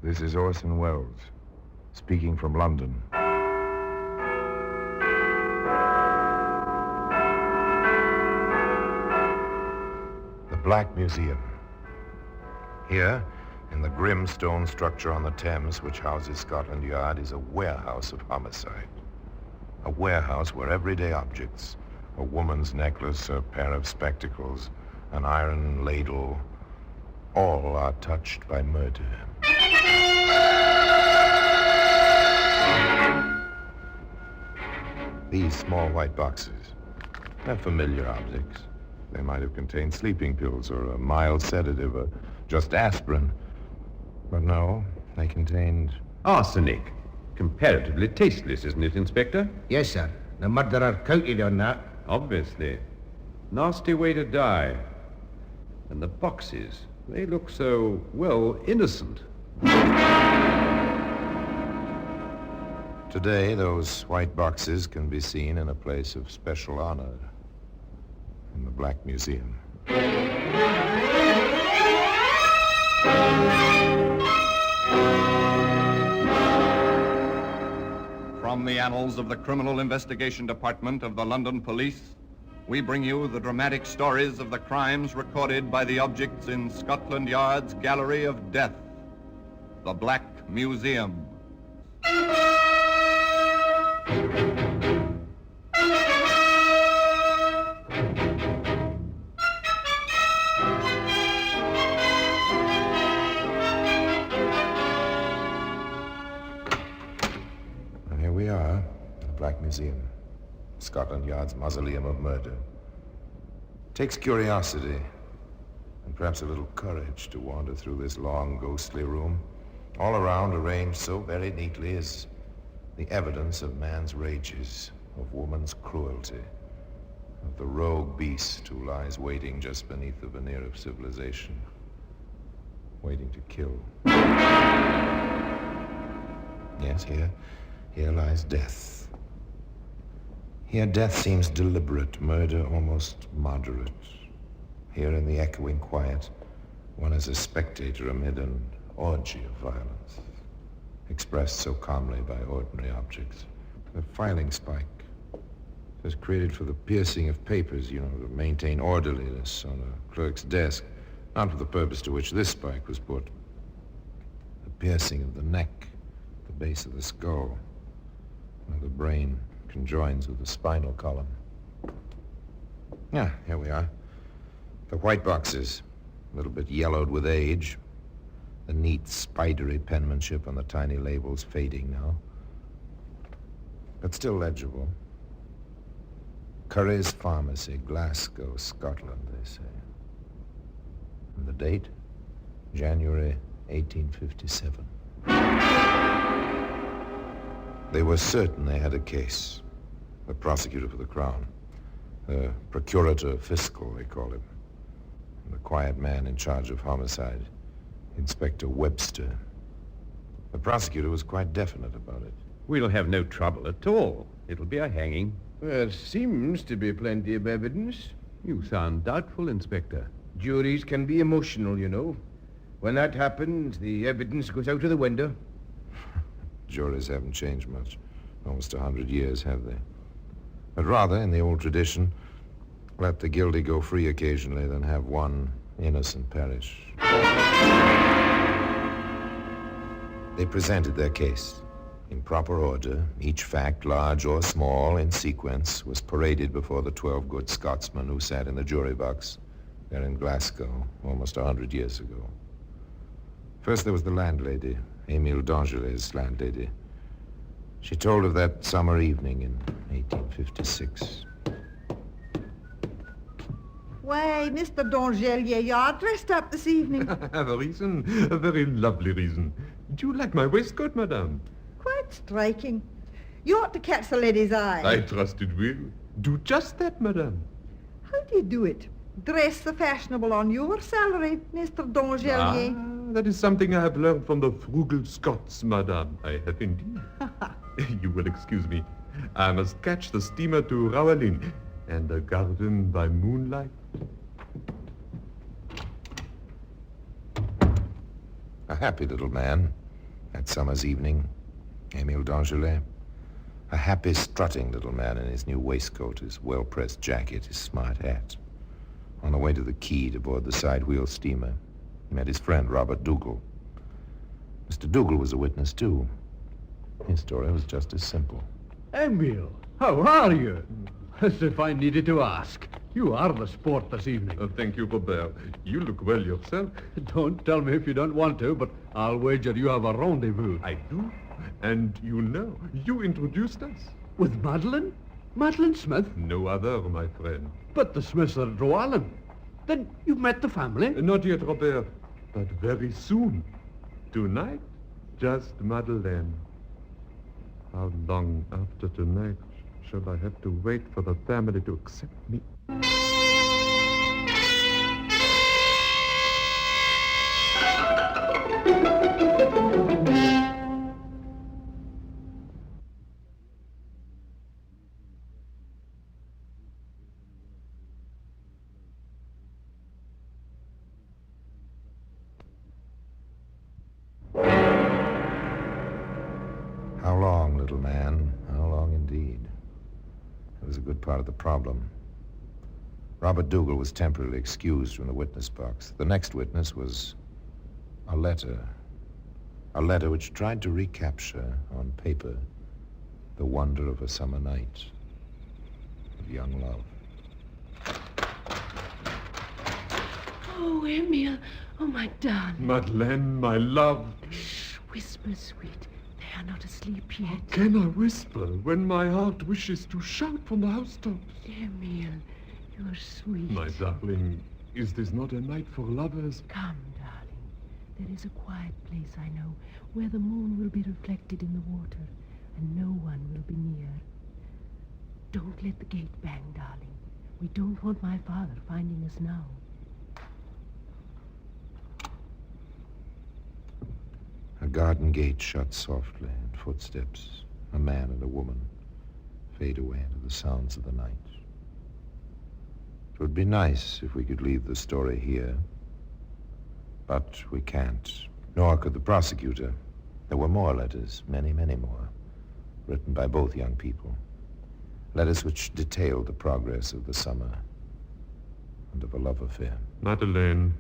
This is Orson Welles, speaking from London. The Black Museum. Here, in the grim stone structure on the Thames, which houses Scotland Yard, is a warehouse of homicide. A warehouse where everyday objects, a woman's necklace, a pair of spectacles, an iron ladle, all are touched by murder. These small white boxes, they're familiar objects. They might have contained sleeping pills or a mild sedative or just aspirin. But no, they contained... arsenic. Comparatively tasteless, isn't it, Inspector? Yes, sir. The murderer counted on that. Obviously. Nasty way to die. And the boxes, they look so, well, innocent. Today, those white boxes can be seen in a place of special honor, in the Black Museum. From the annals of the Criminal Investigation Department of the London Police, we bring you the dramatic stories of the crimes recorded by the objects in Scotland Yard's Gallery of Death, the Black Museum. And here we are, the Black Museum, Scotland Yard's mausoleum of murder. It takes curiosity and perhaps a little courage to wander through this long, ghostly room. All around, arranged so very neatly, is the evidence of man's rages, of woman's cruelty, of the rogue beast who lies waiting just beneath the veneer of civilization, waiting to kill. Yes, here lies death. Here death seems deliberate, murder almost moderate. Here in the echoing quiet, one is a spectator amid an orgy of violence, expressed so calmly by ordinary objects. The filing spike was created for the piercing of papers, to maintain orderliness on a clerk's desk, not for the purpose to which this spike was put. The piercing of the neck, the base of the skull, where the brain conjoins with the spinal column. Yeah, here we are. The white boxes, a little bit yellowed with age. The neat, spidery penmanship on the tiny labels fading now, but still legible. Curry's Pharmacy, Glasgow, Scotland, they say. And the date? January 1857. They were certain they had a case. The prosecutor for the Crown. The procurator fiscal, they call him. And the quiet man in charge of homicide, Inspector Webster. The prosecutor was quite definite about it. We'll have no trouble at all. It'll be a hanging. There seems to be plenty of evidence. You sound doubtful, Inspector. Juries can be emotional, you know. When that happens, the evidence goes out of the window. Juries haven't changed much. Almost 100 years, have they? But rather, in the old tradition, let the guilty go free occasionally than have one innocent perish. They presented their case. In proper order, each fact, large or small, in sequence, was paraded before the 12 good Scotsmen who sat in the jury box there in Glasgow almost 100 years ago. First, there was the landlady, Émile Dangelet's landlady. She told of that summer evening in 1856. Why, Mr. Dangelier, you're dressed up this evening. I have a reason, a very lovely reason. Do you like my waistcoat, madame? Quite striking. You ought to catch the lady's eye. I trust it will. Do just that, madame. How do you do it? Dress the fashionable on your salary, Mr. Dangelier. That is something I have learned from the frugal Scots, madame. I have indeed. You will excuse me. I must catch the steamer to Rowalin and the garden by moonlight. A happy little man, That summer's evening, Emile Dangelet, a happy, strutting little man in his new waistcoat, his well-pressed jacket, his smart hat, on the way to the quay to board the side-wheel steamer, he met his friend, Robert Dougal. Mr. Dougal was a witness, too. His story was just as simple. Emile, how are you? As if I needed to ask. You are the sport this evening. Thank you, Robert. You look well yourself. Don't tell me if you don't want to, but I'll wager you have a rendezvous. I do. And you know, you introduced us. With Madeline? Madeline Smith? No other, my friend. But the Smiths are at Roallen. Then you've met the family? Not yet, Robert, but very soon. Tonight, just Madeleine. How long after tonight shall I have to wait for the family to accept me? How long, little man? How long indeed? It was a good part of the problem. Robert Dougal was temporarily excused from the witness box. The next witness was a letter. A letter which tried to recapture on paper the wonder of a summer night of young love. Oh, Emile. Oh, my darling. Madeleine, my love. Shh, whisper, sweet. They are not asleep yet. Can I whisper when my heart wishes to shout from the housetops? Emile, you're sweet. My darling, is this not a night for lovers? Come, darling. There is a quiet place, I know, where the moon will be reflected in the water, and no one will be near. Don't let the gate bang, darling. We don't want my father finding us now. A garden gate shut softly, and footsteps, a man and a woman, fade away into the sounds of the night. It would be nice if we could leave the story here, but we can't, nor could the prosecutor. There were more letters, many, many more, written by both young people. Letters which detailed the progress of the summer and of a love affair. Madeleine,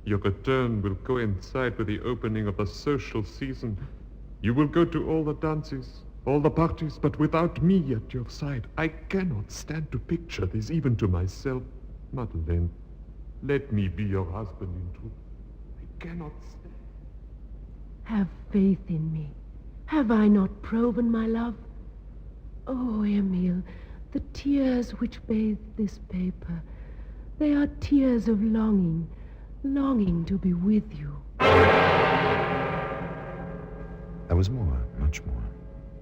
your return will coincide with the opening of the social season. You will go to all the dances, all the parties, but without me at your side. I cannot stand to picture this even to myself. Madeleine, let me be your husband in truth. I cannot stand. Have faith in me. Have I not proven my love? Oh, Emile, the tears which bathe this paper, they are tears of longing, longing to be with you. There was more, much more.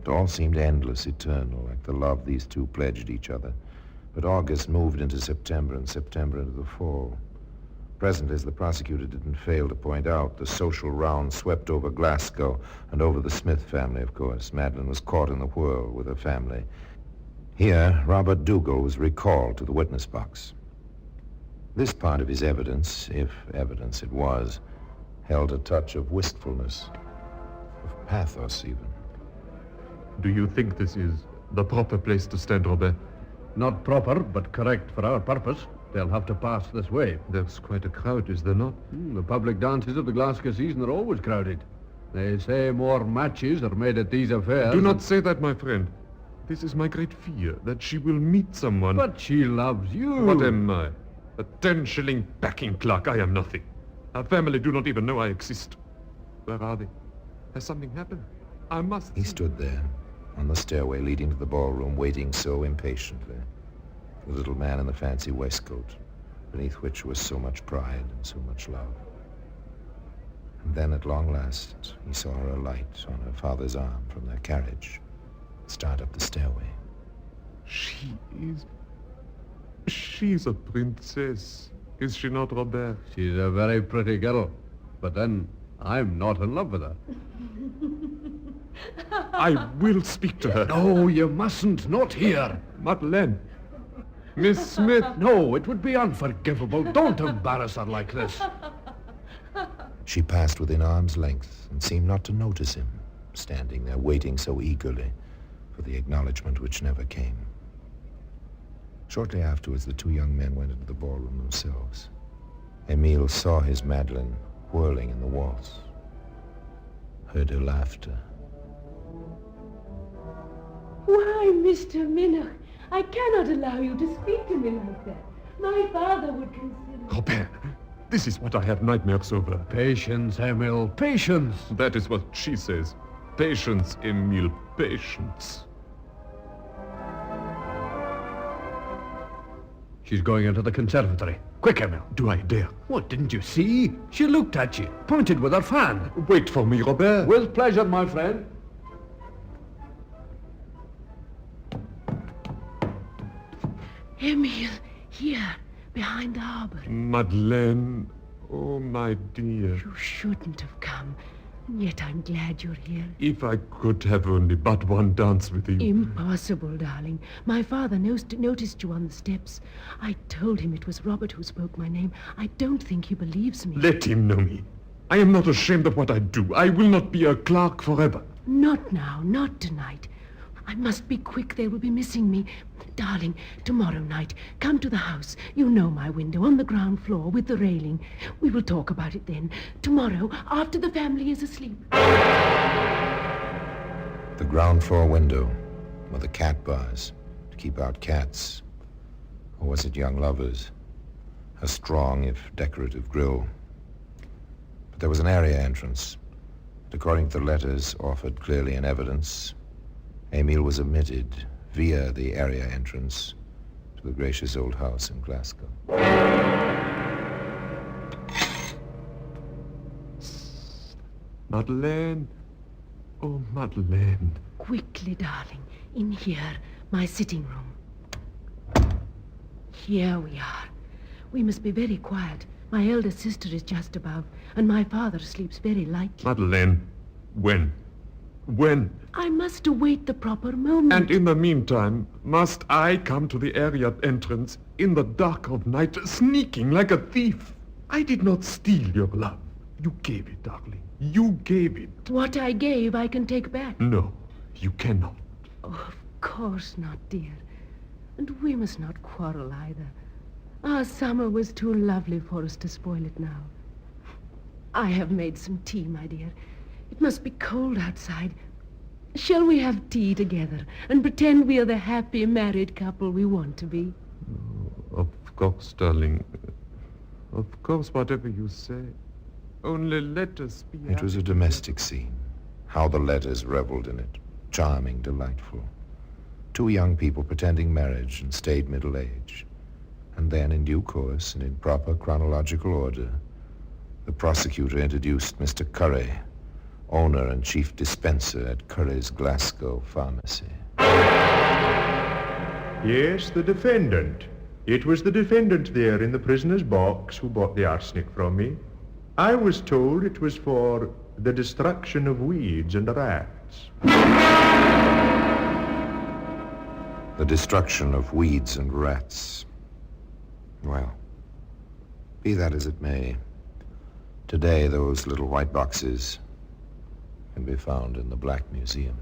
It all seemed endless, eternal, like the love these two pledged each other. But August moved into September, and September into the fall. Presently, as the prosecutor didn't fail to point out, the social round swept over Glasgow and over the Smith family, of course. Madeline was caught in the whirl with her family. Here, Robert Dougal was recalled to the witness box. This part of his evidence, if evidence it was, held a touch of wistfulness, of pathos even. Do you think this is the proper place to stand, Robert? Not proper, but correct for our purpose. They'll have to pass this way. There's quite a crowd, is there not? The public dances of the Glasgow season are always crowded. They say more matches are made at these affairs. Do not say that, my friend. This is my great fear, that she will meet someone. But she loves you. What am I? A 10-shilling packing clerk. I am nothing. Our family do not even know I exist. Where are they? Has something happened? I must... He stood there, on the stairway leading to the ballroom, waiting so impatiently. The little man in the fancy waistcoat, beneath which was so much pride and so much love. And then, at long last, he saw her alight on her father's arm from their carriage, start up the stairway. She's a princess. Is she not, Robert? She's a very pretty girl. But then, I'm not in love with her. I will speak to her. No, you mustn't. Not here. Madeleine. Miss Smith. No, it would be unforgivable. Don't embarrass her like this. She passed within arm's length and seemed not to notice him, standing there waiting so eagerly for the acknowledgement which never came. Shortly afterwards, the two young men went into the ballroom themselves. Emile saw his Madeleine whirling in the waltz, heard her laughter. Why, Mr. Minnoch, I cannot allow you to speak to me like that. My father would consider... Robert, this is what I have nightmares over. Patience, Emil, patience. That is what she says. Patience, Emile, patience. She's going into the conservatory. Quick, Emil. Do I dare? What, didn't you see? She looked at you, pointed with her fan. Wait for me, Robert. With pleasure, my friend. Emile, here, behind the harbor. Madeleine, oh, my dear. You shouldn't have come, and yet I'm glad you're here. If I could have only but one dance with you. Impossible, darling. My father noticed you on the steps. I told him it was Robert who spoke my name. I don't think he believes me. Let him know me. I am not ashamed of what I do. I will not be a clerk forever. Not now, not tonight. I must be quick. They will be missing me. Darling, tomorrow night, come to the house. You know my window on the ground floor with the railing. We will talk about it then. Tomorrow, after the family is asleep. The ground floor window, with the cat bars to keep out cats. Or was it young lovers? A strong, if decorative, grille. But there was an area entrance. And according to the letters offered clearly in evidence, Emile was admitted via the area entrance to the gracious old house in Glasgow. Madeleine. Oh, Madeleine. Quickly, darling. In here, my sitting room. Here we are. We must be very quiet. My elder sister is just above, and my father sleeps very lightly. Madeleine, when? When? I must await the proper moment. And in the meantime, must I come to the area entrance in the dark of night, sneaking like a thief? I did not steal your love. You gave it, darling. You gave it. What I gave, I can take back. No, you cannot. Oh, of course not, dear. And we must not quarrel either. Our summer was too lovely for us to spoil it now. I have made some tea, my dear. It must be cold outside. Shall we have tea together and pretend we are the happy married couple we want to be? Of course, darling. Of course, whatever you say. Only let us be It was a domestic scene. How the letters reveled in it. Charming, delightful. Two young people pretending marriage and staid middle age. And then, in due course and in proper chronological order, the prosecutor introduced Mr. Curry, owner and chief dispenser at Curry's Glasgow pharmacy. Yes, the defendant. It was the defendant there in the prisoner's box who bought the arsenic from me. I was told it was for the destruction of weeds and rats. The destruction of weeds and rats. Well, be that as it may, today those little white boxes can be found in the Black Museum.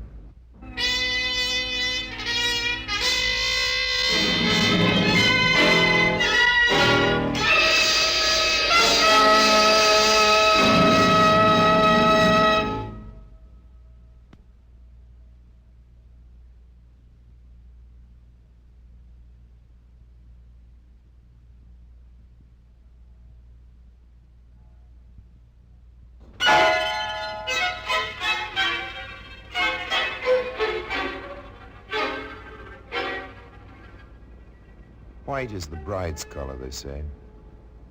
White is the bride's color, they say.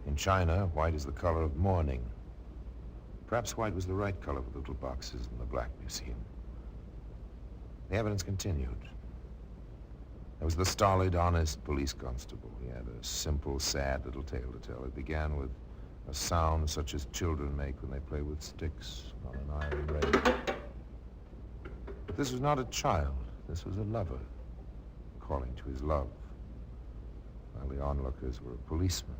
In China, white is the color of mourning. Perhaps white was the right color for the little boxes in the Black Museum. The evidence continued. There was the stolid, honest police constable. He had a simple, sad little tale to tell. It began with a sound such as children make when they play with sticks on an iron rail. But this was not a child. This was a lover calling to his love, while the onlookers were a policeman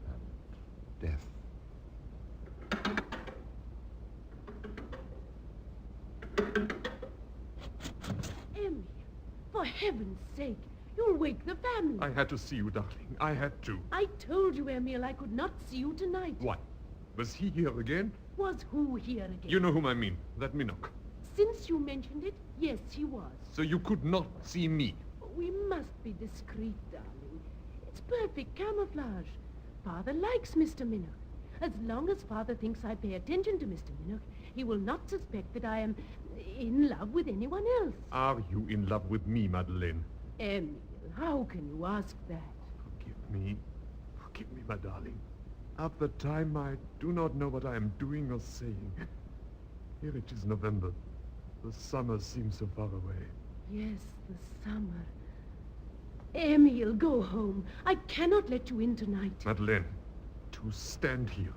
and death. For heaven's sake, you'll wake the family. I had to see you, darling. I had to. I told you, Emil, I could not see you tonight. Why? Was he here again? Was who here again? You know whom I mean. That Minnock. Since you mentioned it, yes, he was. So you could not see me. We must be discreet, darling. It's perfect camouflage. Father likes Mr. Minnock. As long as Father thinks I pay attention to Mr. Minnock, he will not suspect that I am in love with anyone else. Are you in love with me, Madeleine? Emil, how can you ask that? Forgive me. Forgive me, my darling. At the time, I do not know what I am doing or saying. Here it is November. The summer seems so far away. Yes, the summer. Emil, go home. I cannot let you in tonight. Madeleine, to stand here,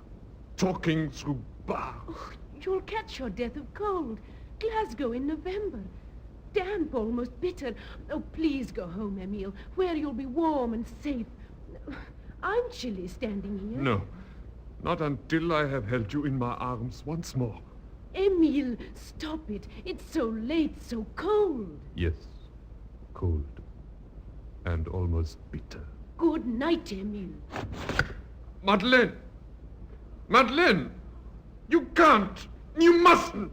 talking through bars. Oh, you'll catch your death of cold. Glasgow in November. Damp, almost bitter. Oh, please go home, Emil, where you'll be warm and safe. I'm chilly standing here. No, not until I have held you in my arms once more. Emil, stop it. It's so late, so cold. Yes, cold and almost bitter. Good night, Emil. Madeleine! Madeleine! You can't! You mustn't!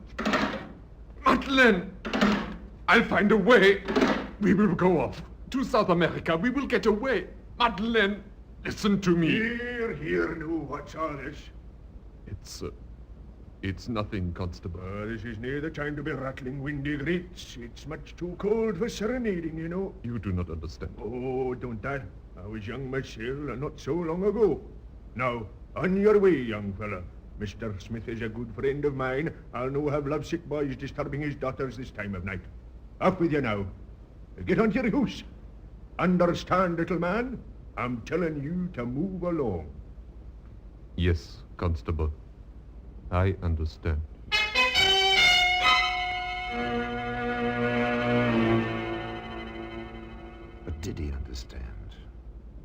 Madeleine! I'll find a way. We will go off to South America. We will get away. Madeleine, listen to me. Here, now, what's all this? It's nothing, Constable. This is near the time to be rattling windy grates. It's much too cold for serenading, you know. You do not understand. Oh, don't I? I was young myself, and not so long ago. Now, on your way, young fella. Mr. Smith is a good friend of mine. I'll no have lovesick boys disturbing his daughters this time of night. Off with you now. Get on to your house. Understand, little man? I'm telling you to move along. Yes, Constable. I understand. But did he understand?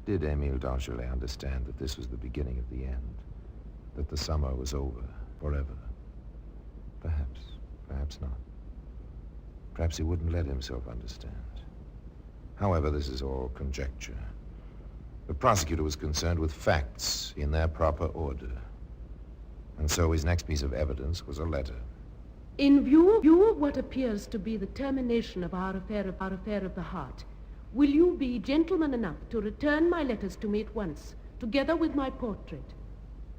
Did Emile Dangelet understand that this was the beginning of the end? That the summer was over forever? Perhaps. Perhaps not. Perhaps he wouldn't let himself understand. However, this is all conjecture. The prosecutor was concerned with facts in their proper order. And so his next piece of evidence was a letter. In view of what appears to be the termination of our affair of the heart, will you be gentleman enough to return my letters to me at once, together with my portrait?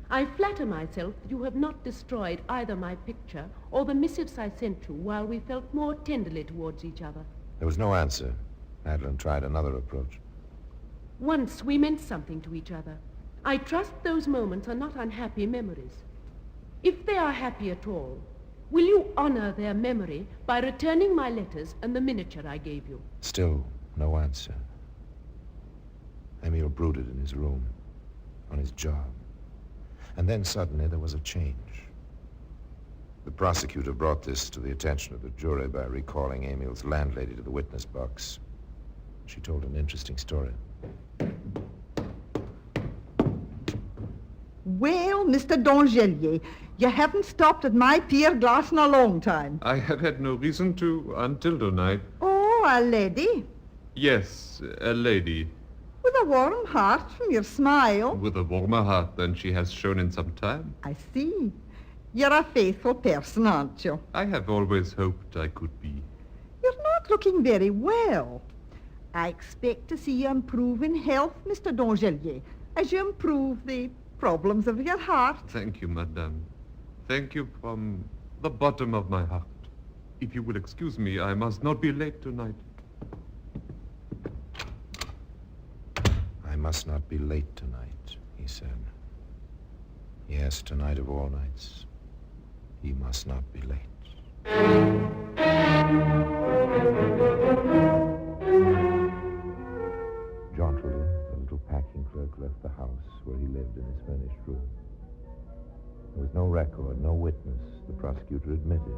I flatter myself that you have not destroyed either my picture or the missives I sent you while we felt more tenderly towards each other. There was no answer. Madeline tried another approach. Once we meant something to each other. I trust those moments are not unhappy memories. If they are happy at all, will you honor their memory by returning my letters and the miniature I gave you? Still no answer. Emile brooded in his room, on his job. And then suddenly there was a change. The prosecutor brought this to the attention of the jury by recalling Emile's landlady to the witness box. She told an interesting story. Well, Mr. Dangelier, you haven't stopped at my pier glass in a long time. I have had no reason to until tonight. Oh, a lady? Yes, a lady. With a warm heart from your smile. With a warmer heart than she has shown in some time. I see. You're a faithful person, aren't you? I have always hoped I could be. You're not looking very well. I expect to see you improve in health, Mr. Dangelier, as you improve the problems of your heart. Thank you, madame. Thank you from the bottom of my heart. If you will excuse me, I must not be late tonight. I must not be late tonight, he said. Yes, tonight of all nights, he must not be late. Jauntily, the little packing clerk left the house where he lived in his furnished room. There was no record, no witness, the prosecutor admitted,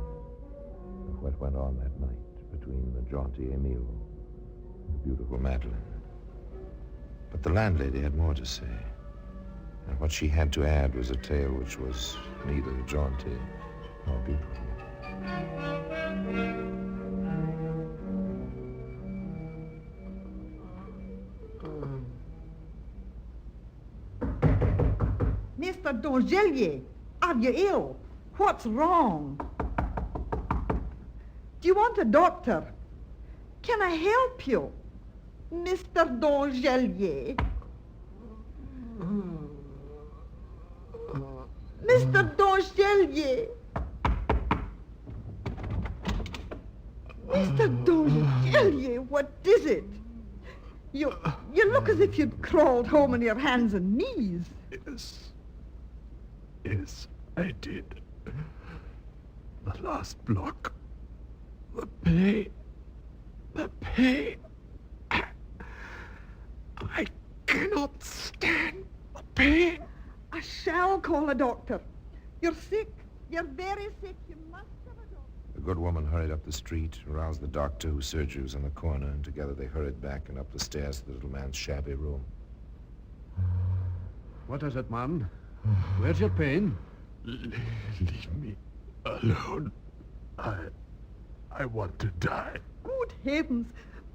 of what went on that night between the jaunty Emile and the beautiful Madeline. But the landlady had more to say, and what she had to add was a tale which was neither jaunty nor beautiful. Mr. Dongelier, are you ill? What's wrong? Do you want a doctor? Can I help you, Mr. Dongelier? Mr. Dongelier! Mr. Dongelier, what is it? You look as if you'd crawled home on your hands and knees. Yes, I did. The last block. The pain. I cannot stand the pain. I shall call a doctor. You're sick. You're very sick. You must have a doctor. The good woman hurried up the street, aroused the doctor whose surgery was in the corner, and together they hurried back and up the stairs to the little man's shabby room. What is it, man? Where's your pain? Leave me alone. I want to die. Good heavens,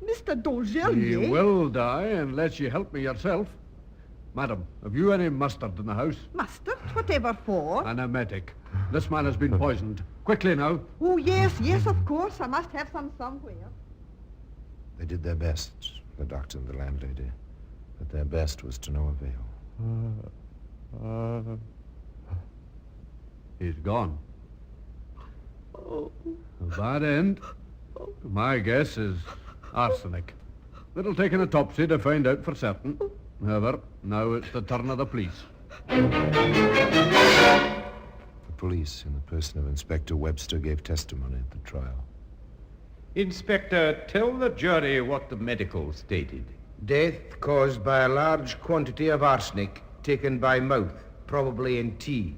Mr. Dongelier. You will die unless you help me yourself. Madam, have you any mustard in the house? Mustard? Whatever for? An emetic. This man has been poisoned. Quickly now. Oh, yes, of course. I must have some somewhere. They did their best, the doctor and the landlady, but their best was to no avail. He's gone. A bad end. My guess is arsenic. It'll take an autopsy to find out for certain. However, now it's the turn of the police. The police, in the person of Inspector Webster, gave testimony at the trial. Inspector, tell the jury what the medical stated. Death caused by a large quantity of arsenic taken by mouth, probably in tea.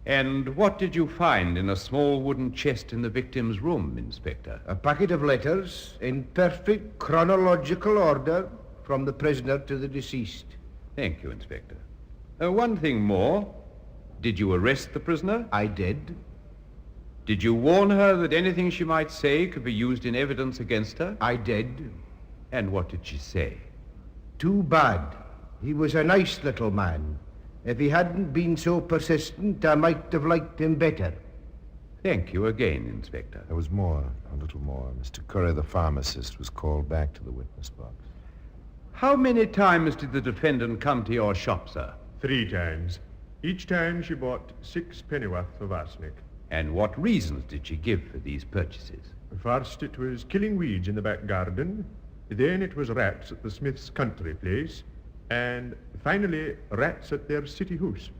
And what did you find in a small wooden chest in the victim's room, Inspector? A packet of letters in perfect chronological order from the prisoner to the deceased. Thank you, Inspector. One thing more. Did you arrest the prisoner? I did. Did you warn her that anything she might say could be used in evidence against her? I did. And what did she say? Too bad. He was a nice little man. If he hadn't been so persistent, I might have liked him better. Thank you again, Inspector. There was more, a little more. Mr. Curry, the pharmacist, was called back to the witness box. How many times did the defendant come to your shop, sir? 3 times. Each time she bought 6 pennyworth of arsenic. And what reasons did she give for these purchases? First it was killing weeds in the back garden. Then it was rats at the Smith's country place. And finally, rats at their city house.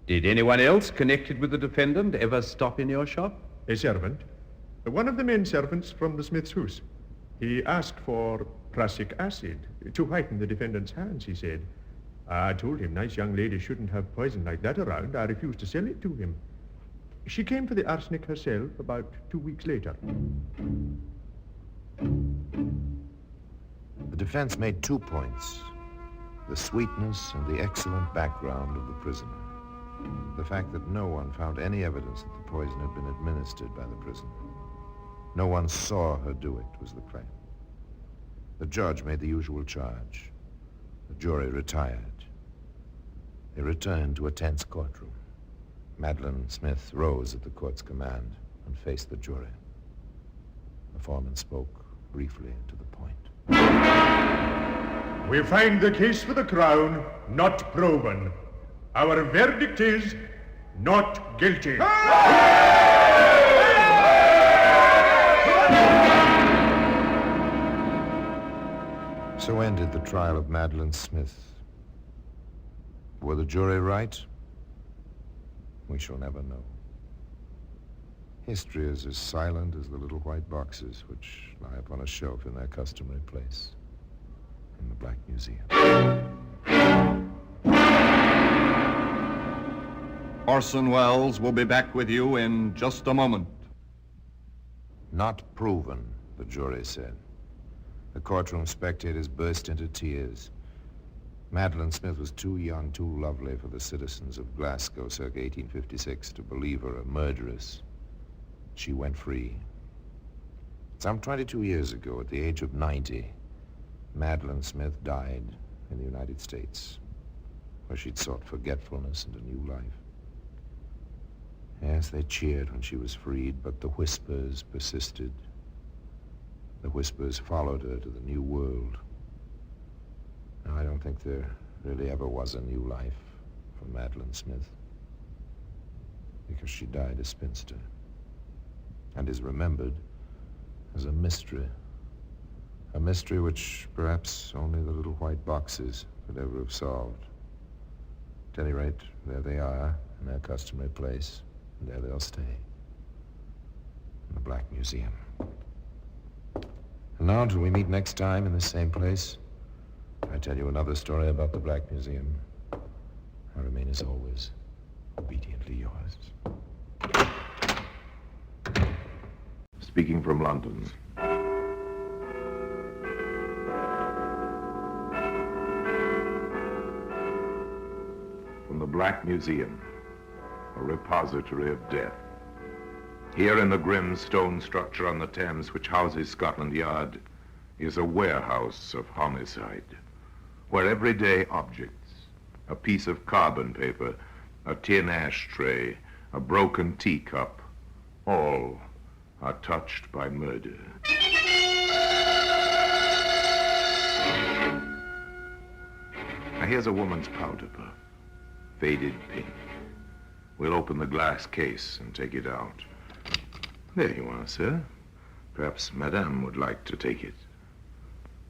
Did anyone else connected with the defendant ever stop in your shop? A servant. One of the men servants from the Smith's house. He asked for prussic acid to whiten the defendant's hands, he said. I told him nice young ladies shouldn't have poison like that around. I refused to sell it to him. She came for the arsenic herself about 2 weeks later. The defense made 2 points: the sweetness and the excellent background of the prisoner. The fact that no one found any evidence that the poison had been administered by the prisoner. No one saw her do it, was the claim. The judge made the usual charge. The jury retired. They returned to a tense courtroom. Madeline Smith rose at the court's command and faced the jury. The foreman spoke briefly and to the point. We find the case for the Crown not proven. Our verdict is not guilty. So ended the trial of Madeline Smith. Were the jury right? We shall never know. History is as silent as the little white boxes which lie upon a shelf in their customary place in the Black Museum. Orson Welles will be back with you in just a moment. Not proven, the jury said. The courtroom spectators burst into tears. Madeline Smith was too young, too lovely for the citizens of Glasgow circa 1856 to believe her a murderess. She went free. Some 22 years ago, at the age of 90, Madeline Smith died in the United States. where she'd sought forgetfulness and a new life. Yes, they cheered when she was freed, but the whispers persisted. The whispers followed her to the new world. Now, I don't think there really ever was a new life for Madeline Smith, because she died a spinster and is remembered as a mystery which perhaps only the little white boxes could ever have solved. At any rate, there they are in their customary place, and there they'll stay, in the Black Museum. And now, till we meet next time in the same place, I tell you another story about the Black Museum. I remain, as always, obediently yours. Speaking from London. From the Black Museum, a repository of death. Here in the grim stone structure on the Thames which houses Scotland Yard is a warehouse of homicide, where everyday objects, a piece of carbon paper, a tin ashtray, a broken teacup, all are touched by murder. Now here's a woman's powder puff, faded pink. We'll open the glass case and take it out. There you are, sir. Perhaps Madame would like to take it.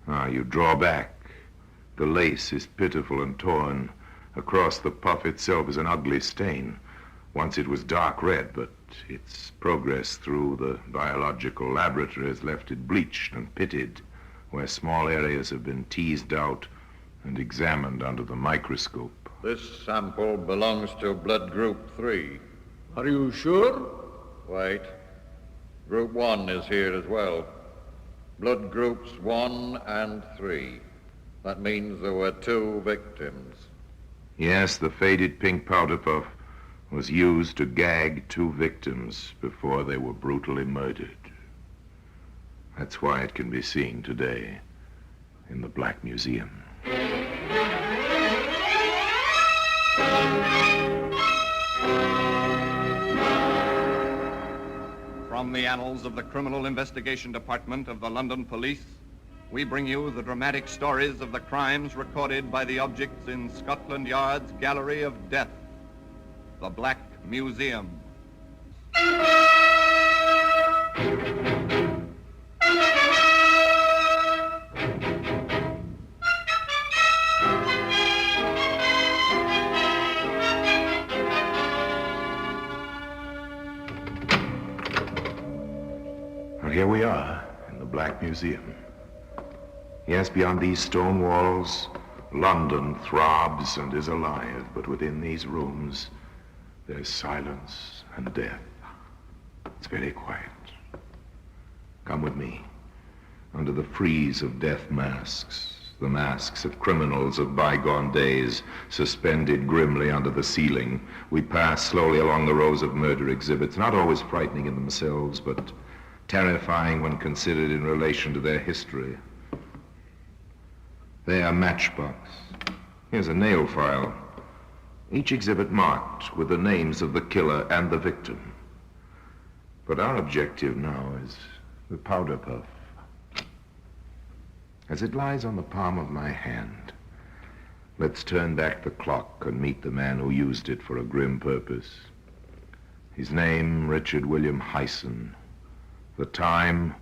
Ah, you draw back. The lace is pitiful and torn. Across the puff itself is an ugly stain. Once it was dark red, but its progress through the biological laboratory has left it bleached and pitted, where small areas have been teased out and examined under the microscope. This sample belongs to blood group 3. Are you sure? Wait. Group 1 is here as well. Blood groups 1 and 3. That means there were 2 victims. Yes, the faded pink powder puff was used to gag 2 victims before they were brutally murdered. That's why it can be seen today in the Black Museum. From the annals of the Criminal Investigation Department of the London Police, we bring you the dramatic stories of the crimes recorded by the objects in Scotland Yard's Gallery of Death, the Black Museum. Well, here we are in the Black Museum. Yes, beyond these stone walls, London throbs and is alive, but within these rooms, there's silence and death. It's very quiet. Come with me. Under the frieze of death masks, the masks of criminals of bygone days, suspended grimly under the ceiling, we pass slowly along the rows of murder exhibits, not always frightening in themselves, but terrifying when considered in relation to their history. There, a matchbox. Here's a nail file. Each exhibit marked with the names of the killer and the victim. But our objective now is the powder puff. As it lies on the palm of my hand, let's turn back the clock and meet the man who used it for a grim purpose. His name, Richard William Hyson. The time,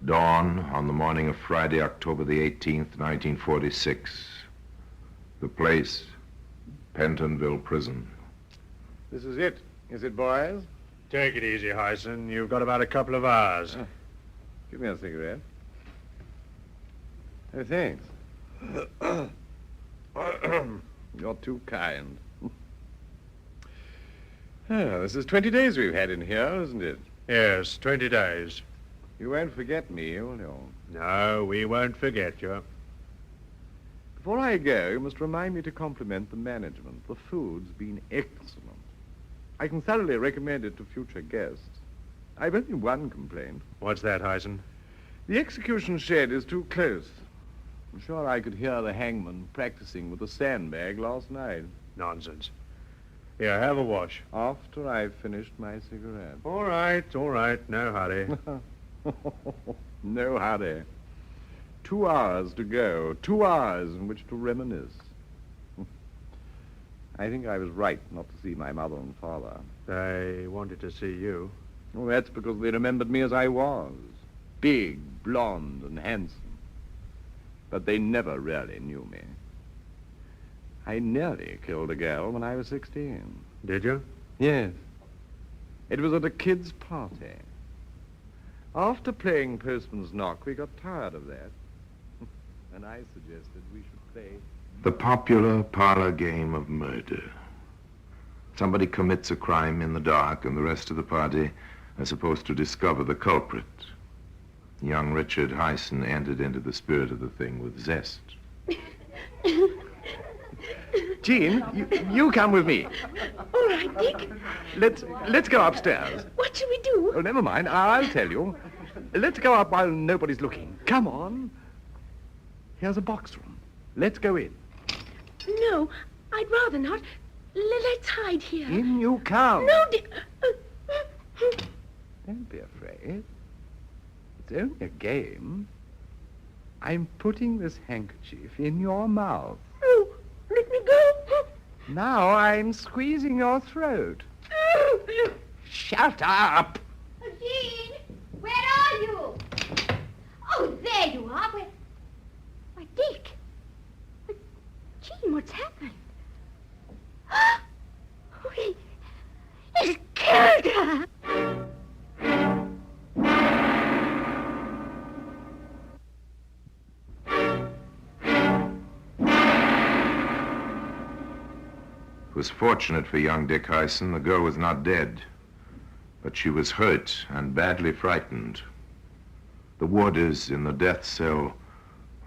dawn on the morning of Friday, October the 18th, 1946. The place, Pentonville Prison. This is it boys? Take it easy, Hyson. You've got about a couple of hours. Give me a cigarette. Oh, thanks. You're too kind. This is 20 days we've had in here, isn't it? Yes, 20 days. You won't forget me, will you? No, we won't forget you. Before I go, you must remind me to compliment the management. The food's been excellent. I can thoroughly recommend it to future guests. I've only one complaint. What's that, Hyson? The execution shed is too close. I'm sure I could hear the hangman practicing with a sandbag last night. Nonsense. Here, have a wash. After I've finished my cigarette. All right. No hurry. No hurry. 2 hours to go. 2 hours in which to reminisce. I think I was right not to see my mother and father. They wanted to see you. Well, that's because they remembered me as I was. Big, blonde, and handsome. But they never really knew me. I nearly killed a girl when I was 16. Did you? Yes. It was at a kid's party. After playing Postman's Knock, we got tired of that. And I suggested we should play... The popular parlor game of murder. Somebody commits a crime in the dark, and the rest of the party are supposed to discover the culprit. Young Richard Hyson entered into the spirit of the thing with zest. Jean, you come with me. All right, Dick. Let's go upstairs. What shall we do? Oh, never mind. I'll tell you. Let's go up while nobody's looking. Come on. Here's a box room. Let's go in. No, I'd rather not. Let's hide here. In you come. No, Dick. Don't be afraid. It's only a game. I'm putting this handkerchief in your mouth. Oh, let me go. Now I'm squeezing your throat. Shut up! Jean, where are you? Oh, there you are. Why, Dick. Jean, what's happened? Oh, he's killed her. It was fortunate for young Dick Hyson the girl was not dead, but she was hurt and badly frightened. The warders in the death cell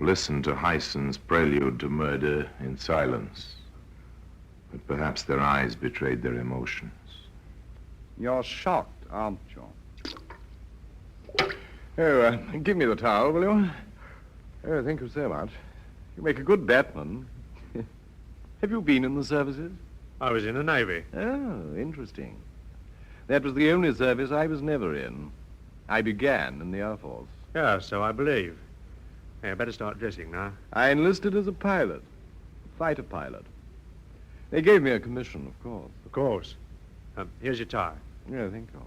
listened to Hyson's prelude to murder in silence, but perhaps their eyes betrayed their emotions. You're shocked, aren't you? Oh, give me the towel, will you? Oh, thank you so much. You make a good batman. Have you been in the services? I was in the Navy. Oh, interesting. That was the only service I was never in. I began in the Air Force. Yeah, so I believe. Hey, I better start dressing now. I enlisted as a pilot, fighter pilot. They gave me a commission, of course. Of course. Here's your tie. Yeah, thank you.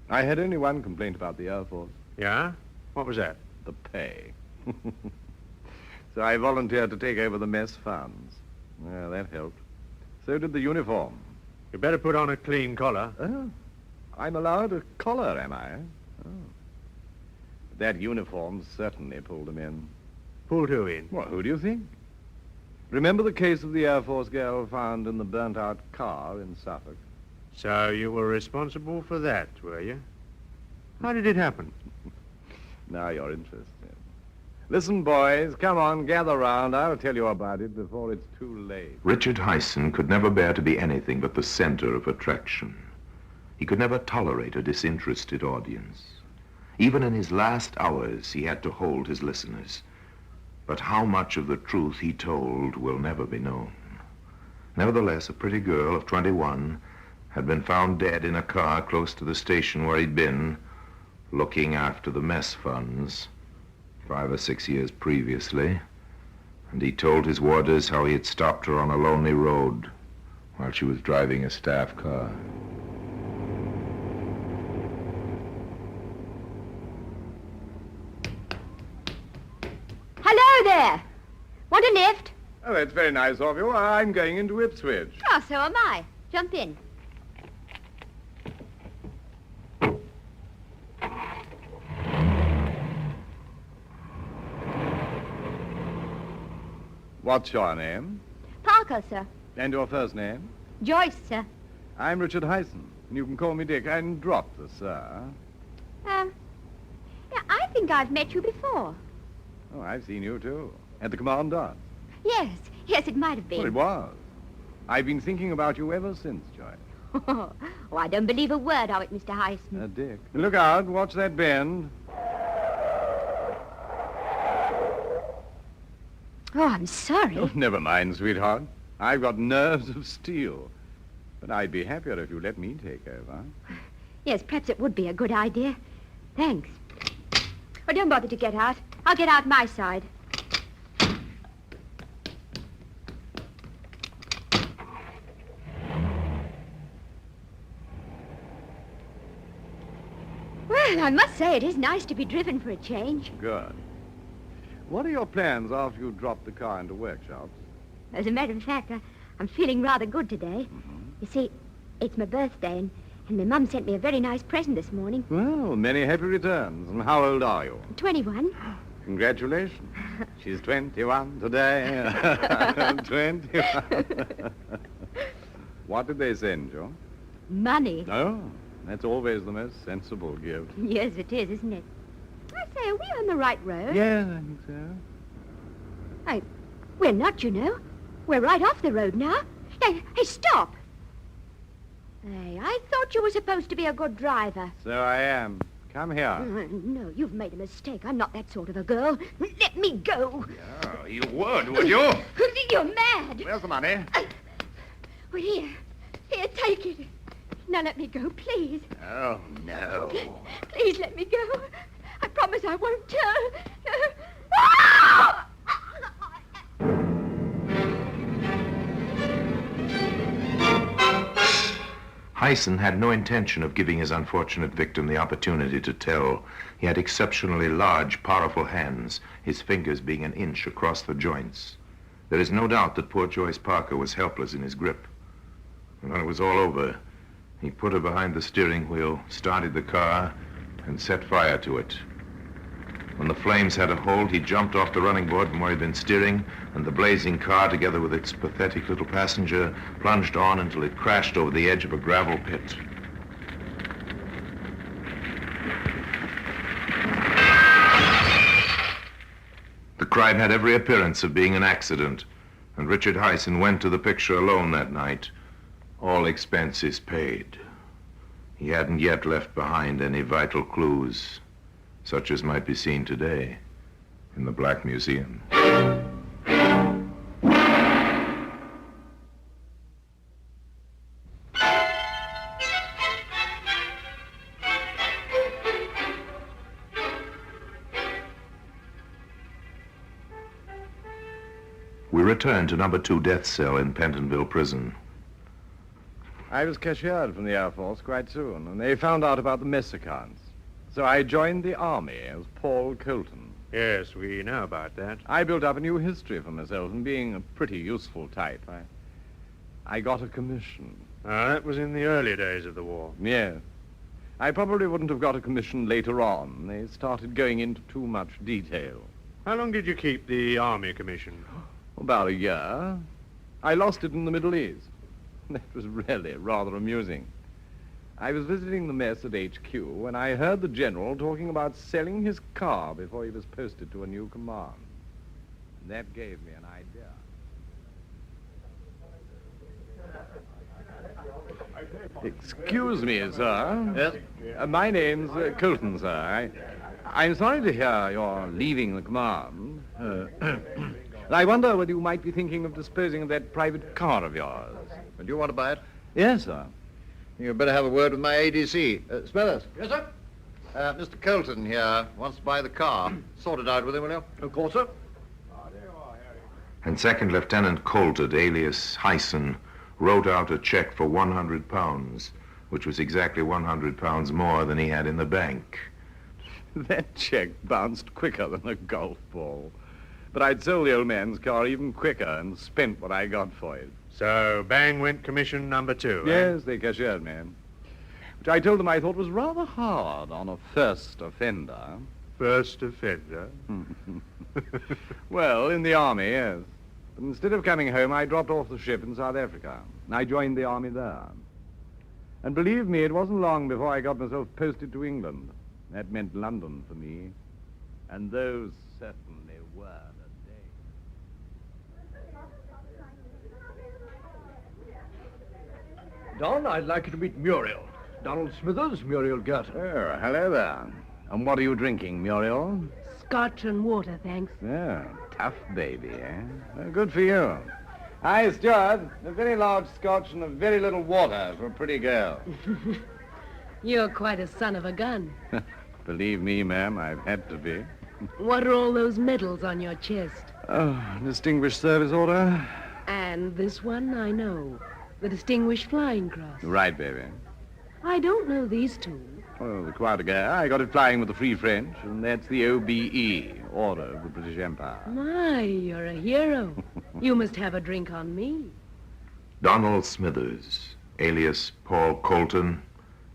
I had only one complaint about the Air Force. Yeah? What was that? The pay. So I volunteered to take over the mess funds. Well, that helped. So did the uniform. You better put on a clean collar. Oh, I'm allowed a collar, am I? Oh. That uniform certainly pulled them in. Pulled who in? Well, who do you think? Remember the case of the Air Force girl found in the burnt-out car in Suffolk? So you were responsible for that, were you? How did it happen? Now you're interested. Listen, boys, come on, gather round. I'll tell you about it before it's too late. Richard Hyson could never bear to be anything but the center of attraction. He could never tolerate a disinterested audience. Even in his last hours, he had to hold his listeners. But how much of the truth he told will never be known. Nevertheless, a pretty girl of 21 had been found dead in a car close to the station where he'd been, looking after the mess funds 5 or 6 years previously, and he told his warders how he had stopped her on a lonely road while she was driving a staff car. Hello there. Want a lift? Oh, that's very nice of you. I'm going into Ipswich. Oh, so am I. Jump in. What's your name? Parker, sir. And your first name? Joyce, sir. I'm Richard Hyson, and you can call me Dick. And drop the sir. Yeah, I think I've met you before. Oh, I've seen you, too. At the commandant. Yes, it might have Well, it been. was. I've been thinking about you ever since, Joyce. Oh, I don't believe a word of it, Mr. Hyson. Dick. Look out. Watch that bend. Oh, I'm sorry. Oh, never mind, sweetheart. I've got nerves of steel. But I'd be happier if you let me take over. Yes, perhaps it would be a good idea. Thanks. Oh, don't bother to get out. I'll get out my side. Well, I must say it is nice to be driven for a change. Good. What are your plans after you drop the car into workshops? As a matter of fact, I'm feeling rather good today. You see, it's my birthday, and my mum sent me a very nice present this morning. Well, many happy returns. And how old are you? 21. Congratulations. She's 21 today. 21. What did they send you? Money. Oh, that's always the most sensible gift. Yes, it is, isn't it? I say, are we on the right road? Yeah, I think so. We're not, you know. We're right off the road now. Hey, stop! Hey, I thought you were supposed to be a good driver. So I am. Come here. No, you've made a mistake. I'm not that sort of a girl. Let me go. Oh, you would you? You're mad. Where's the money? Well, here, take it. Now let me go, please. Oh, no. Please let me go. I promise I won't tell. Ah! Hyson had no intention of giving his unfortunate victim the opportunity to tell. He had exceptionally large, powerful hands, his fingers being an inch across the joints. There is no doubt that poor Joyce Parker was helpless in his grip. And when it was all over, he put her behind the steering wheel, started the car, and set fire to it. When the flames had a hold, he jumped off the running board from where he'd been steering, and the blazing car, together with its pathetic little passenger, plunged on until it crashed over the edge of a gravel pit. The crime had every appearance of being an accident, and Richard Hyson went to the picture alone that night, all expenses paid. He hadn't yet left behind any vital clues, such as might be seen today in the Black Museum. We returned to number 2 death cell in Pentonville Prison. I was cashiered from the Air Force quite soon, and they found out about the mess accounts. So I joined the Army as Paul Colton. Yes, we know about that. I built up a new history for myself, and being a pretty useful type, I got a commission. That was in the early days of the war. Yes. I probably wouldn't have got a commission later on. They started going into too much detail. How long did you keep the Army commission? About a year. I lost it in the Middle East. That was really rather amusing. I was visiting the mess at HQ when I heard the general talking about selling his car before he was posted to a new command. That gave me an idea. Excuse me, sir. Yes? My name's Colton, sir. I'm sorry to hear you're leaving the command. I wonder whether you might be thinking of disposing of that private car of yours. Do you want to buy it? Yes, sir. You'd better have a word with my ADC. Smithers. Yes, sir? Mr. Colton here wants to buy the car. Sort it out with him, will you? Of course, sir. And Second Lieutenant Colton, alias Hyson, wrote out a check for £100, which was exactly £100 more than he had in the bank. That check bounced quicker than a golf ball. But I'd sold the old man's car even quicker and spent what I got for it. So, bang went commission number 2, Yes, they cashiered me. Which I told them I thought was rather hard on a first offender. First offender? Well, in the Army, yes. But instead of coming home, I dropped off the ship in South Africa. I joined the Army there. And believe me, it wasn't long before I got myself posted to England. That meant London for me. And those certainly were the days. Don, I'd like you to meet Muriel. Donald Smithers, Muriel Gerton. Oh, hello there. And what are you drinking, Muriel? Scotch and water, thanks. Yeah, tough baby, eh? Well, good for you. Hi, Stuart. A very large scotch and a very little water for a pretty girl. You're quite a son of a gun. Believe me, ma'am, I've had to be. What are all those medals on your chest? Oh, Distinguished Service Order? And this one, I know. The Distinguished Flying Cross. Right, baby. I don't know these two. Oh, the Croix de Guerre. I got it flying with the Free French, and that's the OBE, Order of the British Empire. My, you're a hero. You must have a drink on me. Donald Smithers, alias Paul Colton,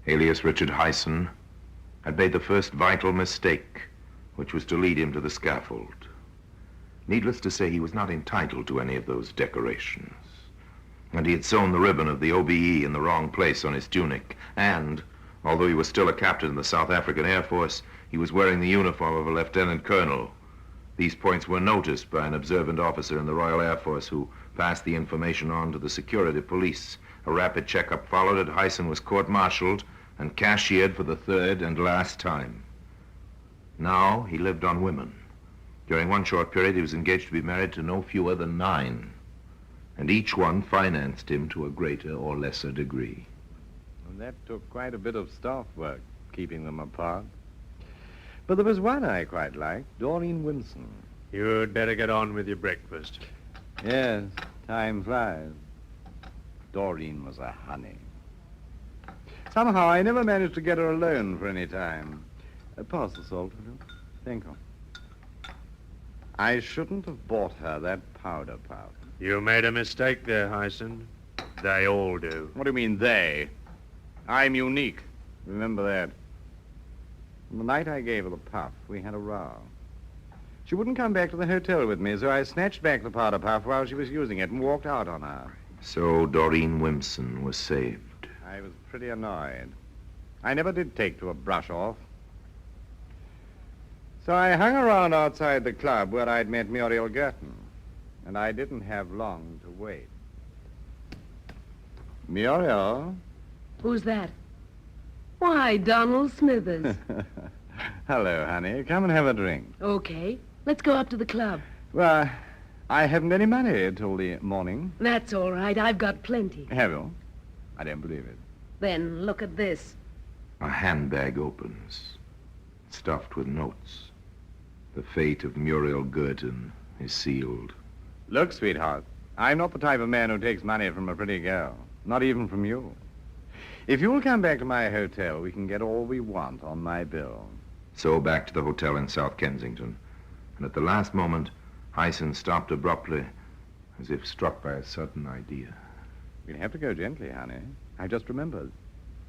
alias Richard Hyson, had made the first vital mistake, which was to lead him to the scaffold. Needless to say, he was not entitled to any of those decorations. And he had sewn the ribbon of the OBE in the wrong place on his tunic. And, although he was still a captain in the South African Air Force, he was wearing the uniform of a lieutenant colonel. These points were noticed by an observant officer in the Royal Air Force who passed the information on to the security police. A rapid checkup followed, and Hyson was court-martialed and cashiered for the third and last time. Now he lived on women. During one short period, he was engaged to be married to no fewer than 9. And each one financed him to a greater or lesser degree. And that took quite a bit of staff work, keeping them apart. But there was one I quite liked, Doreen Wilson. You'd better get on with your breakfast. Yes, time flies. Doreen was a honey. Somehow I never managed to get her alone for any time. Pass the salt, will you? Thank you. I shouldn't have bought her that powder puff. You made a mistake there, Hyson. They all do. What do you mean, they? I'm unique. Remember that. The night I gave her the puff, we had a row. She wouldn't come back to the hotel with me, so I snatched back the powder puff while she was using it and walked out on her. So Doreen Wilson was saved. I was pretty annoyed. I never did take to a brush-off. So I hung around outside the club where I'd met Muriel Girton, and I didn't have long to wait. Muriel? Who's that? Why, Donald Smithers. Hello, honey. Come and have a drink. Okay, let's go up to the club. Well, I haven't any money till the morning. That's all right, I've got plenty. Have you? I don't believe it. Then look at this. A handbag opens, stuffed with notes. The fate of Muriel Girton is sealed. Look, sweetheart, I'm not the type of man who takes money from a pretty girl. Not even from you. If you'll come back to my hotel, we can get all we want on my bill. So back to the hotel in South Kensington. And at the last moment, Hyson stopped abruptly, as if struck by a sudden idea. We'll have to go gently, honey. I just remembered.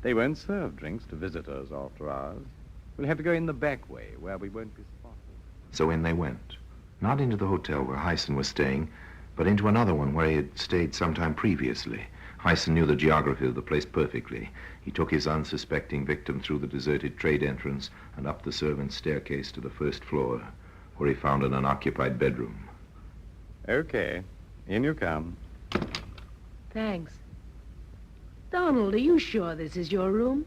They won't serve drinks to visitors after hours. We'll have to go in the back way, where we won't be spotted. So in they went. Not into the hotel where Hyson was staying, but into another one where he had stayed some time previously. Hyson knew the geography of the place perfectly. He took his unsuspecting victim through the deserted trade entrance and up the servants' staircase to the first floor, where he found an unoccupied bedroom. Okay, in you come. Thanks. Donald, are you sure this is your room?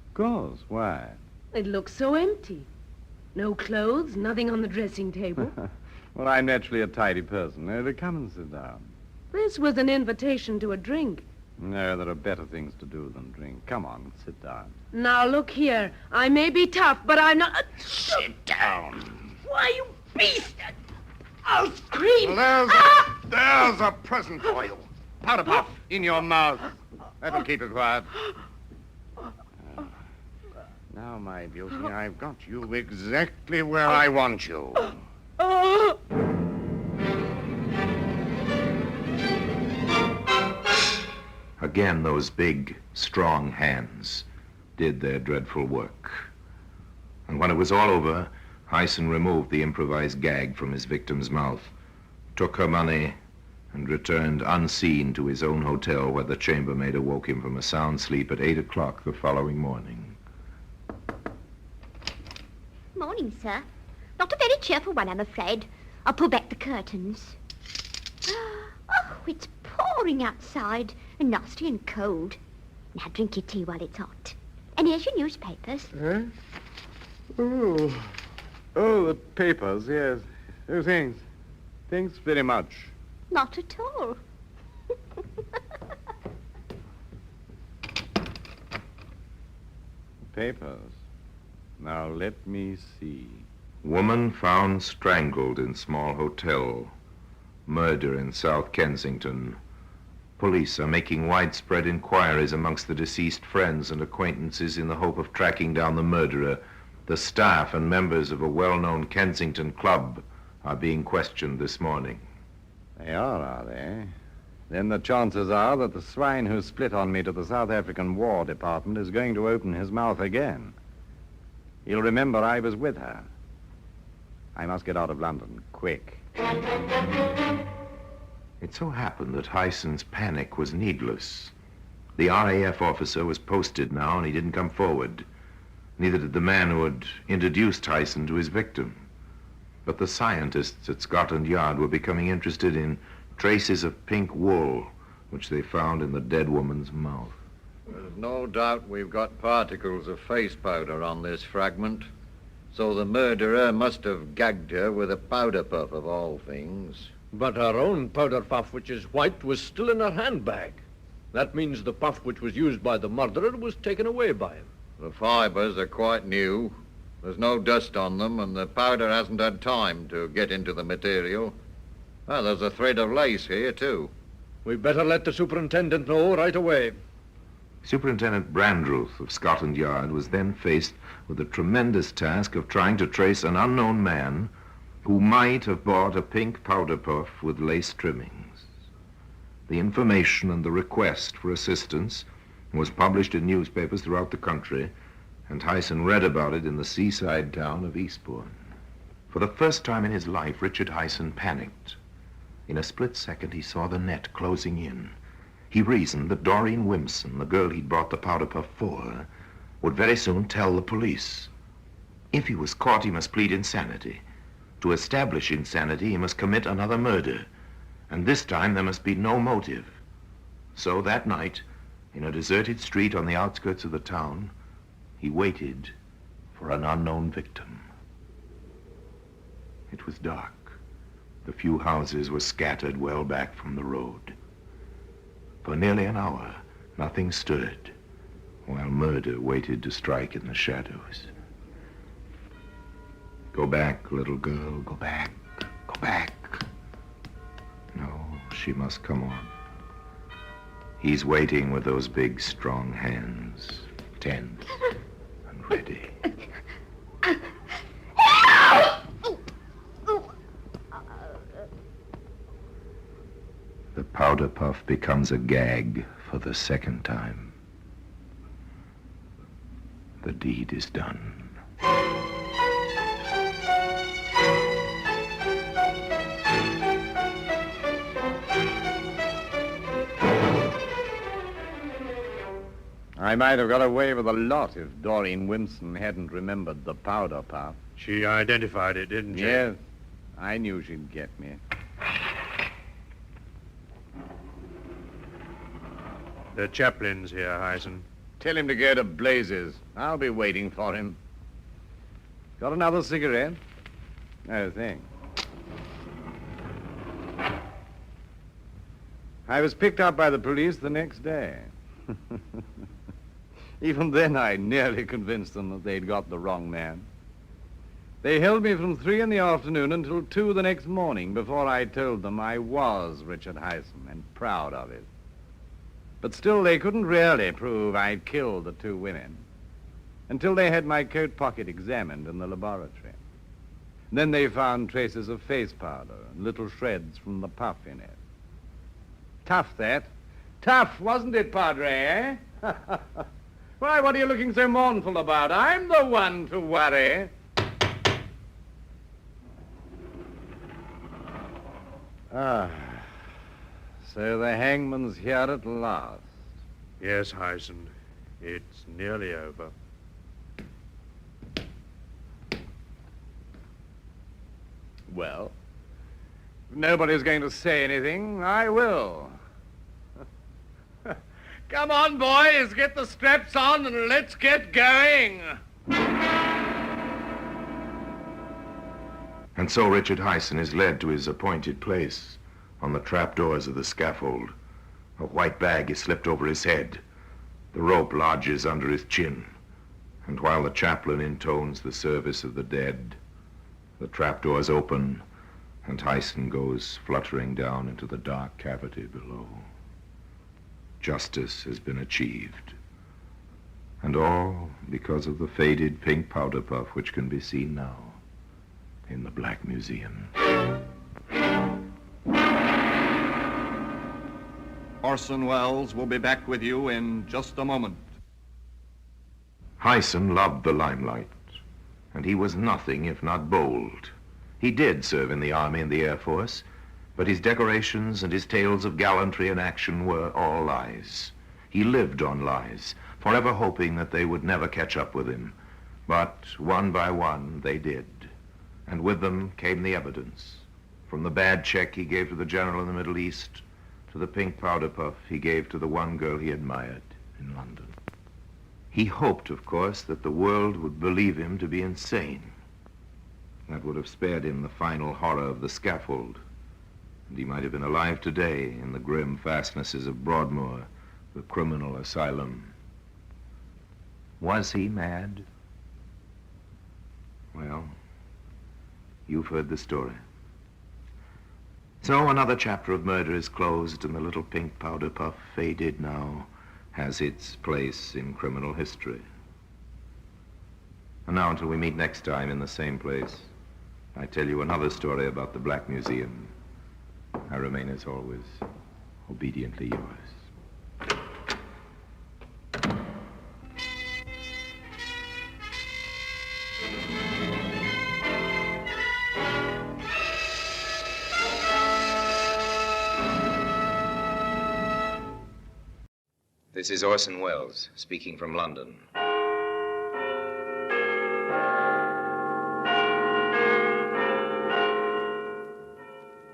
Of course, why? It looks so empty. No clothes, nothing on the dressing table. Well, I'm naturally a tidy person. Come and sit down. This was an invitation to a drink. No, there are better things to do than drink. Come on, sit down. Now, look here. I may be tough, but I'm not... Sit down. Why, you beast! I'll scream! There's a present for you. Powder puff in your mouth. That'll keep you quiet. Now, my beauty, I've got you exactly where I want you. Again, those big, strong hands did their dreadful work. And when it was all over, Hyson removed the improvised gag from his victim's mouth, took her money, and returned unseen to his own hotel, where the chambermaid awoke him from a sound sleep at 8 o'clock the following morning. Morning, sir. Not a very cheerful one, I'm afraid. I'll pull back the curtains. Oh, it's pouring outside, and nasty and cold. Now drink your tea while it's hot. And here's your newspapers. Huh? Oh, the papers, yes. Oh, thanks. Thanks very much. Not at all. Papers. Now let me see. Woman found strangled in small hotel. Murder in South Kensington. Police are making widespread inquiries amongst the deceased friends and acquaintances in the hope of tracking down the murderer. The staff and members of a well-known Kensington club are being questioned this morning. They are they? Then the chances are that the swine who split on me to the South African War Department is going to open his mouth again. He'll remember I was with her. I must get out of London, quick. It so happened that Hyson's panic was needless. The RAF officer was posted now, and he didn't come forward. Neither did the man who had introduced Hyson to his victim. But the scientists at Scotland Yard were becoming interested in traces of pink wool, which they found in the dead woman's mouth. There's no doubt we've got particles of face powder on this fragment. So the murderer must have gagged her with a powder puff of all things. But her own powder puff, which is white, was still in her handbag. That means the puff which was used by the murderer was taken away by him. The fibers are quite new. There's no dust on them, and the powder hasn't had time to get into the material. Ah, there's a thread of lace here, too. We'd better let the superintendent know right away. Superintendent Brandruth of Scotland Yard was then faced with the tremendous task of trying to trace an unknown man who might have bought a pink powder puff with lace trimmings. The information and the request for assistance was published in newspapers throughout the country, and Hyson read about it in the seaside town of Eastbourne. For the first time in his life, Richard Hyson panicked. In a split second, he saw the net closing in. He reasoned that Doreen Wimpson, the girl he'd bought the powder puff for, would very soon tell the police. If he was caught, he must plead insanity. To establish insanity, he must commit another murder. And this time, there must be no motive. So that night, in a deserted street on the outskirts of the town, he waited for an unknown victim. It was dark. The few houses were scattered well back from the road. For nearly an hour, nothing stirred, while murder waited to strike in the shadows. Go back, little girl, go back, go back. No, she must come on. He's waiting with those big, strong hands, tense and ready. The powder puff becomes a gag for the second time. The deed is done. I might have got away with a lot if Doreen Wimpson hadn't remembered the powder puff. She identified it, didn't she? Yes, I knew she'd get me. The chaplain's here, Hyson. Tell him to go to blazes. I'll be waiting for him. Got another cigarette? No, thanks. I was picked up by the police the next day. Even then, I nearly convinced them that they'd got the wrong man. They held me from 3 in the afternoon until 2 the next morning before I told them I was Richard Hyson and proud of it. But still, they couldn't really prove I'd killed the 2 women until they had my coat pocket examined in the laboratory. Then they found traces of face powder and little shreds from the puff in it. Tough, that. Tough, wasn't it, Padre, eh? Why, what are you looking so mournful about? I'm the one to worry. Ah, so the hangman's here at last. Yes, Hyson. It's nearly over. Well, if nobody's going to say anything, I will. Come on, boys, get the straps on and let's get going. And so Richard Hyson is led to his appointed place on the trapdoors of the scaffold. A white bag is slipped over his head. The rope lodges under his chin. And while the chaplain intones the service of the dead, the trapdoors open and Hyson goes fluttering down into the dark cavity below. Justice has been achieved. And all because of the faded pink powder puff which can be seen now in the Black Museum. Orson Welles will be back with you in just a moment. Hyson loved the limelight, and he was nothing if not bold. He did serve in the Army and the Air Force, but his decorations and his tales of gallantry and action were all lies. He lived on lies, forever hoping that they would never catch up with him. But one by one, they did. And with them came the evidence. From the bad check he gave to the general in the Middle East, to the pink powder puff he gave to the one girl he admired in London. He hoped, of course, that the world would believe him to be insane. That would have spared him the final horror of the scaffold, and he might have been alive today in the grim fastnesses of Broadmoor, the criminal asylum. Was he mad? Well, you've heard the story. So another chapter of murder is closed, and the little pink powder puff, faded now, has its place in criminal history. And now, until we meet next time in the same place, I tell you another story about the Black Museum. I remain, as always, obediently yours. This is Orson Welles, speaking from London.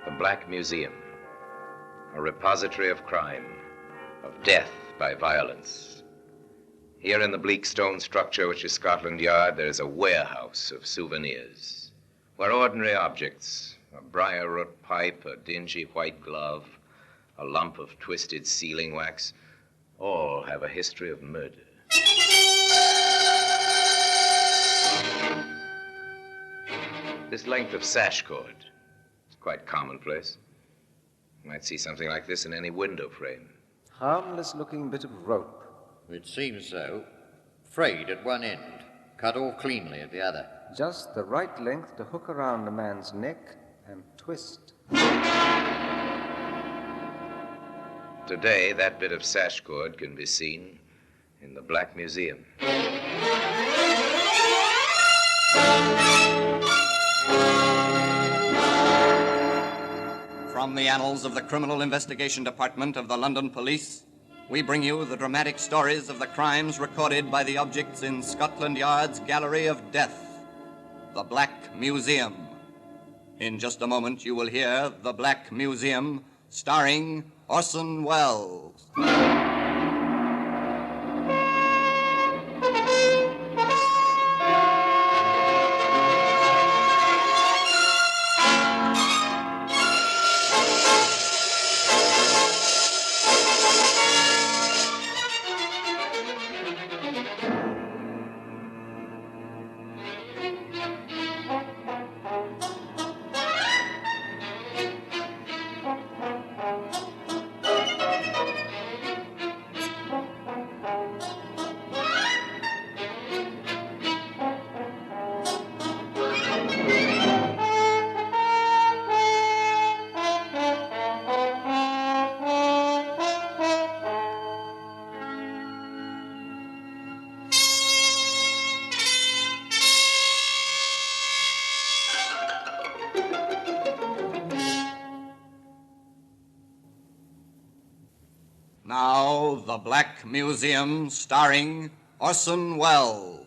The Black Museum, a repository of crime, of death by violence. Here in the bleak stone structure which is Scotland Yard, there is a warehouse of souvenirs, where ordinary objects, a briar root pipe, a dingy white glove, a lump of twisted sealing wax, all have a history of murder. This length of sash cord is quite commonplace. You might see something like this in any window frame. Harmless-looking bit of rope. It seems so. Frayed at one end, cut off cleanly at the other. Just the right length to hook around a man's neck and twist. Today, that bit of sash cord can be seen in the Black Museum. From the annals of the Criminal Investigation Department of the London Police, we bring you the dramatic stories of the crimes recorded by the objects in Scotland Yard's Gallery of Death, the Black Museum. In just a moment, you will hear The Black Museum, starring Orson Welles. Now, The Black Museum, starring Orson Welles.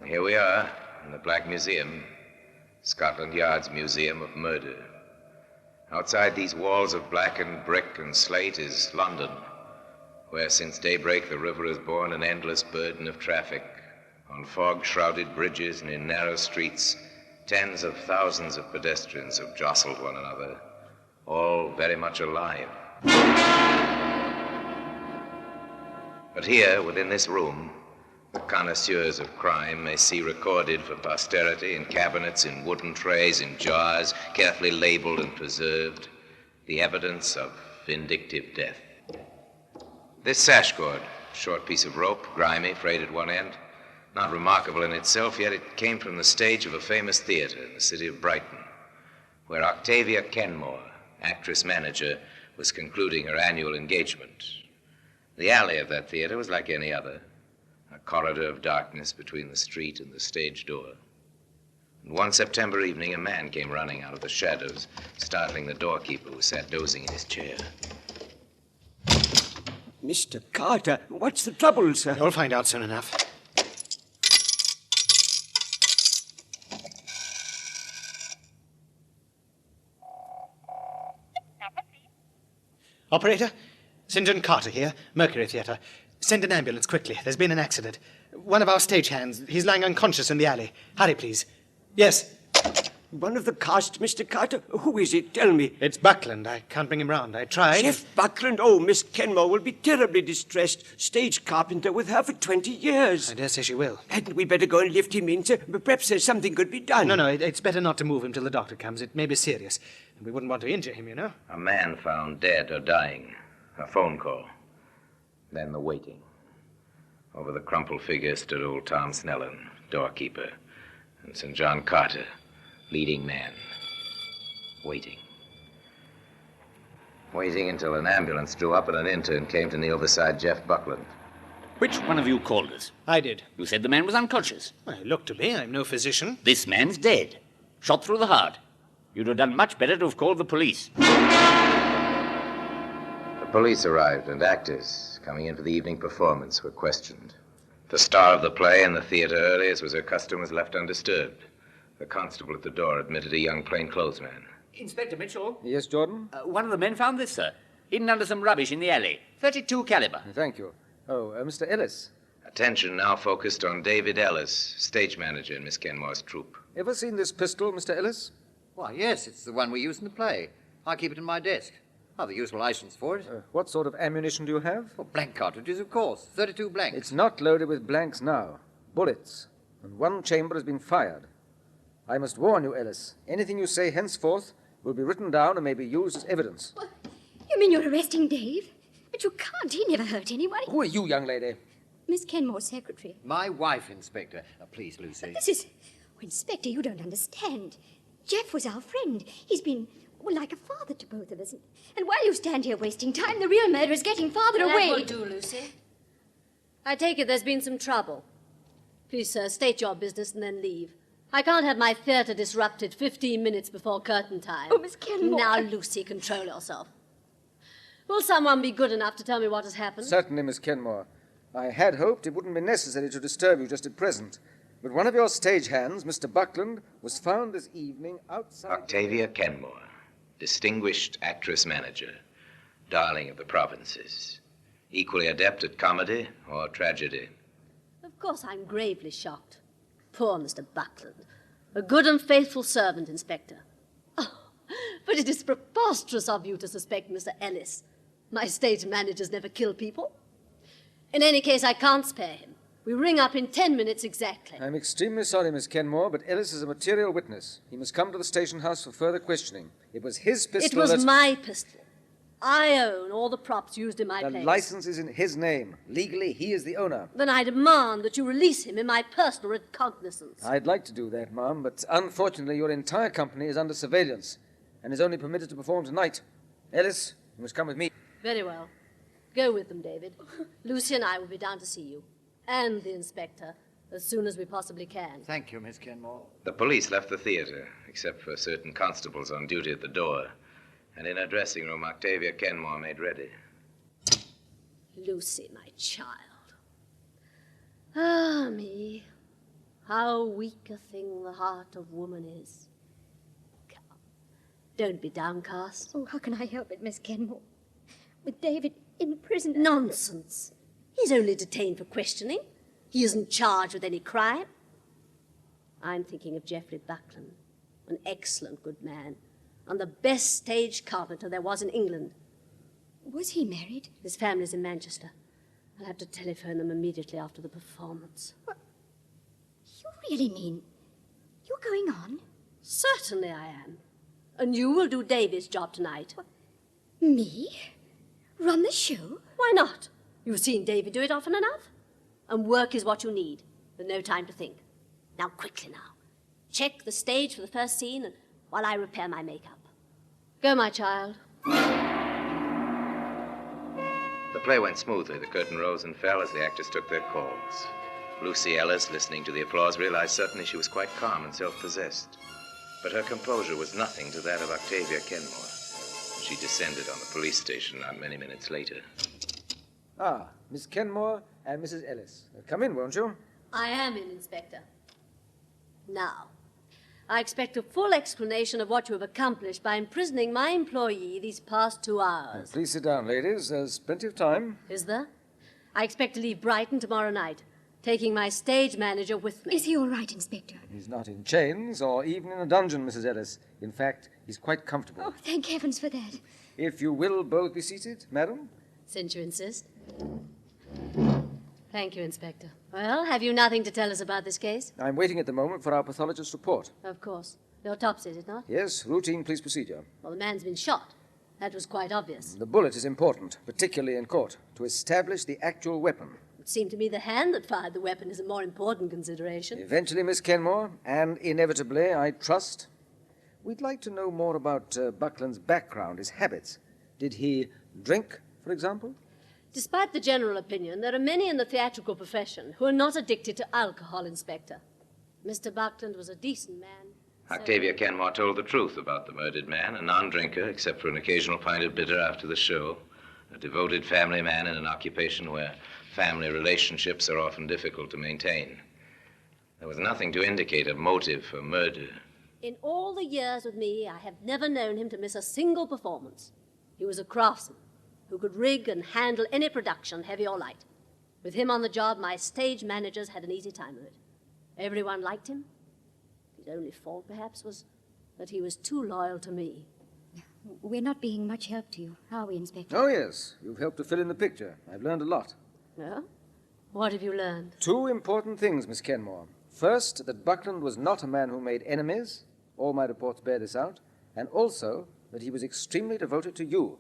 Here we are in the Black Museum. Scotland Yard's Museum of Murder. Outside these walls of blackened brick and slate is London, where since daybreak the river has borne an endless burden of traffic. On fog-shrouded bridges and in narrow streets, tens of thousands of pedestrians have jostled one another, all very much alive. But here, within this room, the connoisseurs of crime may see recorded for posterity in cabinets, in wooden trays, in jars, carefully labeled and preserved, the evidence of vindictive death. This sash cord, short piece of rope, grimy, frayed at one end, not remarkable in itself, yet it came from the stage of a famous theater in the city of Brighton, where Octavia Kenmore, actress-manager, was concluding her annual engagement. The alley of that theater was like any other, a corridor of darkness between the street and the stage door. And one September evening, a man came running out of the shadows, startling the doorkeeper who sat dozing in his chair. Mr. Carter, what's the trouble, sir? You'll find out soon enough. Operator, St. John Carter here, Mercury Theatre. Send an ambulance quickly. There's been an accident. One of our stagehands, he's lying unconscious in the alley. Hurry, please. Yes. One of the cast, Mr. Carter? Who is it? Tell me. It's Buckland. I can't bring him round. I tried. Jeff Buckland? Oh, Miss Kenmore will be terribly distressed. Stage carpenter with her for 20 years. I dare say she will. Hadn't we better go and lift him in, sir? Perhaps there's something could be done. No, it's better not to move him till the doctor comes. It may be serious. And we wouldn't want to injure him, you know. A man found dead or dying. A phone call. Then the waiting. Over the crumpled figure stood old Tom Snellen, doorkeeper, and St. John Carter, leading man. Waiting. Waiting until an ambulance drew up and an intern came to kneel beside Jeff Buckland. Which one of you called us? I did. You said the man was unconscious. Well, it looked to me. I'm no physician. This man's dead. Shot through the heart. You'd have done much better to have called the police. The police arrived, and actors, coming in for the evening performance, were questioned. The star of the play in the theater early, as was her custom, was left undisturbed. The constable at the door admitted a young plainclothesman. Inspector Mitchell? Yes, Jordan? One of the men found this, sir. Hidden under some rubbish in the alley. .32 caliber. Thank you. Oh, Mr. Ellis. Attention now focused on David Ellis, stage manager in Miss Kenmore's troupe. Ever seen this pistol, Mr. Ellis? Why, yes, it's the one we use in the play. I keep it in my desk. I've the usual license for it. What sort of ammunition do you have? Well, blank cartridges, of course. 32 blanks. It's not loaded with blanks now. Bullets. And one chamber has been fired. I must warn you, Ellis. Anything you say henceforth will be written down and may be used as evidence. What? You mean you're arresting Dave? But you can't. He never hurt anybody. Who are you, young lady? Miss Kenmore's secretary. My wife, Inspector. Please, Lucy. But this is... Oh, Inspector, you don't understand. Jeff was our friend. He's been, well, like a father to both of us. And while you stand here wasting time, the real murderer's getting farther away. That will do, Lucy. I take it there's been some trouble. Please, sir, state your business and then leave. I can't have my theatre disrupted 15 minutes before curtain time. Oh, Miss Kenmore. Now, Lucy, control yourself. Will someone be good enough to tell me what has happened? Certainly, Miss Kenmore. I had hoped it wouldn't be necessary to disturb you just at present. But one of your stagehands, Mr. Buckland, was found this evening outside... Octavia Kenmore, distinguished actress-manager, darling of the provinces, equally adept at comedy or tragedy. Of course, I'm gravely shocked. Poor Mr. Buckland. A good and faithful servant, Inspector. Oh, but it is preposterous of you to suspect Mr. Ellis. My stage managers never kill people. In any case, I can't spare him. We ring up in 10 minutes exactly. I'm extremely sorry, Miss Kenmore, but Ellis is a material witness. He must come to the station house for further questioning. It was his pistol It was my pistol. I own all the props used in my The plays. license is in his name. Legally, he is the owner. Then I demand that you release him in my personal recognizance. I'd like to do that, ma'am, but unfortunately your entire company is under surveillance and is only permitted to perform tonight. Ellis, you must come with me. Very well. Go with them, David. Lucy and I will be down to see you. And the inspector, as soon as we possibly can. Thank you, Miss Kenmore. The police left the theater, except for certain constables on duty at the door. And in her dressing room, Octavia Kenmore made ready. Lucy, my child. Ah, me. How weak a thing the heart of woman is. Don't be downcast. Oh, how can I help it, Miss Kenmore? With David in prison. Nonsense. He's only detained for questioning. He isn't charged with any crime. I'm thinking of Geoffrey Buckland, an excellent good man, and the best stage carpenter there was in England. Was he married? His family's in Manchester. I'll have to telephone them immediately after the performance. What? You really mean you're going on? Certainly I am. And you will do Davy's job tonight. What? Me? Run the show? Why not? You've seen Davy do it often enough. And work is what you need. There's no time to think. Now, quickly now. Check the stage for the first scene and while I repair my makeup. Go, my child. The play went smoothly. The curtain rose and fell as the actors took their calls. Lucy Ellis, listening to the applause, realized suddenly she was quite calm and self-possessed. But her composure was nothing to that of Octavia Kenmore. She descended on the police station not many minutes later. Ah, Miss Kenmore and Mrs. Ellis. Come in, won't you? I am in, Inspector. Now, I expect a full explanation of what you have accomplished by imprisoning my employee these past 2 hours. Please sit down, ladies. There's plenty of time. Is there? I expect to leave Brighton tomorrow night, taking my stage manager with me. Is he all right, Inspector? He's not in chains or even in a dungeon, Mrs. Ellis. In fact, he's quite comfortable. Oh, thank heavens for that. If you will both be seated, madam. Since you insist. Thank you, Inspector. Well, have you nothing to tell us about this case? I'm waiting at the moment for our pathologist's report. Of course. Your autopsy, is it not? Yes, routine police procedure. Well, the man's been shot. That was quite obvious. The bullet is important, particularly in court, to establish the actual weapon. It seemed to me the hand that fired the weapon is a more important consideration. Eventually, Miss Kenmore, and inevitably, I trust, we'd like to know more about Buckland's background, his habits. Did he drink, for example? Despite the general opinion, there are many in the theatrical profession who are not addicted to alcohol, Inspector. Mr. Buckland was a decent man. Octavia Kenmore told the truth about the murdered man, a non-drinker, except for an occasional pint of bitter after the show, a devoted family man in an occupation where family relationships are often difficult to maintain. There was nothing to indicate a motive for murder. In all the years with me, I have never known him to miss a single performance. He was a craftsman who could rig and handle any production, heavy or light. With him on the job, my stage managers had an easy time of it. Everyone liked him. His only fault, perhaps, was that he was too loyal to me. We're not being much help to you, are we, Inspector? Oh, yes. You've helped to fill in the picture. I've learned a lot. Well, what have you learned? 2 important things, Miss Kenmore. First, that Buckland was not a man who made enemies. All my reports bear this out. And also, that he was extremely devoted to you.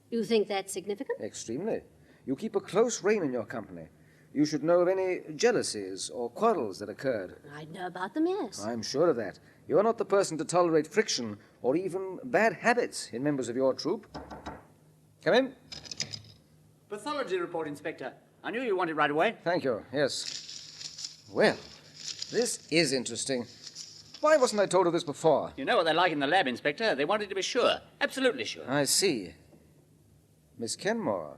You think that's significant? Extremely. You keep a close rein in your company. You should know of any jealousies or quarrels that occurred. I'd know about them, yes. I'm sure of that. You're not the person to tolerate friction or even bad habits in members of your troupe. Come in. Pathology report, Inspector. I knew you wanted right away. Thank you, yes. Well, this is interesting. Why wasn't I told of this before? You know what they're like in the lab, Inspector. They wanted to be sure. Absolutely sure. I see. Miss Kenmore,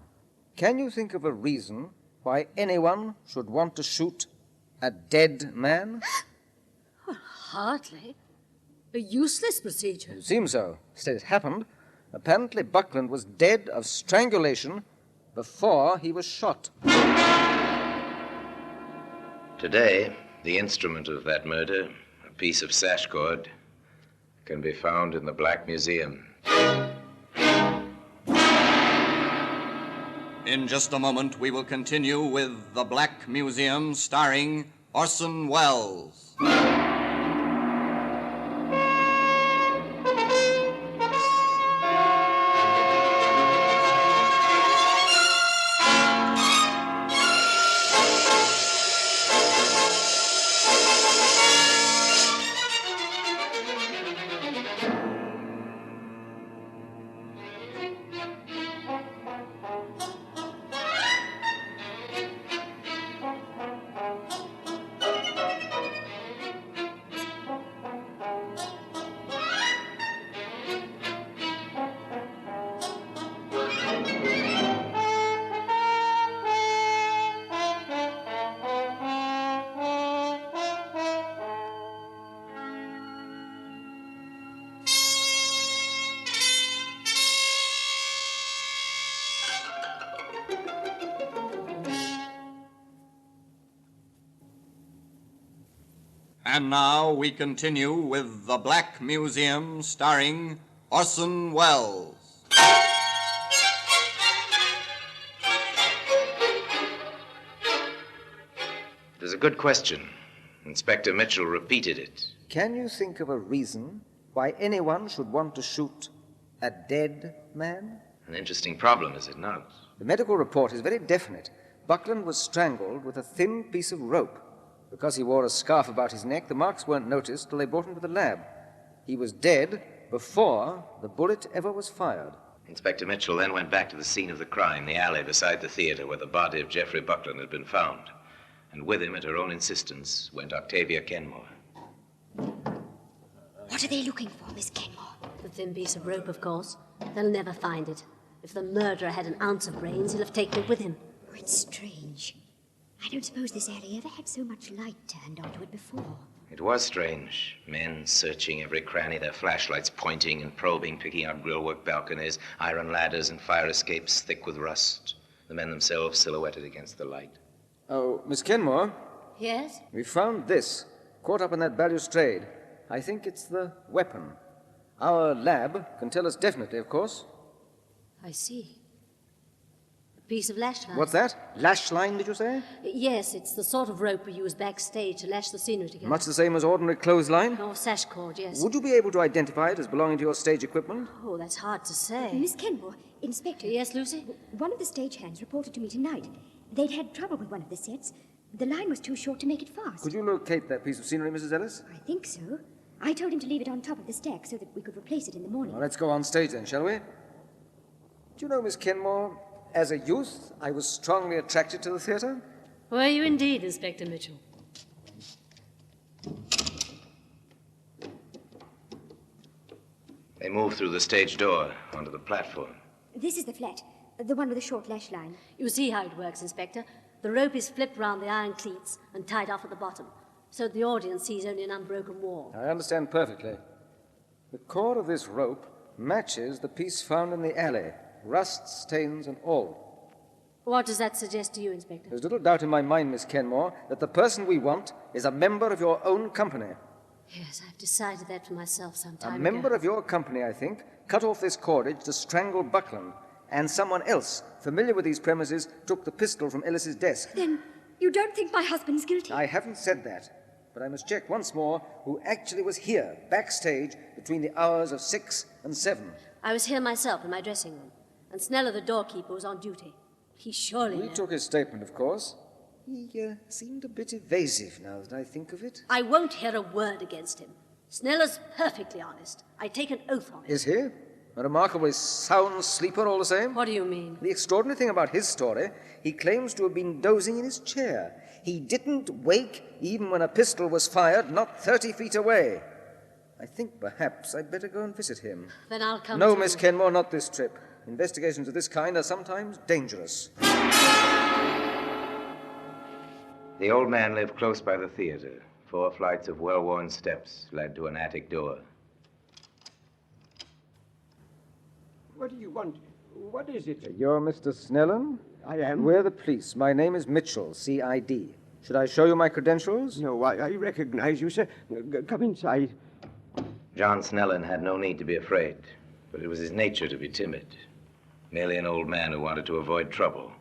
can you think of a reason why anyone should want to shoot a dead man? Well, hardly. A useless procedure. It seems so. Instead, it happened. Apparently, Buckland was dead of strangulation before he was shot. Today, the instrument of that murder, a piece of sash cord, can be found in the Black Museum. In just a moment, we will continue with The Black Museum, starring Orson Welles. And now we continue with The Black Museum, starring Orson Welles. It was a good question. Inspector Mitchell repeated it. Can you think of a reason why anyone should want to shoot a dead man? An interesting problem, is it not? The medical report is very definite. Buckland was strangled with a thin piece of rope. Because he wore a scarf about his neck, the marks weren't noticed till they brought him to the lab. He was dead before the bullet ever was fired. Inspector Mitchell then went back to the scene of the crime, the alley beside the theater where the body of Jeffrey Buckland had been found. And with him, at her own insistence, went Octavia Kenmore. What are they looking for, Miss Kenmore? The thin piece of rope, of course. They'll never find it. If the murderer had an ounce of brains, he'll have taken it with him. Oh, it's strange. I don't suppose this alley ever had so much light turned onto it before. It was strange. Men searching every cranny, their flashlights pointing and probing, picking out grillwork balconies, iron ladders and fire escapes thick with rust. The men themselves silhouetted against the light. Oh, Miss Kenmore? Yes? We found this, caught up in that balustrade. I think it's the weapon. Our lab can tell us definitely, of course. I see. A piece of lash line. What's that? Lash line, did you say? Yes, it's the sort of rope we use backstage to lash the scenery together. Much the same as ordinary clothesline? Or sash cord, yes. Would you be able to identify it as belonging to your stage equipment? Oh, that's hard to say. Miss Kenmore, Inspector. Yes, Lucy? One of the stagehands reported to me tonight. They'd had trouble with one of the sets. The line was too short to make it fast. Could you locate that piece of scenery, Mrs. Ellis? I think so. I told him to leave it on top of the stack so that we could replace it in the morning. Well, let's go on stage then, shall we? Do you know, Miss Kenmore, as a youth, I was strongly attracted to the theatre. Were you indeed, Inspector Mitchell? They moved through the stage door onto the platform. This is the flat, the one with the short lash line. You see how it works, Inspector. The rope is flipped round the iron cleats and tied off at the bottom, so the audience sees only an unbroken wall. I understand perfectly. The cord of this rope matches the piece found in the alley, rust, stains, and all. What does that suggest to you, Inspector? There's little doubt in my mind, Miss Kenmore, that the person we want is a member of your own company. Yes, I've decided that for myself some time A ago. member of your company, I think, cut off this cordage to strangle Buckland, and someone else, familiar with these premises, took the pistol from Ellis's desk. Then you don't think my husband's guilty? I haven't said that, but I must check once more who actually was here, backstage, between the hours of 6 and 7. I was here myself in my dressing room, and Sneller, the doorkeeper, was on duty. He surely We knew. took his statement, of course. He seemed a bit evasive now that I think of it. I won't hear a word against him. Sneller's perfectly honest. I take an oath on it. Is he? A remarkably sound sleeper all the same? What do you mean? The extraordinary thing about his story, he claims to have been dozing in his chair. He didn't wake even when a pistol was fired not 30 feet away. I think perhaps I'd better go and visit him. Then I'll come No, too. Miss Kenmore, not this trip. Investigations of this kind are sometimes dangerous. The old man lived close by the theater. 4 flights of well-worn steps led to an attic door. What do you want? What is it? You're Mr. Snellen? I am. We're the police. My name is Mitchell, C.I.D. Should I show you my credentials? No, I recognize you, sir. Come inside. John Snellen had no need to be afraid, but it was his nature to be timid. Merely an old man who wanted to avoid trouble.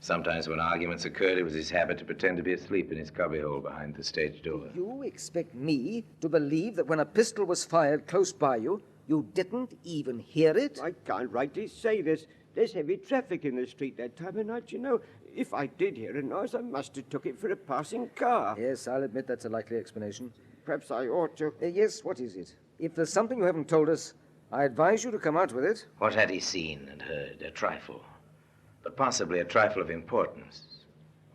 Sometimes when arguments occurred, it was his habit to pretend to be asleep in his cubbyhole behind the stage door. You expect me to believe that when a pistol was fired close by you, you didn't even hear it? I can't rightly say this. There's heavy traffic in the street that time of night, you know. If I did hear a noise, I must have took it for a passing car. Yes, I'll admit that's a likely explanation. Perhaps I ought to. Yes, what is it? If there's something you haven't told us, I advise you to come out with it. What had he seen and heard? A trifle. But possibly a trifle of importance.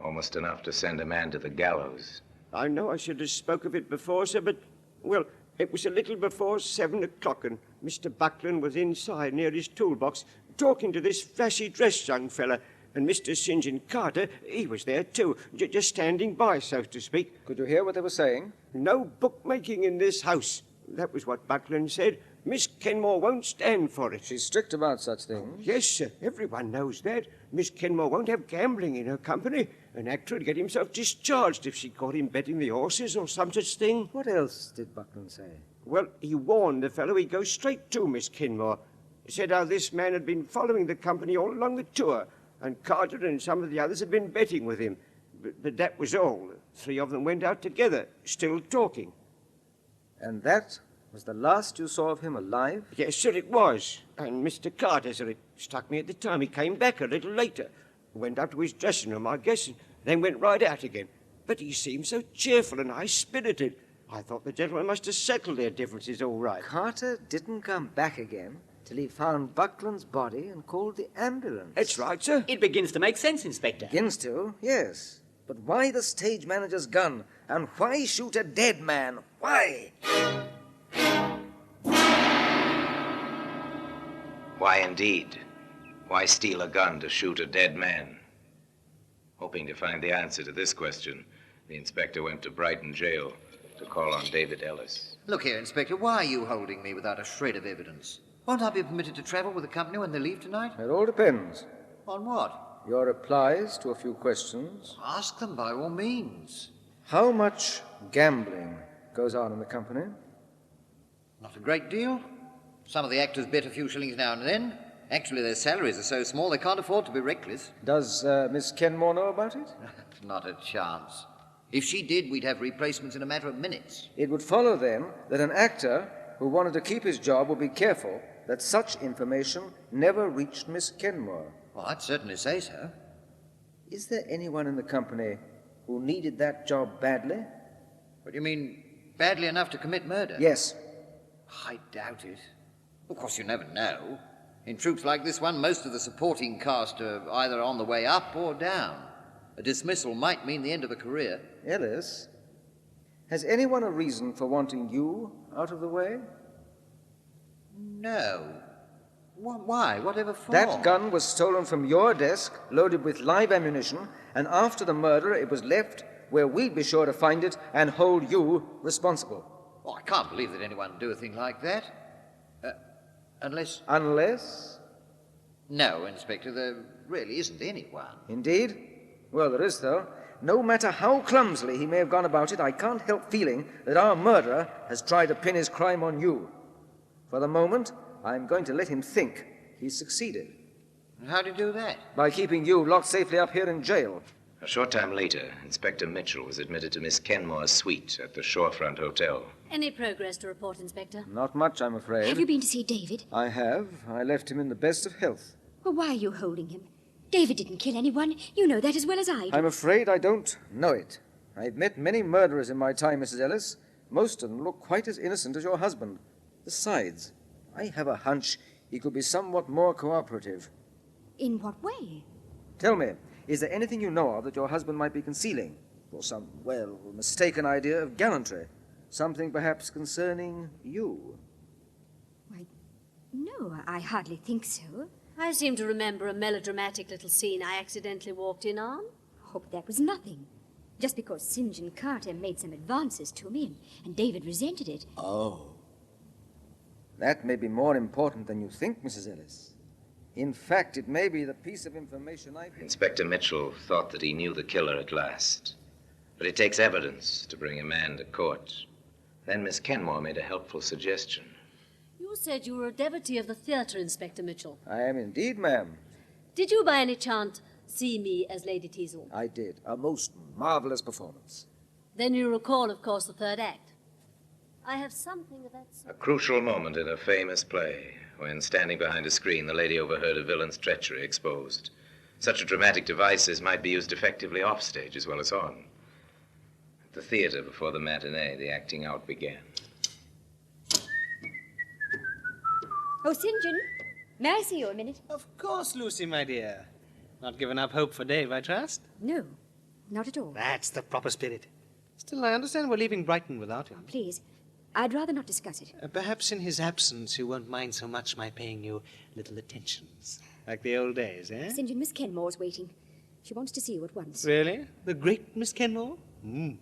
Almost enough to send a man to the gallows. I know I should have spoke of it before, sir, but, well, it was a little before 7 o'clock, and Mr. Buckland was inside near his toolbox, talking to this flashy-dressed young fella, and Mr. St. John Carter, he was there too, just standing by, so to speak. Could you hear what they were saying? No bookmaking in this house. That was what Buckland said. Miss Kenmore won't stand for it. She's strict about such things. Yes, sir. Everyone knows that. Miss Kenmore won't have gambling in her company. An actor would get himself discharged if she caught him betting the horses or some such thing. What else did Buckland say? Well, he warned the fellow he'd go straight to Miss Kenmore. Said how this man had been following the company all along the tour, and Carter and some of the others had been betting with him. But that was all. 3 of them went out together, still talking. And that was the last you saw of him alive? Yes, sir, it was. And Mr. Carter, sir, it struck me at the time. He came back a little later. Went up to his dressing room, I guess, and then went right out again. But he seemed so cheerful and high-spirited. I thought the gentlemen must have settled their differences all right. Carter didn't come back again till he found Buckland's body and called the ambulance. That's right, sir. It begins to make sense, Inspector. Begins to, yes. But why the stage manager's gun? And why shoot a dead man? Why? Why indeed? Why steal a gun to shoot a dead man? Hoping to find the answer to this question, the inspector went to Brighton jail to call on David Ellis. Look here, Inspector, why are you holding me without a shred of evidence? Won't I be permitted to travel with the company when they leave tonight? It all depends. On what? Your replies to a few questions. Ask them by all means. How much gambling goes on in the company? Not a great deal. Some of the actors bet a few shillings now and then. Actually, their salaries are so small they can't afford to be reckless. Does Miss Kenmore know about it? Not a chance. If she did, we'd have replacements in a matter of minutes. It would follow then that an actor who wanted to keep his job would be careful that such information never reached Miss Kenmore. Well, I'd certainly say so. Is there anyone in the company who needed that job badly? What do you mean, badly enough to commit murder? Yes. I doubt it. Of course, you never know. In troops like this one, most of the supporting cast are either on the way up or down. A dismissal might mean the end of a career. Ellis, has anyone a reason for wanting you out of the way? No. Why? Whatever for? That gun was stolen from your desk, loaded with live ammunition, and after the murder it was left where we'd be sure to find it and hold you responsible. Oh, I can't believe that anyone would do a thing like that. Unless... Unless? No, Inspector, there really isn't anyone. Indeed? Well, there is, though. No matter how clumsily he may have gone about it, I can't help feeling that our murderer has tried to pin his crime on you. For the moment, I'm going to let him think he's succeeded. How do you do that? By keeping you locked safely up here in jail. A short time later, Inspector Mitchell was admitted to Miss Kenmore's suite at the Shorefront Hotel. Any progress to report, Inspector? Not much, I'm afraid. Have you been to see David? I have. I left him in the best of health. Well, why are you holding him? David didn't kill anyone. You know that as well as I do. I'm afraid I don't know it. I've met many murderers in my time, Mrs. Ellis. Most of them look quite as innocent as your husband. Besides, I have a hunch he could be somewhat more cooperative. In what way? Tell me, is there anything you know of that your husband might be concealing? Or some, well, mistaken idea of gallantry? Something perhaps concerning you? Why, no, I hardly think so. I seem to remember a melodramatic little scene I accidentally walked in on. Oh, but that was nothing. Just because St. John Carter made some advances to me, and David resented it. Oh. That may be more important than you think, Mrs. Ellis. In fact, it may be the piece of information I've... Inspector Mitchell thought that he knew the killer at last. But it takes evidence to bring a man to court. Then Miss Kenmore made a helpful suggestion. You said you were a devotee of the theatre, Inspector Mitchell. I am indeed, ma'am. Did you by any chance see me as Lady Teazle? I did. A most marvelous performance. Then you recall, of course, the third act. I have something of that sort. A crucial moment in a famous play, when standing behind a screen, the lady overheard a villain's treachery exposed. Such a dramatic device as might be used effectively offstage as well as on. At the theater before the matinee, the acting out began. Oh, St. John, may I see you a minute? Of course, Lucy, my dear. Not given up hope for Dave, I trust? No, not at all. That's the proper spirit. Still, I understand we're leaving Brighton without him. Please, I'd rather not discuss it. Perhaps in his absence you won't mind so much my paying you little attentions. Like the old days, eh? St. John, Miss Kenmore's waiting. She wants to see you at once. Really? The great Miss Kenmore?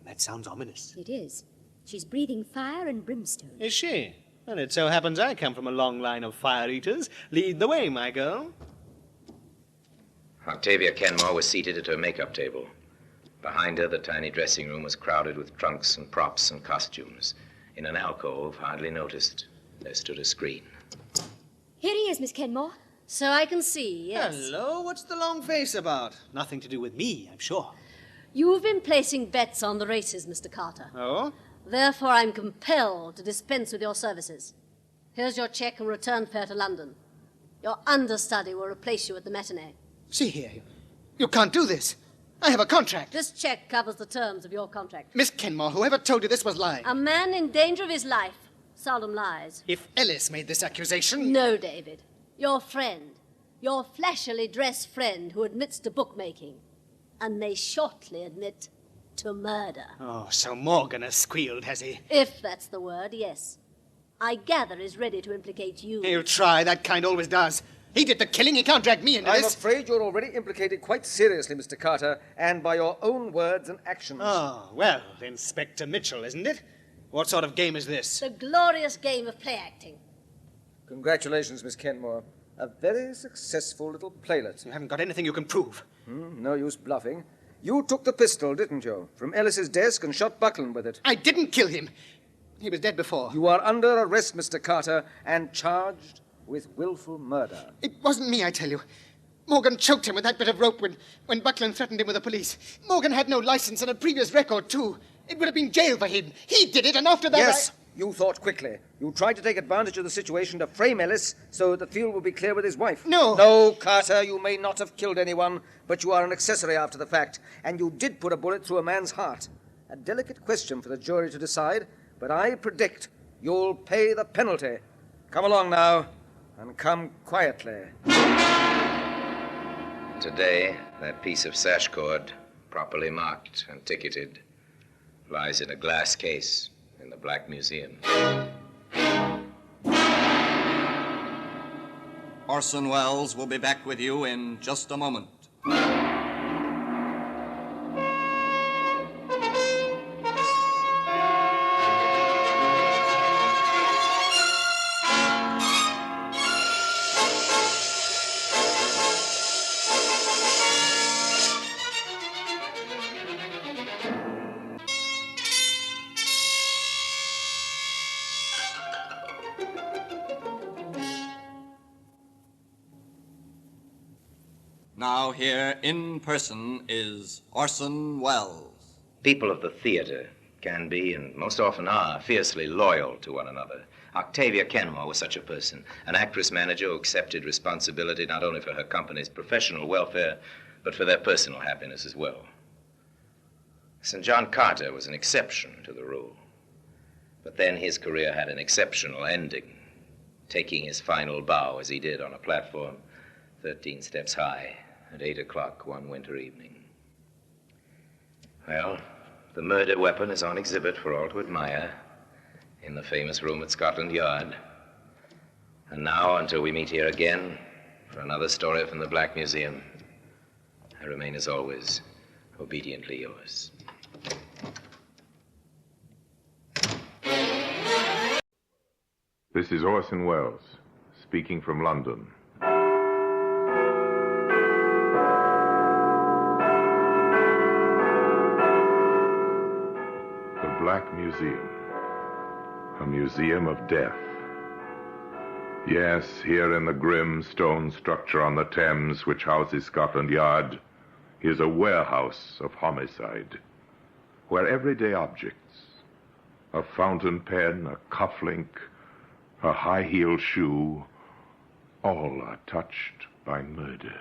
That sounds ominous. It is. She's breathing fire and brimstone. Is she? And it so happens I come from a long line of fire-eaters. Lead the way, my girl. Octavia Kenmore was seated at her makeup table. Behind her, the tiny dressing room was crowded with trunks and props and costumes. In an alcove, hardly noticed, there stood a screen. Here he is, Miss Kenmore. So I can see, yes. Hello, what's the long face about? Nothing to do with me, I'm sure. You've been placing bets on the races, Mr. Carter. Oh? Therefore, I'm compelled to dispense with your services. Here's your check and return fare to London. Your understudy will replace you at the matinee. See here, you can't do this. I have a contract. This check covers the terms of your contract. Miss Kenmore, whoever told you this was lying? A man in danger of his life seldom lies. If Ellis made this accusation... No, David. Your friend. Your flashily dressed friend who admits to bookmaking. And may shortly admit to murder. Oh, so Morgan has squealed, has he? If that's the word, yes. I gather is ready to implicate you. He'll try. That kind always does. He did the killing. He can't drag me into I'm this. afraid you're already implicated quite seriously, Mr. Carter, and by your own words and actions. Oh, well, Inspector Mitchell, isn't it? What sort of game is this? The glorious game of play acting. Congratulations, Miss Kenmore. A very successful little playlet. You haven't got anything you can prove. No use bluffing. You took the pistol, didn't you, from Ellis's desk and shot Buckland with it? I didn't kill him. He was dead before. You are under arrest, Mr. Carter, and charged with willful murder. It wasn't me, I tell you. Morgan choked him with that bit of rope when Buckland threatened him with the police. Morgan had no license and a previous record, too. It would have been jail for him. He did it, and after that Yes, you thought quickly. You tried to take advantage of the situation to frame Ellis so that the field would be clear with his wife. No. No, Carter, you may not have killed anyone, but you are an accessory after the fact, and you did put a bullet through a man's heart. A delicate question for the jury to decide, but I predict you'll pay the penalty. Come along now, and come quietly. Today, that piece of sash cord, properly marked and ticketed, lies in a glass case in the Black Museum. Orson Welles will be back with you in just a moment. Now here in person is Orson Welles. People of the theater can be, and most often are, fiercely loyal to one another. Octavia Kenmore was such a person, an actress-manager who accepted responsibility not only for her company's professional welfare, but for their personal happiness as well. St. John Carter was an exception to the rule. But then his career had an exceptional ending, taking his final bow as he did on a platform 13 steps high at 8 o'clock one winter evening. Well, the murder weapon is on exhibit for all to admire in the famous room at Scotland Yard. And now, until we meet here again for another story from the Black Museum, I remain, as always, obediently yours. This is Orson Welles, speaking from London. The Black Museum. A museum of death. Yes, here in the grim stone structure on the Thames which houses Scotland Yard is a warehouse of homicide, where everyday objects, a fountain pen, a cufflink, a high-heeled shoe, all are touched by murder.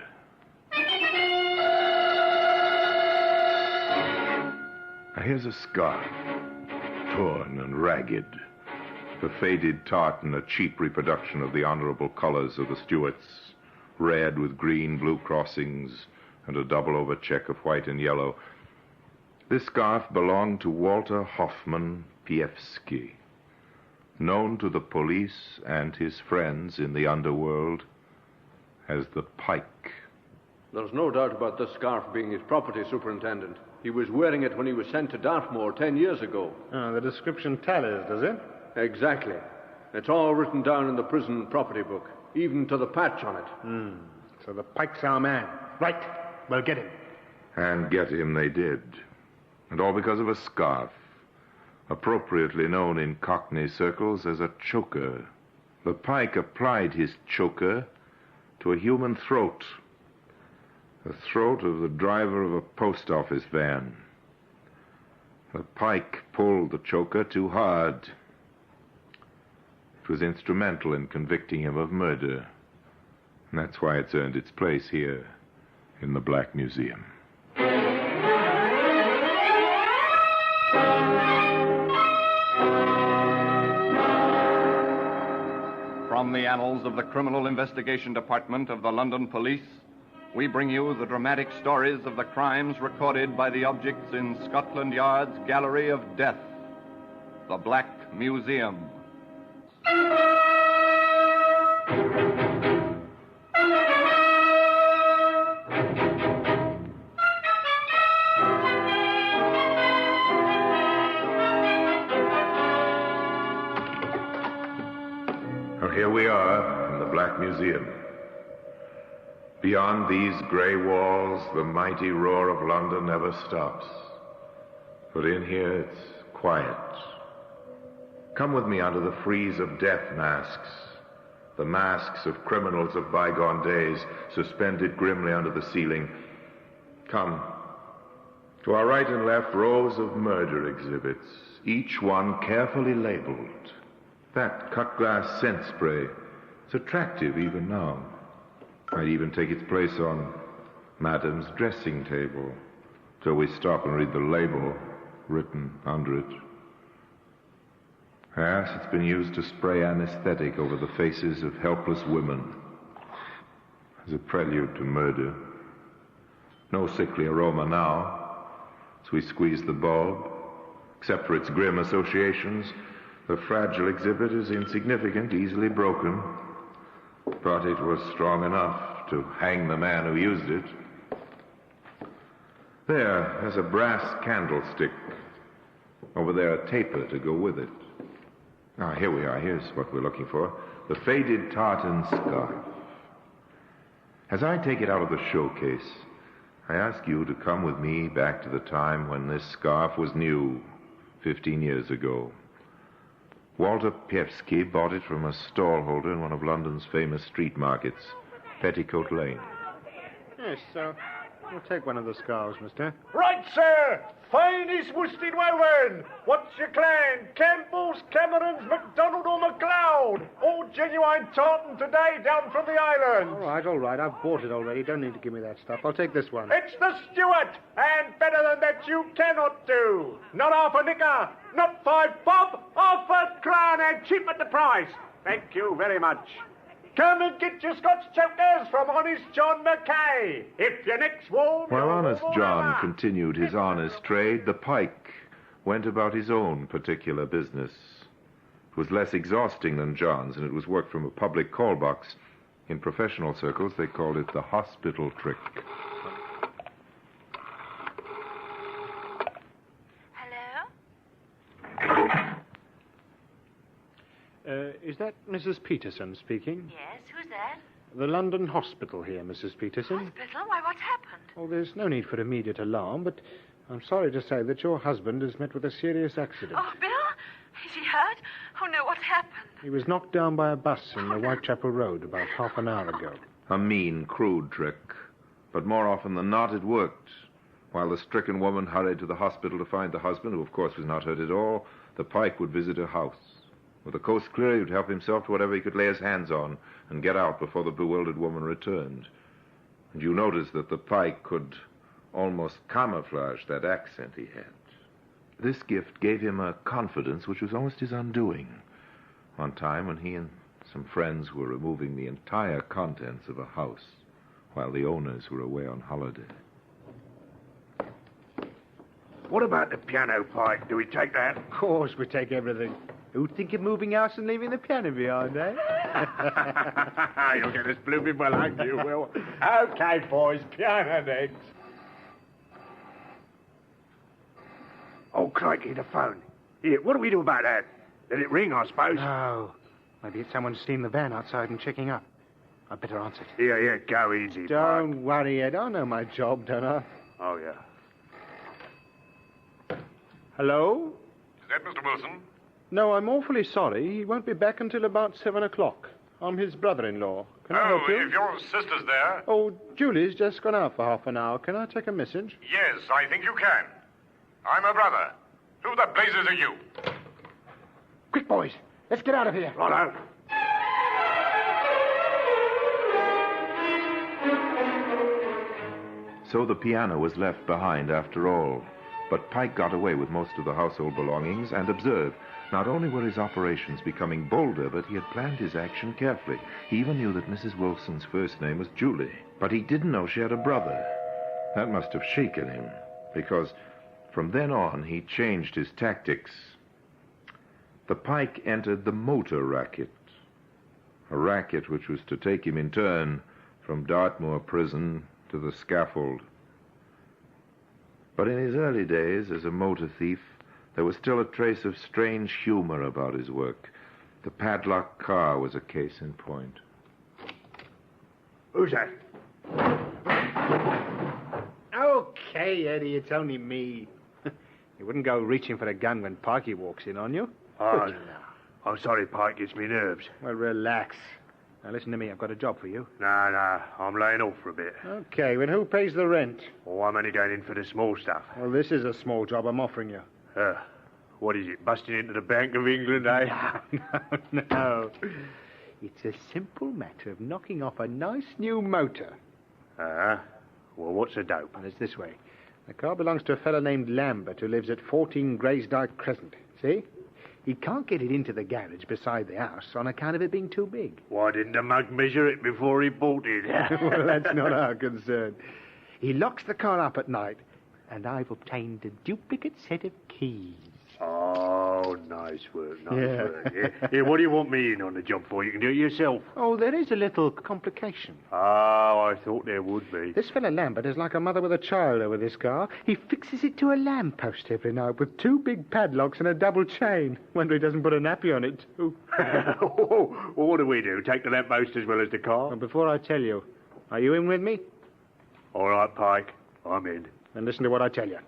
Now here's a scarf, torn and ragged, the faded tartan, a cheap reproduction of the honorable colors of the Stuarts, red with green blue crossings and a double-over check of white and yellow. This scarf belonged to Walter Hoffman Piewski, known to the police and his friends in the underworld as the Pike. There's no doubt about this scarf being his property, Superintendent. He was wearing it when he was sent to Dartmoor 10 years ago. The description tallies, does it? Exactly. It's all written down in the prison property book, even to the patch on it. So the Pike's our man. Right. We'll get him. And get him they did. And all because of a scarf, appropriately known in Cockney circles as a choker. The Pike applied his choker to a human throat. The throat of the driver of a post office van. The Pike pulled the choker too hard. It was instrumental in convicting him of murder. And that's why it's earned its place here in the Black Museum. From the annals of the Criminal Investigation Department of the London Police, we bring you the dramatic stories of the crimes recorded by the objects in Scotland Yard's Gallery of Death, the Black Museum. Well, here we are in the Black Museum. Beyond these grey walls, the mighty roar of London never stops. But in here, it's quiet. Come with me under the frieze of death masks, the masks of criminals of bygone days suspended grimly under the ceiling. Come. To our right and left, rows of murder exhibits, each one carefully labeled. That cut-glass scent spray is attractive even now. Might even take its place on Madame's dressing table till we stop and read the label written under it. Yes, it's been used to spray anesthetic over the faces of helpless women as a prelude to murder. No sickly aroma now as we squeeze the bulb. Except for its grim associations, the fragile exhibit is insignificant, easily broken. But it was strong enough to hang the man who used it. There's a brass candlestick. Over there, a taper to go with it. Ah, here we are. Here's what we're looking for. The faded tartan scarf. As I take it out of the showcase, I ask you to come with me back to the time when this scarf was new, 15 years ago. Walter Pievsky bought it from a stallholder in one of London's famous street markets, Petticoat Lane. Yes, we'll take one of the scarves, mister. Right, sir. Finest worsted woven. What's your clan? Campbell's, Cameron's, MacDonald or MacLeod? All genuine tartan today down from the islands. All right. I've bought it already. Don't need to give me that stuff. I'll take this one. It's the Stuart, and better than that you cannot do. Not half a nicker, not 5 bob, half a crown, and cheap at the price. Thank you very much. Come and get your Scotch chokers from Honest John Mackay. If your neck's warm... While Honest John continued his honest trade, the Pike went about his own particular business. It was less exhausting than John's, and it was work from a public call box. In professional circles, they called it the hospital trick. Is that Mrs. Peterson speaking? Yes, who's that? The London Hospital here, Mrs. Peterson. Hospital? Why, what's happened? Oh, there's no need for immediate alarm, but I'm sorry to say that your husband has met with a serious accident. Oh, Bill? Is he hurt? Oh, no, what's happened? He was knocked down by a bus in the Whitechapel Road about half an hour ago. A mean, crude trick. But more often than not, it worked. While the stricken woman hurried to the hospital to find the husband, who of course was not hurt at all, the Pike would visit her house. With the coast clear, he would help himself to whatever he could lay his hands on and get out before the bewildered woman returned. And you notice that the Pike could almost camouflage that accent he had. This gift gave him a confidence which was almost his undoing. One time when he and some friends were removing the entire contents of a house while the owners were away on holiday. What about the piano, Pike? Do we take that? Of course, we take everything. Who'd think of moving house and leaving the piano behind, eh? You'll get us blooming well, aren't you, Will? Okay, boys, piano next. Oh, crikey, the phone. Here, what do we do about that? Let it ring, I suppose. No. Maybe it's someone seen the van outside and checking up. I'd better answer it. Here, go easy, Don't worry, Ed. I know my job, don't I? Oh, yeah. Hello? Is that Mr. Wilson? No, I'm awfully sorry. He won't be back until about 7 o'clock. I'm his brother-in-law. Can I help you? If your sister's there... Oh, Julie's just gone out for half an hour. Can I take a message? Yes, I think you can. I'm her brother. Who the blazes are you? Quick, boys. Let's get out of here. Righto. So the piano was left behind after all. But Pike got away with most of the household belongings and observed, not only were his operations becoming bolder, but he had planned his action carefully. He even knew that Mrs. Wilson's first name was Julie, but he didn't know she had a brother. That must have shaken him, because from then on he changed his tactics. The Pike entered the motor racket, a racket which was to take him in turn from Dartmoor prison to the scaffold. But in his early days as a motor thief, there was still a trace of strange humor about his work. The padlock car was a case in point. Who's that? Okay, Eddie, it's only me. You wouldn't go reaching for a gun when Parky walks in on you. Oh, I'm sorry, Pike. It's me nerves. Well, relax. Now, listen to me. I've got a job for you. No, I'm laying off for a bit. Okay, well, who pays the rent? Oh, I'm only going in for the small stuff. Well, this is a small job I'm offering you. What is it, busting into the Bank of England, eh? No. It's a simple matter of knocking off a nice new motor. Well, what's the dope? Well, it's this way. The car belongs to a fellow named Lambert who lives at 14 Graysdyke Crescent. See? He can't get it into the garage beside the house on account of it being too big. Why didn't the mug measure it before he bought it? Well, that's not our concern. He locks the car up at night, and I've obtained a duplicate set of keys. Oh, nice work, work. Here, what do you want me in on the job for? You can do it yourself. Oh, there is a little complication. Oh, I thought there would be. This fellow Lambert is like a mother with a child over this car. He fixes it to a lamppost every night with 2 big padlocks and a double chain. Wonder he doesn't put a nappy on it, too. Well, what do we do? Take the lamppost as well as the car? Well, before I tell you, are you in with me? All right, Pike. I'm in. Then listen to what I tell you.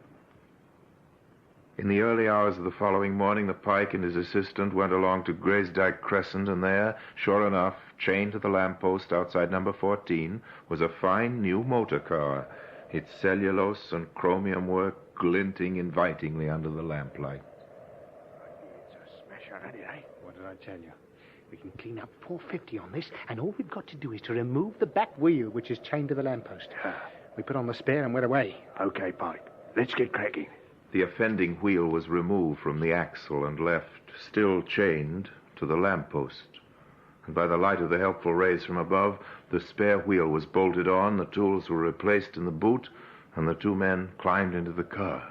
In the early hours of the following morning, the Pike and his assistant went along to Graysdyke Crescent, and there, sure enough, chained to the lamppost outside number 14, was a fine new motor car, its cellulose and chromium work glinting invitingly under the lamplight. It's a smash already, eh? What did I tell you? We can clean up 450 on this, and all we've got to do is to remove the back wheel, which is chained to the lamppost. We put on the spare and we're away. Okay, Pike. Let's get cracking. The offending wheel was removed from the axle and left, still chained, to the lamppost. And by the light of the helpful rays from above, the spare wheel was bolted on, the tools were replaced in the boot, and the 2 men climbed into the car.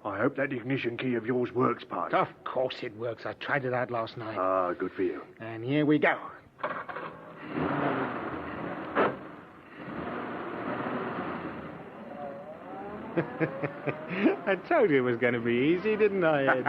I hope that ignition key of yours works, Pike. Of course it works. I tried it out last night. Ah, good for you. And here we go. I told you it was going to be easy, didn't I, Ed?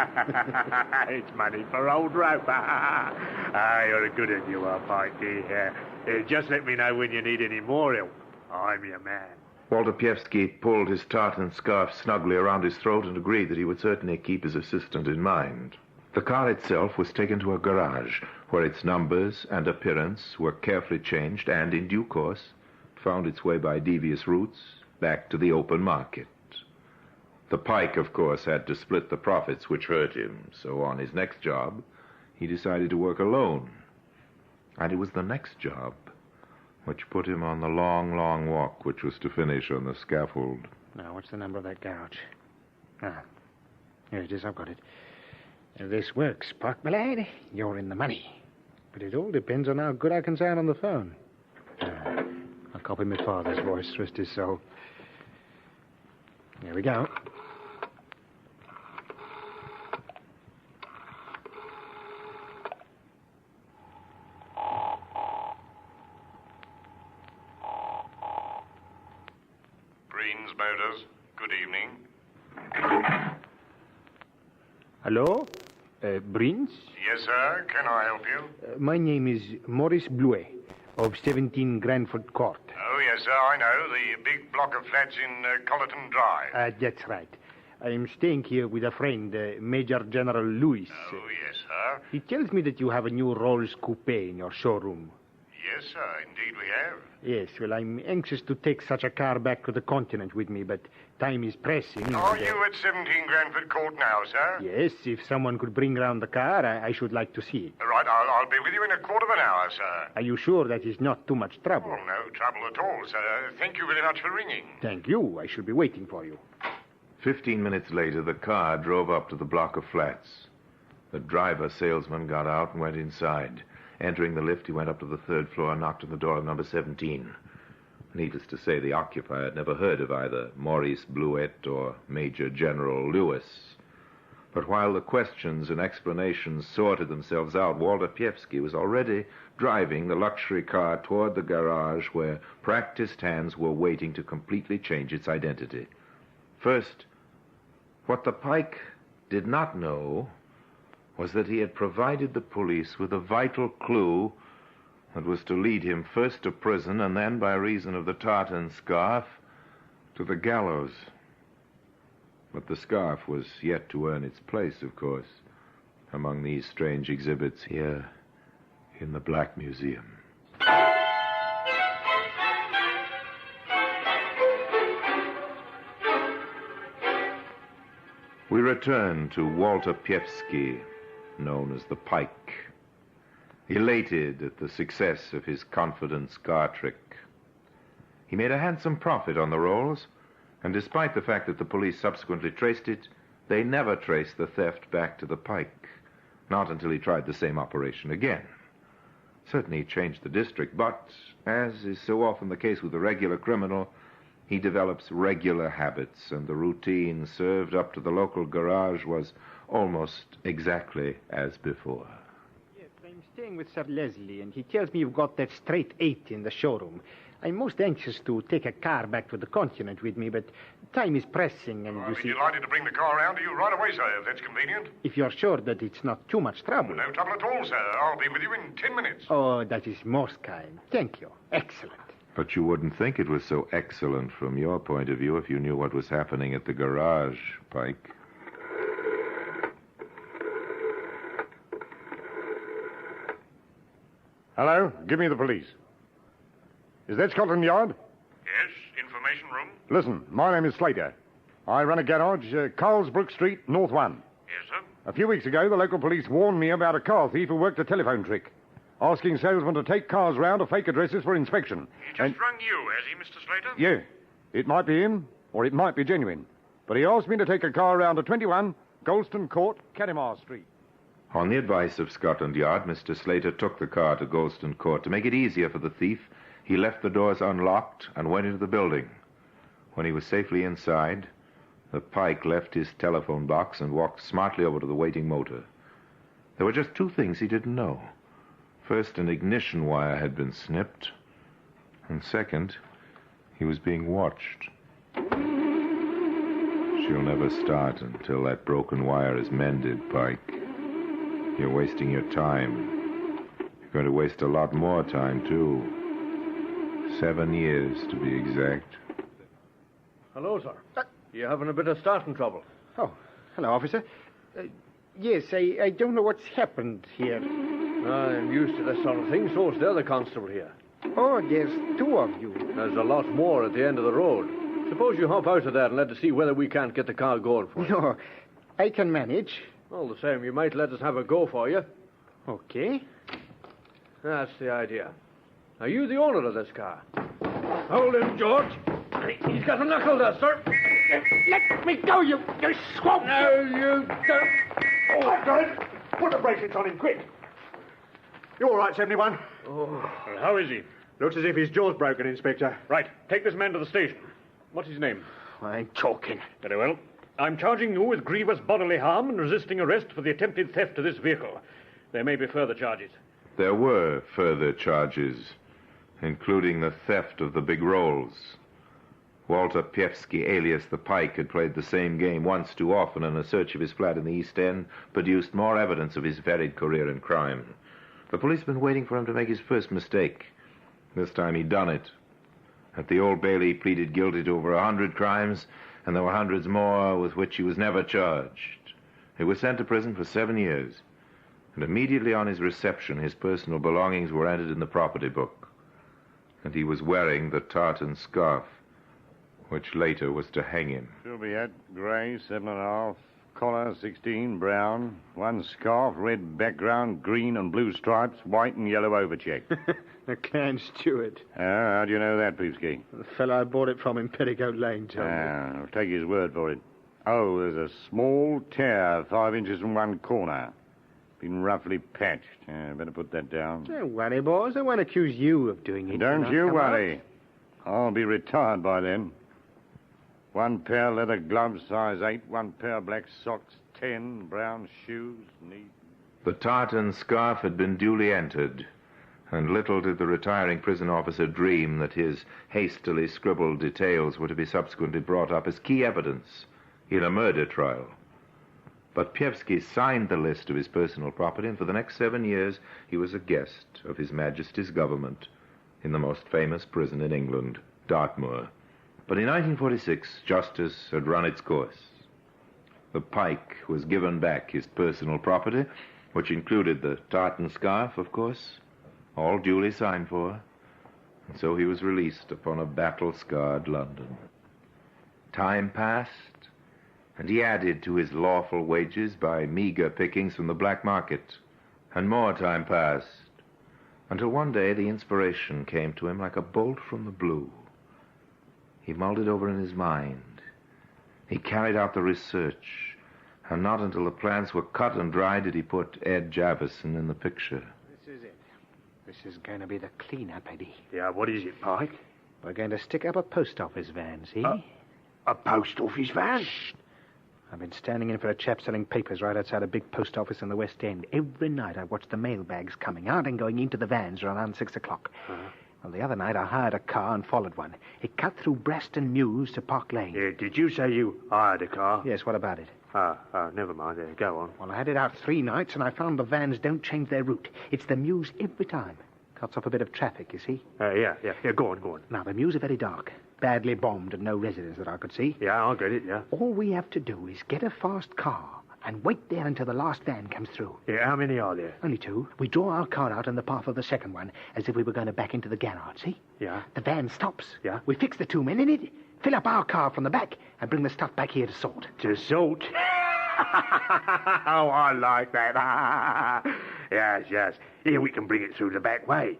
It's money for old rope. You're a good one, you are, Pikey. Just let me know when you need any more help. I'm your man. Walter Pievsky pulled his tartan scarf snugly around his throat and agreed that he would certainly keep his assistant in mind. The car itself was taken to a garage, where its numbers and appearance were carefully changed and, in due course, found its way by devious routes back to the open market. The Pike, of course, had to split the profits, which hurt him, so on his next job, he decided to work alone. And it was the next job which put him on the long, long walk which was to finish on the scaffold. Now, what's the number of that garage? Here it is, I've got it. If this works, Park, my lad, you're in the money. But it all depends on how good I can sound on the phone. I'll copy my father's voice, rest his soul. Here we go. Green's Motors, good evening. Hello? Prince? Yes, sir. Can I help you? My name is Maurice Bluet of 17 Granford Court. Oh, yes, sir. I know. The big block of flats in Collerton Drive. That's right. I am staying here with a friend, Major General Lewis. Oh, yes, sir. He tells me that you have a new Rolls Coupe in your showroom. Yes, sir. Indeed we have. Yes, well, I'm anxious to take such a car back to the continent with me, but time is pressing. Are you at 17 Granford Court now, sir? Yes, if someone could bring round the car, I should like to see it. Right, I'll be with you in a quarter of an hour, sir. Are you sure that is not too much trouble? Oh, no trouble at all, sir. Thank you very much for ringing. Thank you. I shall be waiting for you. 15 minutes later, the car drove up to the block of flats. The driver salesman got out and went inside. Entering the lift, he went up to the third floor and knocked on the door of number 17. Needless to say, the occupier had never heard of either Maurice Bluet or Major General Lewis. But while the questions and explanations sorted themselves out, Walter Pievsky was already driving the luxury car toward the garage where practiced hands were waiting to completely change its identity. First, what the Pike did not know was that he had provided the police with a vital clue that was to lead him first to prison and then, by reason of the tartan scarf, to the gallows. But the scarf was yet to earn its place, of course, among these strange exhibits here in the Black Museum. We return to Walter Pievsky, known as the Pike, elated at the success of his confidence car trick. He made a handsome profit on the rolls, and despite the fact that the police subsequently traced it, they never traced the theft back to the Pike, not until he tried the same operation again. Certainly he changed the district, but, as is so often the case with a regular criminal, he develops regular habits, and the routine served up to the local garage was almost exactly as before. Yes, I'm staying with Sir Leslie, and he tells me you've got that straight 8 in the showroom. I'm most anxious to take a car back to the continent with me, but time is pressing, and I'll you be see... delighted to bring the car round to you right away, sir, if that's convenient. If you're sure that it's not too much trouble... No trouble at all, sir. I'll be with you in 10 minutes. Oh, that is most kind. Thank you. Excellent. But you wouldn't think it was so excellent from your point of view if you knew what was happening at the garage, Pike. Hello? Give me the police. Is that Scotland Yard? Yes, information room. Listen, my name is Slater. I run a garage, Carlsbrook Street, North 1. Yes, sir. A few weeks ago, the local police warned me about a car thief who worked a telephone trick, asking salesmen to take cars round to fake addresses for inspection. He just rung you, has he, Mr. Slater? Yeah. It might be him, or it might be genuine. But he asked me to take a car round to 21 Golston Court, Cattermore Street. On the advice of Scotland Yard, Mr. Slater took the car to Golston Court. To make it easier for the thief, he left the doors unlocked and went into the building. When he was safely inside, the Pike left his telephone box and walked smartly over to the waiting motor. There were just two things he didn't know. First, an ignition wire had been snipped, and second, he was being watched. She'll never start until that broken wire is mended, Pike. You're wasting your time. You're going to waste a lot more time, too. 7 years, to be exact. Hello, sir. You having a bit of starting trouble? Oh, hello, officer. Yes, I don't know what's happened here. I'm used to this sort of thing, so is the other constable here. Oh, there's 2 of you. There's a lot more at the end of the road. Suppose you hop out of there and let us see whether we can't get the car going for you. No, I can manage. All the same, you might let us have a go for you. Okay. That's the idea. Are you the owner of this car? Hold him, George. He's got a knuckle there, sir. Let me go, you swamp! No, you don't. Oh, I've got it. Put the bracelets on him, quick. You all right, 71? Oh. Well, how is he? Looks as if his jaw's broken, Inspector. Right. Take this man to the station. What's his name? I'm choking. Very well. I'm charging you with grievous bodily harm and resisting arrest for the attempted theft of this vehicle. There may be further charges. There were further charges, including the theft of the big rolls. Walter Piewski, alias the Pike, had played the same game once too often, and a search of his flat in the East End produced more evidence of his varied career in crime. The police had been waiting for him to make his first mistake. This time he'd done it. At the Old Bailey, he pleaded guilty to over 100 crimes, and there were hundreds more with which he was never charged. He was sent to prison for 7 years, and immediately on his reception, his personal belongings were entered in the property book, and he was wearing the tartan scarf, which later was to hang him. Juliet, grey, 7.5. Collar, 16, brown. One scarf, red background, green and blue stripes, white and yellow overcheck. The Clan Stewart. How do you know that, Peevski? The fellow I bought it from in Petticoat Lane told me. I'll take his word for it. Oh, there's a small tear 5 inches from one corner. Been roughly patched. Better put that down. Don't worry, boys. I won't accuse you of doing it. Don't you worry. I'll be retired by then. 1 pair leather gloves, size 8. 1 pair black socks, 10. Brown shoes, neat. The tartan scarf had been duly entered, and little did the retiring prison officer dream that his hastily scribbled details were to be subsequently brought up as key evidence in a murder trial. But Piewski signed the list of his personal property, and for the next 7 years he was a guest of His Majesty's government in the most famous prison in England, Dartmoor. But in 1946, justice had run its course. The Pike was given back his personal property, which included the tartan scarf, of course, all duly signed for, and so he was released upon a battle-scarred London. Time passed, and he added to his lawful wages by meager pickings from the black market, and more time passed, until one day the inspiration came to him like a bolt from the blue. He mulled it over in his mind. He carried out the research, and not until the plans were cut and dried did he put Ed Javison in the picture. This is it. This is going to be the clean-up, Eddie. Yeah, what is it, Pike? We're going to stick up a post office van, see? A post office van? Shh. I've been standing in for a chap selling papers right outside a big post office in the West End. Every night I watch the mailbags coming out and going into the vans around 6 o'clock. Well, the other night I hired a car and followed one. It cut through Braston Mews to Park Lane. Yeah, did you say you hired a car? Yes, what about it? Never mind. Go on. Well, I had it out 3 nights, and I found the vans don't change their route. It's the Mews every time. Cuts off a bit of traffic, you see? Yeah, go on. Now, the Mews are very dark. Badly bombed and no residents that I could see. Yeah, I'll get it, yeah. All we have to do is get a fast car and wait there until the last van comes through. Yeah, how many are there? Only 2. We draw our car out in the path of the second one, as if we were going to back into the garage, see? Yeah. The van stops. Yeah. We fix the 2 men in it, fill up our car from the back, and bring the stuff back here to sort. To sort? Oh, I like that. Yes. Here we can bring it through the back way.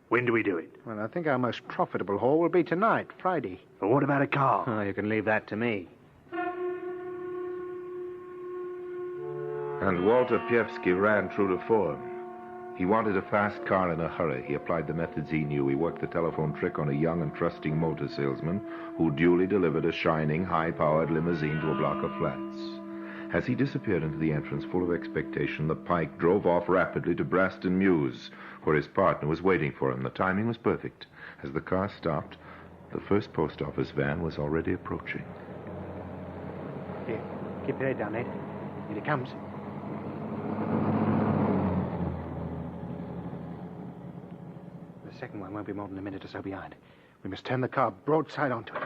When do we do it? Well, I think our most profitable haul will be tonight, Friday. But what about a car? Oh, you can leave that to me. And Walter Piewski ran true to form. He wanted a fast car in a hurry. He applied the methods he knew. He worked the telephone trick on a young and trusting motor salesman who duly delivered a shining, high-powered limousine to a block of flats. As he disappeared into the entrance full of expectation, the Pike drove off rapidly to Braston Mews, where his partner was waiting for him. The timing was perfect. As the car stopped, the first post office van was already approaching. Here, keep your head down, Ed. Here it comes. The second one won't be more than a minute or so behind. We must turn the car broadside onto it.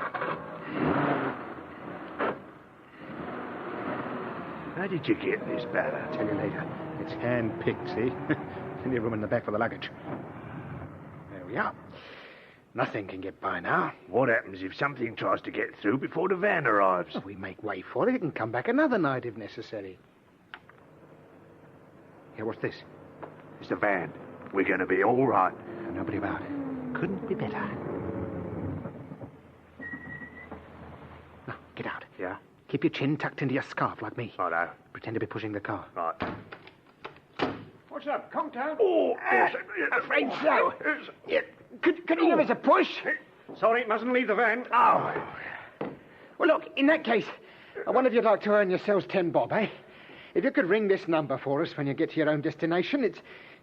How did you get this batter? I'll tell you later. It's hand-picked, see? Plenty of room in the back for the luggage. There we are. Nothing can get by now. What happens if something tries to get through before the van arrives? Well, we make way for it. It can come back another night if necessary. Here, what's this? It's the van. We're going to be all right. Nobody about. Couldn't be better. Now, get out. Yeah? Keep your chin tucked into your scarf like me. Righto. Pretend to be pushing the car. Right. What's up, Compton? Oh, Afraid so. Could you give us a push? Sorry, mustn't leave the van. Oh. Well, look, in that case, I wonder if you'd like to earn yourselves 10 bob, eh? If you could ring this number for us when you get to your own destination,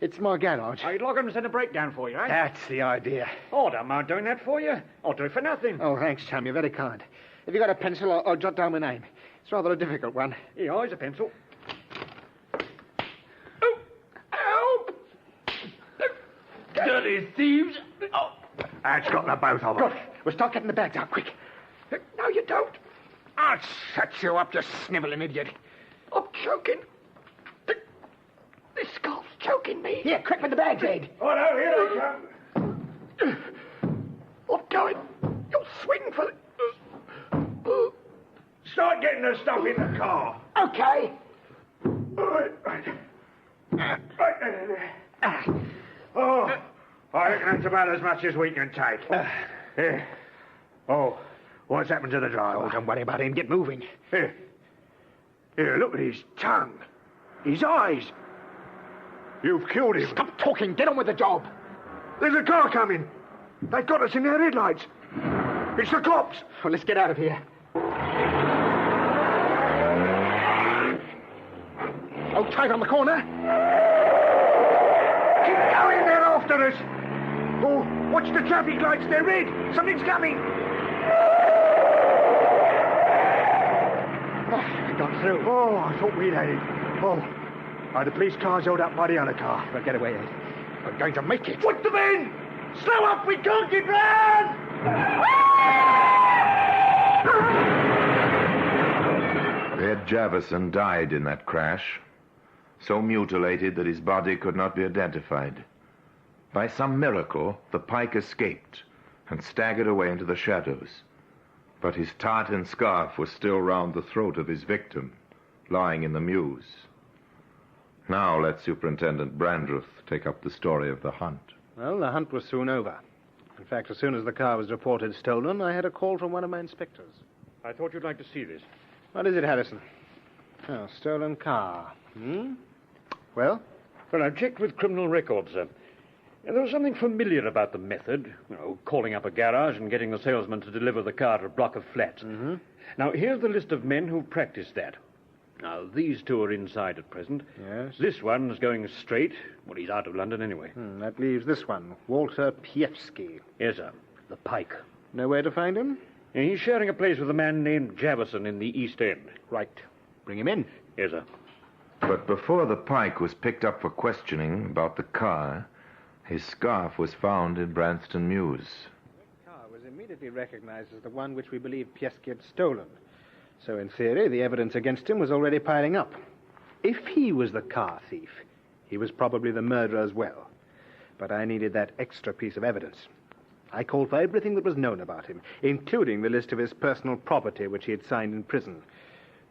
it's my garage. I'd log him and send a breakdown for you, eh? That's the idea. Oh, I don't mind doing that for you. I'll do it for nothing. Oh, thanks, chum. You're very kind. Have you got a pencil, or jot down my name? It's rather a difficult one. Here, here's a pencil. Oh! Help! Dirty thieves! Oh. That's got the both of them. Good. We'll start getting the bags out, quick. No, you don't. I'll shut you up, you snivelling idiot. I'm choking. This scarf's choking me. Here, quick with the bags, Ed. Oh, no, here they come. I'm going. You'll swing for it. Start getting the stuff in the car. Okay. Right. Oh, I reckon that's about as much as we can take. Here. Oh, what's happened to the driver? Oh, don't worry about him. Get moving. Here, look at his tongue. His eyes. You've killed him. Stop talking. Get on with the job. There's a car coming. They've got us in their headlights. It's the cops. Well, let's get out of here. Oh, tight on the corner. Keep going, they're after us. Oh, watch the traffic lights, they're red. Something's coming. Oh, we got through. Oh, I thought we'd had it. Oh, the police car's held up by the other car. Well, get away, Ed. We're going to make it. Put them in! Slow up, we can't get round! Ed Javison died in that crash, so mutilated that his body could not be identified. By some miracle, the Pike escaped and staggered away into the shadows. But his tartan scarf was still round the throat of his victim, lying in the mews. Now let Superintendent Brandreth take up the story of the hunt. Well, the hunt was soon over. In fact, as soon as the car was reported stolen, I had a call from one of my inspectors. I thought you'd like to see this. What is it, Harrison? Oh, stolen car. Well? Well, I checked with criminal records, sir. There was something familiar about the method. Calling up a garage and getting the salesman to deliver the car to a block of flats. Mm-hmm. Now, here's the list of men who practiced that. Now, these two are inside at present. Yes? This one's going straight. Well, he's out of London anyway. That leaves this one, Walter Piefsky. Yes, sir. The Pike. Know where to find him? Yeah, he's sharing a place with a man named Javison in the East End. Right. Bring him in. Yes, sir. But before the Pike was picked up for questioning about the car, his scarf was found in Branston Mews. The car was immediately recognized as the one which we believe Piefsky had stolen. So, in theory, the evidence against him was already piling up. If he was the car thief, he was probably the murderer as well. But I needed that extra piece of evidence. I called for everything that was known about him, including the list of his personal property which he had signed in prison.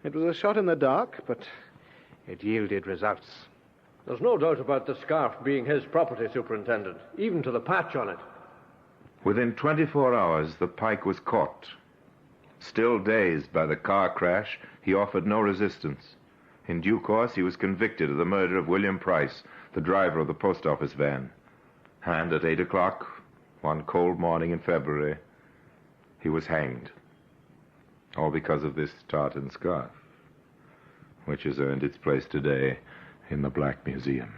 It was a shot in the dark, but it yielded results. There's no doubt about the scarf being his property, Superintendent, even to the patch on it. Within 24 hours, the Pike was caught. Still dazed by the car crash, he offered no resistance. In due course, he was convicted of the murder of William Price, the driver of the post office van. And at 8 o'clock, one cold morning in February, he was hanged. All because of this tartan scarf, which has earned its place today in the Black Museum.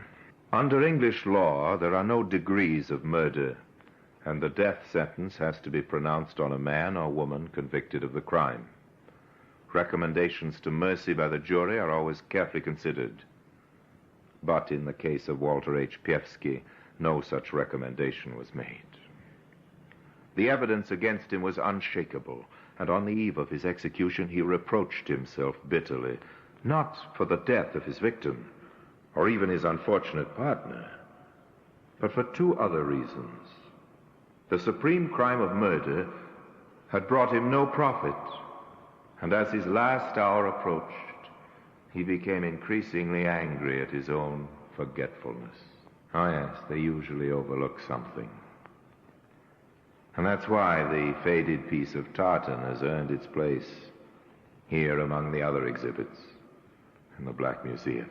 Under English law, there are no degrees of murder, and the death sentence has to be pronounced on a man or woman convicted of the crime. Recommendations to mercy by the jury are always carefully considered. But in the case of Walter H. Piefsky, no such recommendation was made. The evidence against him was unshakable, and on the eve of his execution, he reproached himself bitterly, not for the death of his victim, or even his unfortunate partner, but for two other reasons. The supreme crime of murder had brought him no profit, and as his last hour approached, he became increasingly angry at his own forgetfulness. Oh yes, they usually overlook something. And that's why the faded piece of tartan has earned its place here among the other exhibits in the Black Museum.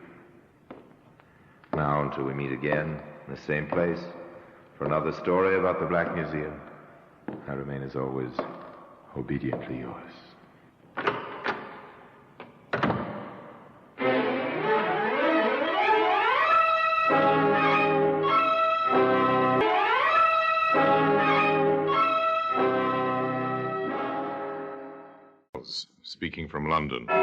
Now, until we meet again in the same place for another story about the Black Museum, I remain, as always, obediently yours. speaking from London. The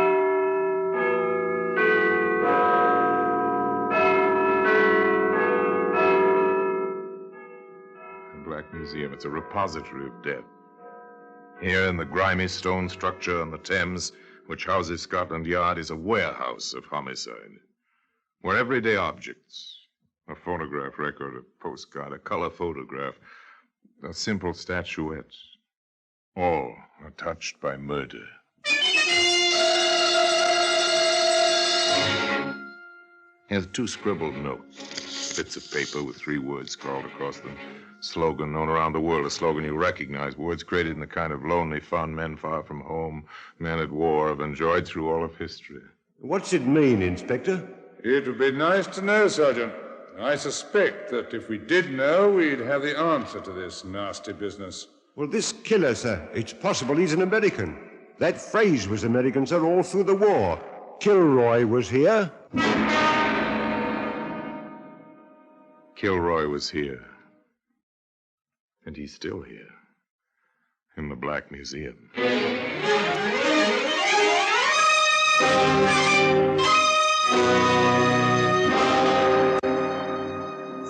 Black Museum, it's a repository of death. Here in the grimy stone structure on the Thames, which houses Scotland Yard, is a warehouse of homicide, where everyday objects, a phonograph record, a postcard, a color photograph, a simple statuette, all are touched by murder. Here's 2 scribbled notes, bits of paper with 3 words scrawled across them. Slogan known around the world, a slogan you recognize, words created in the kind of lonely fun men far from home, men at war, have enjoyed through all of history. What's it mean, Inspector? It would be nice to know, Sergeant. I suspect that if we did know, we'd have the answer to this nasty business. Well, this killer, sir, it's possible he's an American. That phrase was American, sir, all through the war. Kilroy was here. Kilroy was here. And he's still here. In the Black Museum.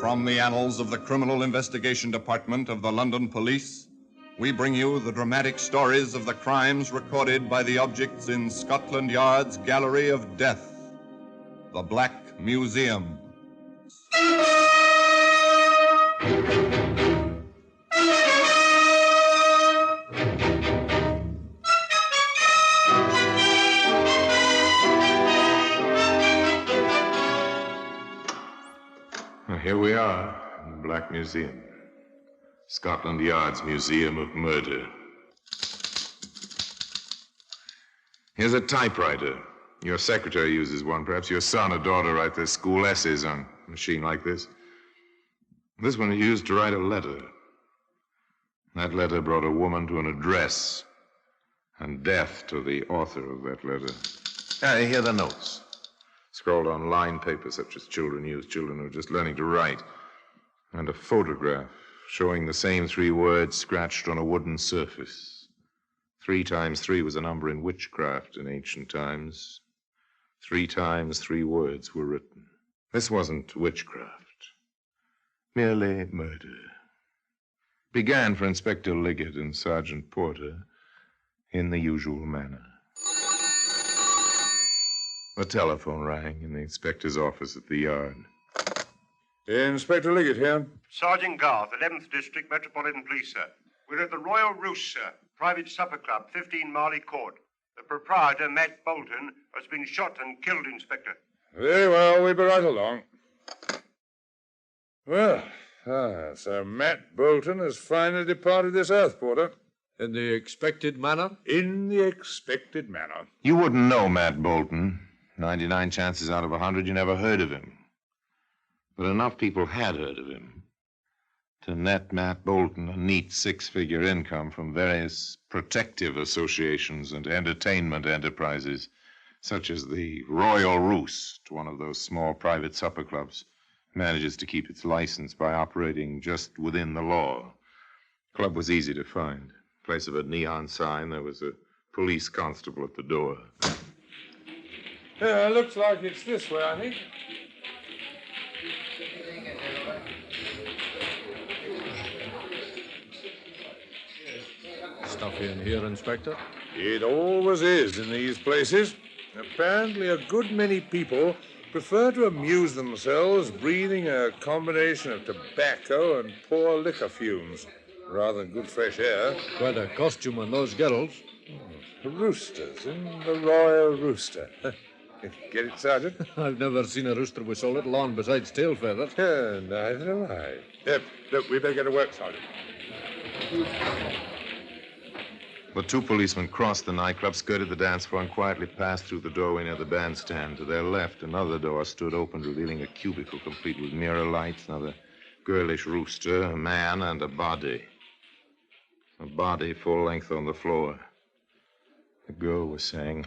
From the annals of the Criminal Investigation Department of the London Police, we bring you the dramatic stories of the crimes recorded by the objects in Scotland Yard's Gallery of Death, the Black Museum. Here we are in the Black Museum. Scotland Yard's Museum of Murder. Here's a typewriter. Your secretary uses one. Perhaps your son or daughter write their school essays on a machine like this. This one is used to write a letter. That letter brought a woman to an address, and death to the author of that letter. Here are the notes. Scrawled on lined paper such as children use, children who are just learning to write. And a photograph showing the same 3 words scratched on a wooden surface. 3 times 3 was a number in witchcraft in ancient times. 3 times 3 words were written. This wasn't witchcraft, merely murder. Began for Inspector Liggett and Sergeant Porter in the usual manner. The telephone rang in the inspector's office at the yard. Inspector Liggett here. Sergeant Garth, 11th District Metropolitan Police, sir. We're at the Royal Roost, sir. Private supper club, 15 Marley Court. The proprietor, Matt Bolton, has been shot and killed, Inspector. Very well, we'll be right along. Well, so Matt Bolton has finally departed this earth, Porter. In the expected manner? In the expected manner. You wouldn't know Matt Bolton. 99 chances out of 100 you never heard of him. But enough people had heard of him to net Matt Bolton a neat 6-figure income from various protective associations and entertainment enterprises, such as the Royal Roost, one of those small private supper clubs, manages to keep its license by operating just within the law. The club was easy to find. In place of a neon sign, there was a police constable at the door. Yeah, looks like it's this way, I think. Stuffy in here, Inspector? It always is in these places. Apparently a good many people prefer to amuse themselves breathing a combination of tobacco and poor liquor fumes, rather than good fresh air. Quite a costume on those girls. The roosters in the Royal Rooster. Get it, Sergeant? I've never seen a rooster with so little on besides tail feathers. Neither have I. Look, we better get to work, Sergeant. The 2 policemen crossed the nightclub, skirted the dance floor, and quietly passed through the doorway near the bandstand. To their left, another door stood open, revealing a cubicle complete with mirror lights, another girlish rooster, a man, and a body. A body full length on the floor. The girl was saying,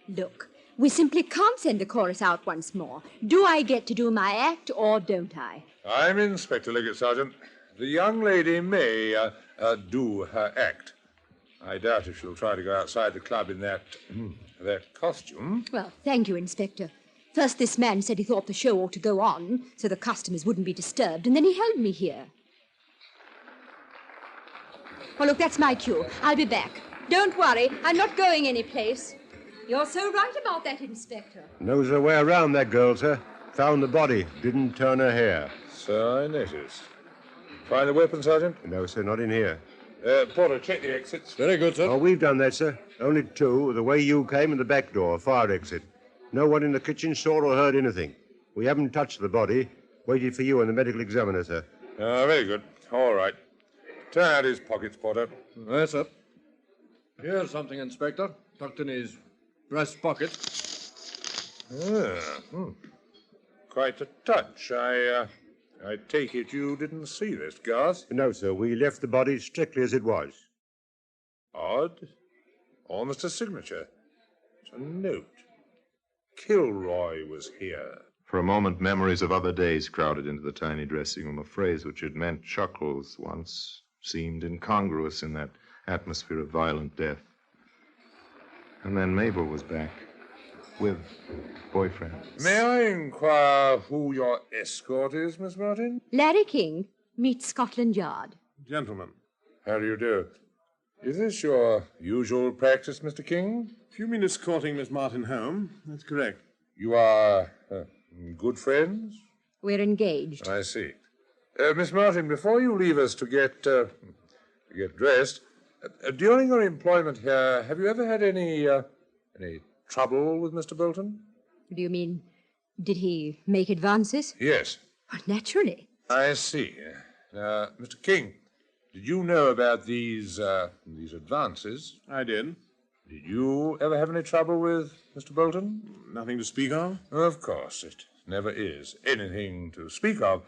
"Look, we simply can't send the chorus out once more. Do I get to do my act or don't I?" I'm Inspector Liggett, Sergeant. The young lady may do her act. I doubt if she'll try to go outside the club in that costume. Well, thank you, Inspector. First, this man said he thought the show ought to go on so the customers wouldn't be disturbed, and then he held me here. Oh, look, that's my cue. I'll be back. Don't worry, I'm not going anyplace. You're so right about that, Inspector. Knows her way around, that girl, sir. Found the body. Didn't turn her hair. So I noticed. Find the weapon, Sergeant? No, sir, not in here. Porter, check the exits. Very good, sir. Oh, we've done that, sir. Only two, the way you came and the back door, fire exit. No one in the kitchen saw or heard anything. We haven't touched the body. Waited for you and the medical examiner, sir. Very good. All right. Turn out his pockets, Porter. Yes, sir. Here's something, Inspector. Tucked in his breast pocket. Quite a touch. I take it you didn't see this, Garth? No, sir. We left the body strictly as it was. Odd. Almost a signature. It's a note. Kilroy was here. For a moment, memories of other days crowded into the tiny dressing room. A phrase which had meant chuckles once seemed incongruous in that atmosphere of violent death. And then Mabel was back with boyfriend. May I inquire who your escort is, Miss Martin? Larry King meets Scotland Yard. Gentlemen. How do you do? Is this your usual practice, Mr. King? If you mean escorting Miss Martin home, that's correct. You are good friends? We're engaged. I see. Miss Martin, before you leave us to get dressed, during your employment here, have you ever had any trouble with Mr. Bolton? Do you mean, did he make advances? Yes. Well, naturally. I see. Mr. King, did you know about these advances? I did. Did you ever have any trouble with Mr. Bolton? Nothing to speak of? Of course, it never is anything to speak of.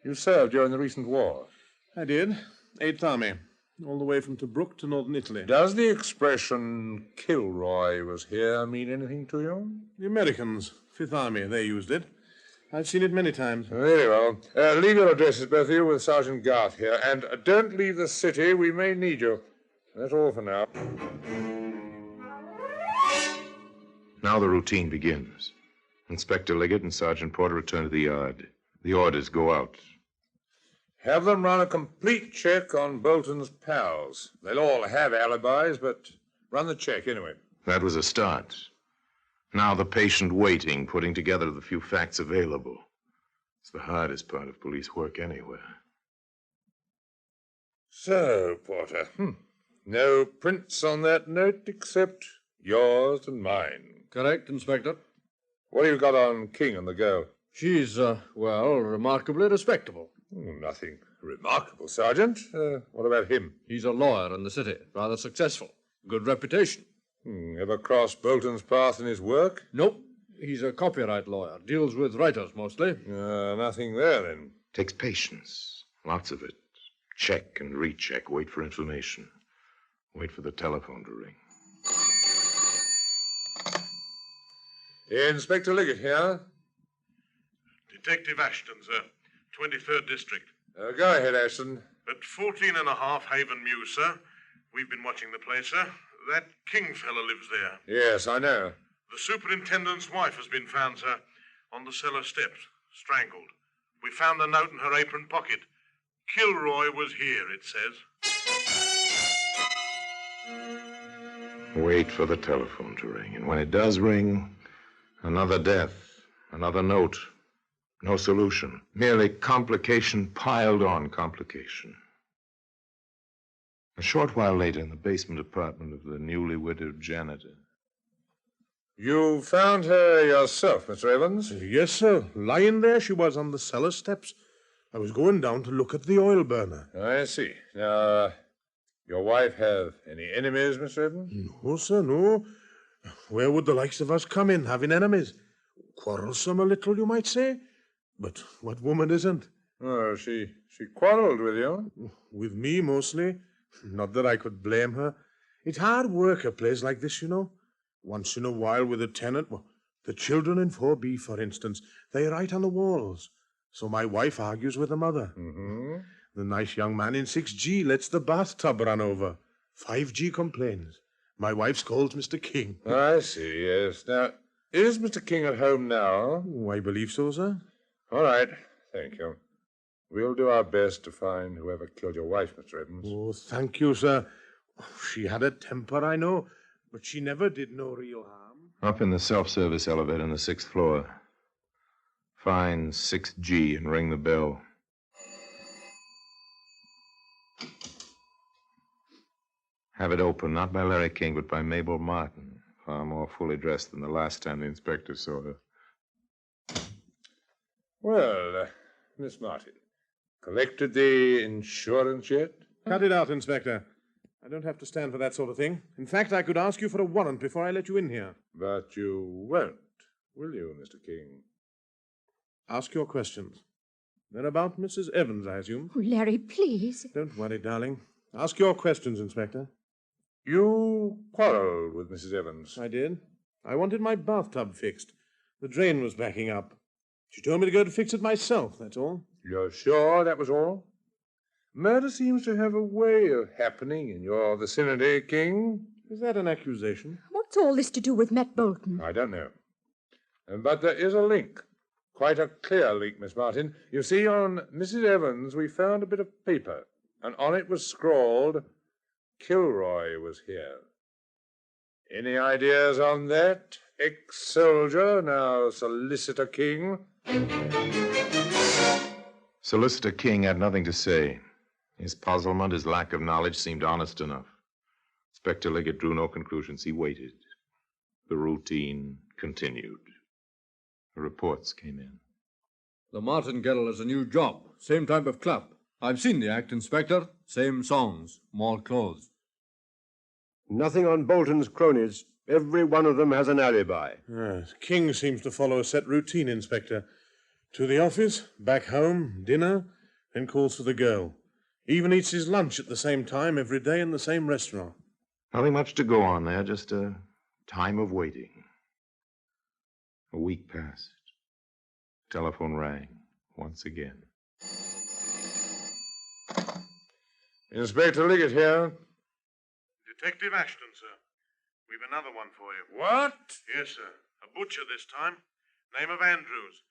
You served during the recent war. I did. 8th Army. All the way from Tobruk to northern Italy. Does the expression Kilroy was here mean anything to you? The Americans, 5th Army, they used it. I've seen it many times. Very well. Leave your addresses, both of you, with Sergeant Garth here. And don't leave the city. We may need you. That's all for now. Now the routine begins. Inspector Liggett and Sergeant Porter return to the yard. The orders go out. Have them run a complete check on Bolton's pals. They'll all have alibis, but run the check anyway. That was a start. Now the patient waiting, putting together the few facts available. It's the hardest part of police work anywhere. So, Porter, no prints on that note except yours and mine. Correct, Inspector. What have you got on King and the girl? She's, remarkably respectable. Nothing remarkable, Sergeant. What about him? He's a lawyer in the city, rather successful. Good reputation. Ever cross Bolton's path in his work? Nope. He's a copyright lawyer. Deals with writers, mostly. Nothing there, then. Takes patience. Lots of it. Check and recheck. Wait for information. Wait for the telephone to ring. Inspector Liggett here. Detective Ashton, sir. 23rd District. Go ahead, Ashton. At 14.5 Haven Mews, sir. We've been watching the place, sir. That King fella lives there. Yes, I know. The superintendent's wife has been found, sir, on the cellar steps, strangled. We found a note in her apron pocket. Kilroy was here, it says. Wait for the telephone to ring. And when it does ring, another death, another note. No solution. Merely complication piled on complication. A short while later, in the basement apartment of the newly widowed janitor. You found her yourself, Mr. Evans? Yes, sir. Lying there she was on the cellar steps. I was going down to look at the oil burner. I see. Now, your wife have any enemies, Mr. Evans? No, sir, no. Where would the likes of us come in, having enemies? Quarrelsome a little, you might say. But what woman isn't? Oh, she quarreled with you? With me, mostly. Not that I could blame her. It's hard work, a place like this, you know. Once in a while with a tenant. Well, the children in 4B, for instance, they write on the walls. So my wife argues with the mother. Mm-hmm. The nice young man in 6G lets the bathtub run over. 5G complains. My wife's called Mr. King. I see, yes. Now, is Mr. King at home now? Oh, I believe so, sir. All right. Thank you. We'll do our best to find whoever killed your wife, Mr. Evans. Oh, thank you, sir. She had a temper, I know, but she never did no real harm. Up in the self-service elevator on the 6th floor. Find 6G and ring the bell. Have it opened, not by Larry King, but by Mabel Martin, far more fully dressed than the last time the inspector saw her. Well, Miss Martin, collected the insurance yet? Cut it out, Inspector. I don't have to stand for that sort of thing. In fact, I could ask you for a warrant before I let you in here. But you won't, will you, Mr. King? Ask your questions. They're about Mrs. Evans, I assume. Oh, Larry, please. Don't worry, darling. Ask your questions, Inspector. You quarreled with Mrs. Evans. I did. I wanted my bathtub fixed. The drain was backing up. She told me to go to fix it myself, that's all. You're sure that was all? Murder seems to have a way of happening in your vicinity, King. Is that an accusation? What's all this to do with Matt Bolton? I don't know. But there is a link. Quite a clear link, Miss Martin. You see, on Mrs. Evans, we found a bit of paper, and on it was scrawled, Kilroy was here. Any ideas on that, ex-soldier, now Solicitor King? Solicitor King had nothing to say. His puzzlement, his lack of knowledge seemed honest enough. Inspector Liggett drew no conclusions. He waited. The routine continued. The reports came in. The Martingale is a new job. Same type of club. I've seen the act, Inspector. Same songs, more clothes. Nothing on Bolton's cronies. Every one of them has an alibi. Yes. King seems to follow a set routine, Inspector. To the office, back home, dinner, then calls for the girl. Even eats his lunch at the same time every day in the same restaurant. Nothing much to go on there, just a time of waiting. A week passed. Telephone rang once again. Inspector Liggett here. Detective Ashton, sir. We've another one for you. What? Yes, sir. A butcher this time. Name of Andrews.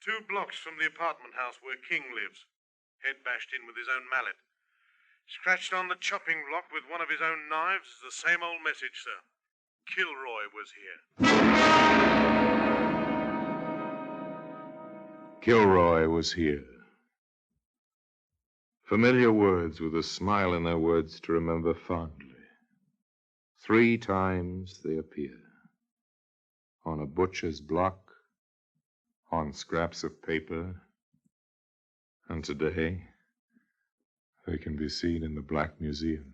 2 blocks from the apartment house where King lives. Head bashed in with his own mallet. Scratched on the chopping block with one of his own knives is the same old message, sir. Kilroy was here. Kilroy was here. Familiar words with a smile in their words to remember fondly. 3 times they appear. On a butcher's block, on scraps of paper, and today they can be seen in the Black Museum.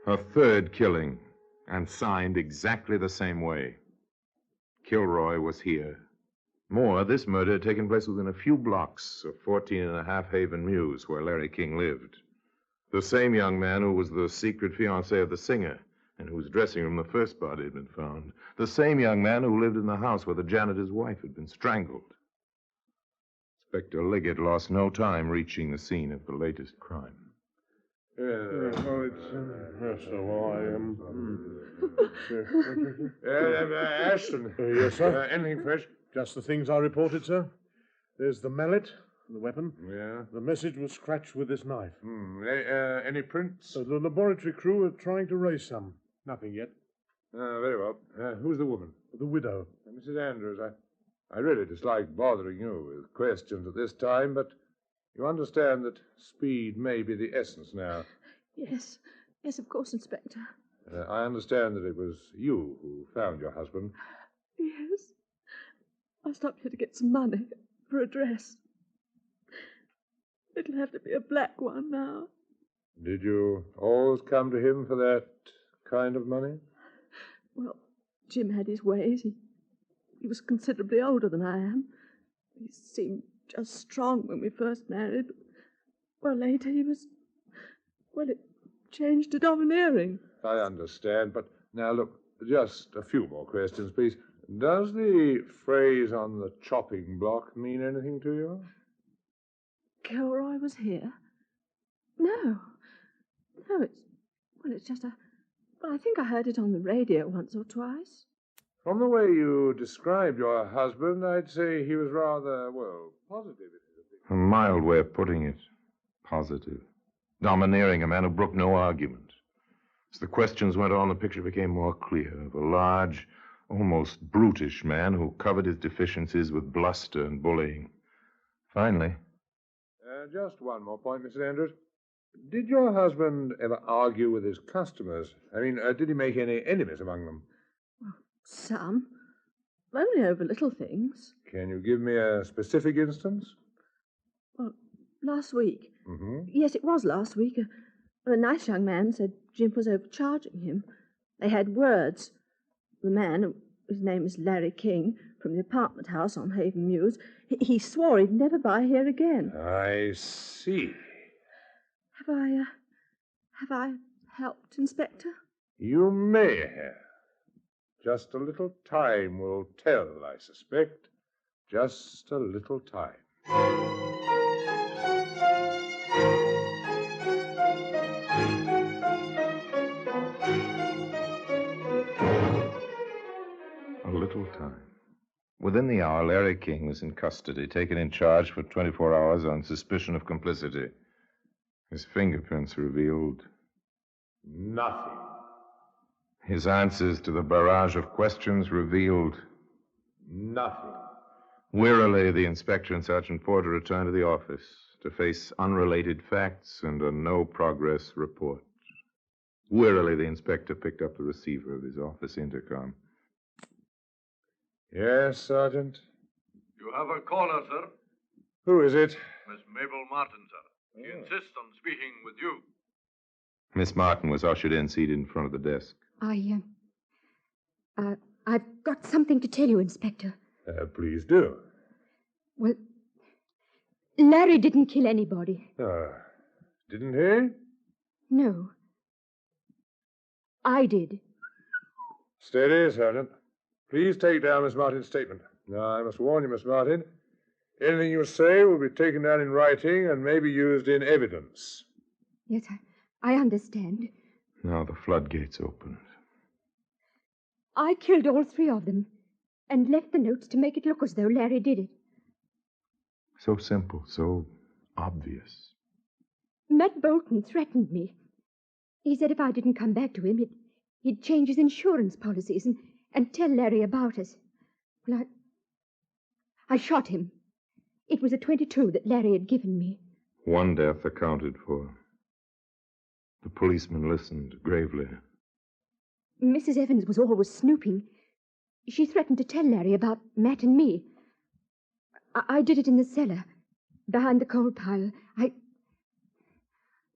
A third killing, and signed exactly the same way. Kilroy was here. More, this murder had taken place within a few blocks of 14.5 Haven Mews, where Larry King lived. The same young man who was the secret fiancé of the singer, and whose dressing room the first body had been found. The same young man who lived in the house where the janitor's wife had been strangled. Inspector Liggett lost no time reaching the scene of the latest crime. Ashton. Yes, sir? Anything fresh? Just the things I reported, sir. There's the mallet, the weapon. Yeah. The message was scratched with this knife. Any prints? So the laboratory crew are trying to raise some. Nothing yet. Very well. Who's the woman? The widow. Mrs. Andrews, I really dislike bothering you with questions at this time, but you understand that speed may be the essence now. Yes. Yes, of course, Inspector. I understand that it was you who found your husband. Yes. I stopped here to get some money for a dress. It'll have to be a black one now. Did you always come to him for that kind of money? Well, Jim had his ways. He was considerably older than I am. He seemed just strong when we first married. Well, later he was... Well, it changed to domineering. I understand, but now look, just a few more questions, please. Does the phrase on the chopping block mean anything to you? Kilroy was here? No. No, it's just well, I think I heard it on the radio once or twice. From the way you described your husband, I'd say he was rather, well, positive. A mild way of putting it. Positive. Domineering, a man who brooked no argument. As the questions went on, the picture became more clear of a large, almost brutish man who covered his deficiencies with bluster and bullying. Finally... Just one more point, Mrs. Andrews. Did your husband ever argue with his customers? I mean, did he make any enemies among them? Some. Only over little things. Can you give me a specific instance? Well, last week. Mm-hmm. Yes, it was last week. A nice young man said Jim was overcharging him. They had words. The man, his name is Larry King, from the apartment house on Haven Mews, he swore he'd never buy here again. I see. Have I helped, Inspector? You may have. Just a little time will tell, I suspect. Just a little time. A little time. Within the hour, Larry King was in custody, taken in charge for 24 hours on suspicion of complicity. His fingerprints revealed nothing. His answers to the barrage of questions revealed nothing. Wearily, the inspector and Sergeant Porter returned to the office to face unrelated facts and a no-progress report. Wearily, the inspector picked up the receiver of his office intercom. Yes, Sergeant? You have a caller, sir. Who is it? Miss Mabel Martin, sir. She insists on speaking with you. Miss Martin was ushered in, seated in front of the desk. I've got something to tell you, Inspector. Please do. Well, Larry didn't kill anybody. Didn't he? No. I did. Steady, Sergeant. Please take down Miss Martin's statement. Now, I must warn you, Miss Martin, anything you say will be taken down in writing and may be used in evidence. Yes, I understand. Now the floodgates opened. I killed all three of them and left the notes to make it look as though Larry did it. So simple, so obvious. Matt Bolton threatened me. He said if I didn't come back to him, he'd change his insurance policies and tell Larry about us. Well, I shot him. It was a .22 that Larry had given me. One death accounted for. The policeman listened gravely. Mrs. Evans was always snooping. She threatened to tell Larry about Matt and me. I did it in the cellar, behind the coal pile.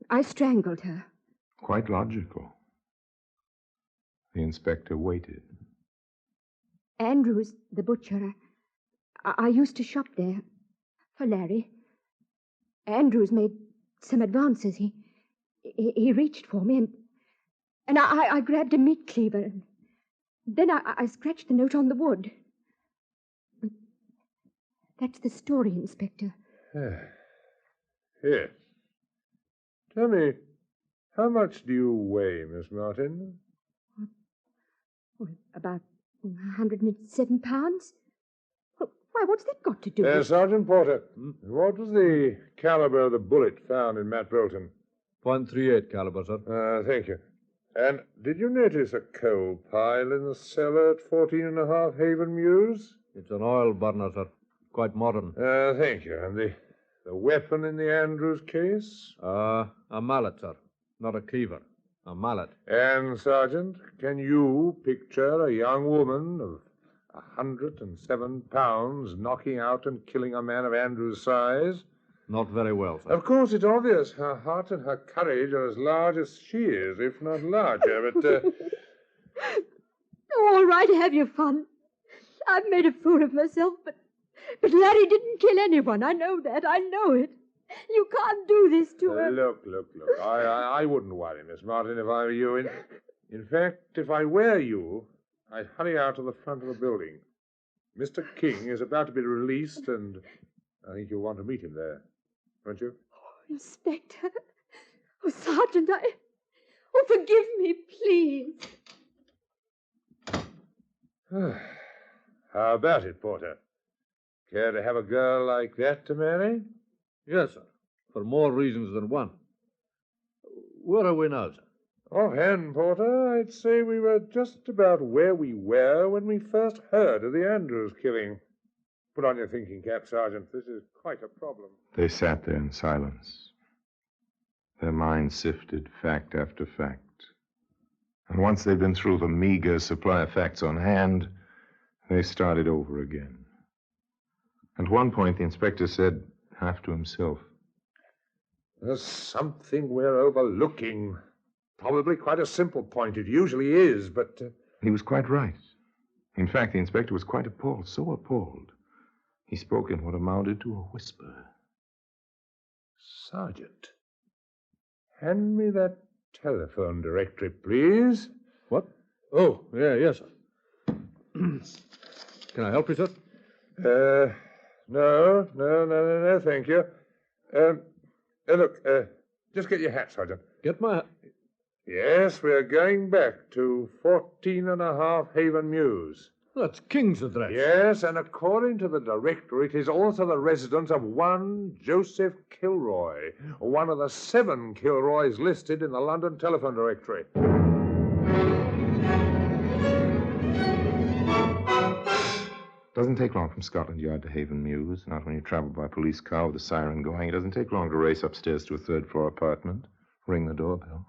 I strangled her. Quite logical. The inspector waited. Andrews, the butcher, I used to shop there for Larry. Andrews made some advances. He reached for me, and I grabbed a meat cleaver, and then I scratched the note on the wood. That's the story, Inspector. Yes. Tell me, how much do you weigh, Miss Martin? Well, about 107 pounds. Why, what's that got to do with... Sergeant Porter, what was the caliber of the bullet found in Matt Bolton? .38 caliber, sir. Thank you. And did you notice a coal pile in the cellar at 14.5 Haven Mews? It's an oil burner, sir. Quite modern. Thank you. And the weapon in the Andrews case? A mallet, sir. Not a cleaver. A mallet. And, Sergeant, can you picture a young woman of 107 pounds knocking out and killing a man of Andrews' size? Not very well, sir. Of course, it's obvious her heart and her courage are as large as she is, if not larger, but... Oh, all right, have your fun. I've made a fool of myself, but Larry didn't kill anyone. I know that. I know it. You can't do this to her. Look. I wouldn't worry, Miss Martin, if I were you. In fact, if I were you, I'd hurry out to the front of the building. Mr. King is about to be released, and I think you'll want to meet him there, won't you? Inspector. Oh, Sergeant, Oh, forgive me, please. How about it, Porter? Care to have a girl like that to marry? Yes, sir. For more reasons than one. Where are we now, sir? Offhand, Porter, I'd say we were just about where we were when we first heard of the Andrews killing. Put on your thinking cap, Sergeant. This is quite a problem. They sat there in silence. Their minds sifted fact after fact. And once they'd been through the meager supply of facts on hand, they started over again. At one point, the inspector said, half to himself, There's something we're overlooking. Probably quite a simple point. It usually is, but... He was quite right. In fact, the inspector was quite appalled, so appalled. He spoke in what amounted to a whisper. Sergeant, hand me that telephone directory, please. What? Oh, yes, sir. Can I help you, sir? No, thank you. Look, just get your hat, Sergeant. Get my hat? Yes, we're going back to 14.5 Haven Mews. That's King's address. Yes, and according to the directory, it is also the residence of one Joseph Kilroy, one of the 7 Kilroys listed in the London telephone directory. Doesn't take long from Scotland Yard to Haven Mews, not when you travel by police car with the siren going. It doesn't take long to race upstairs to a third-floor apartment, ring the doorbell.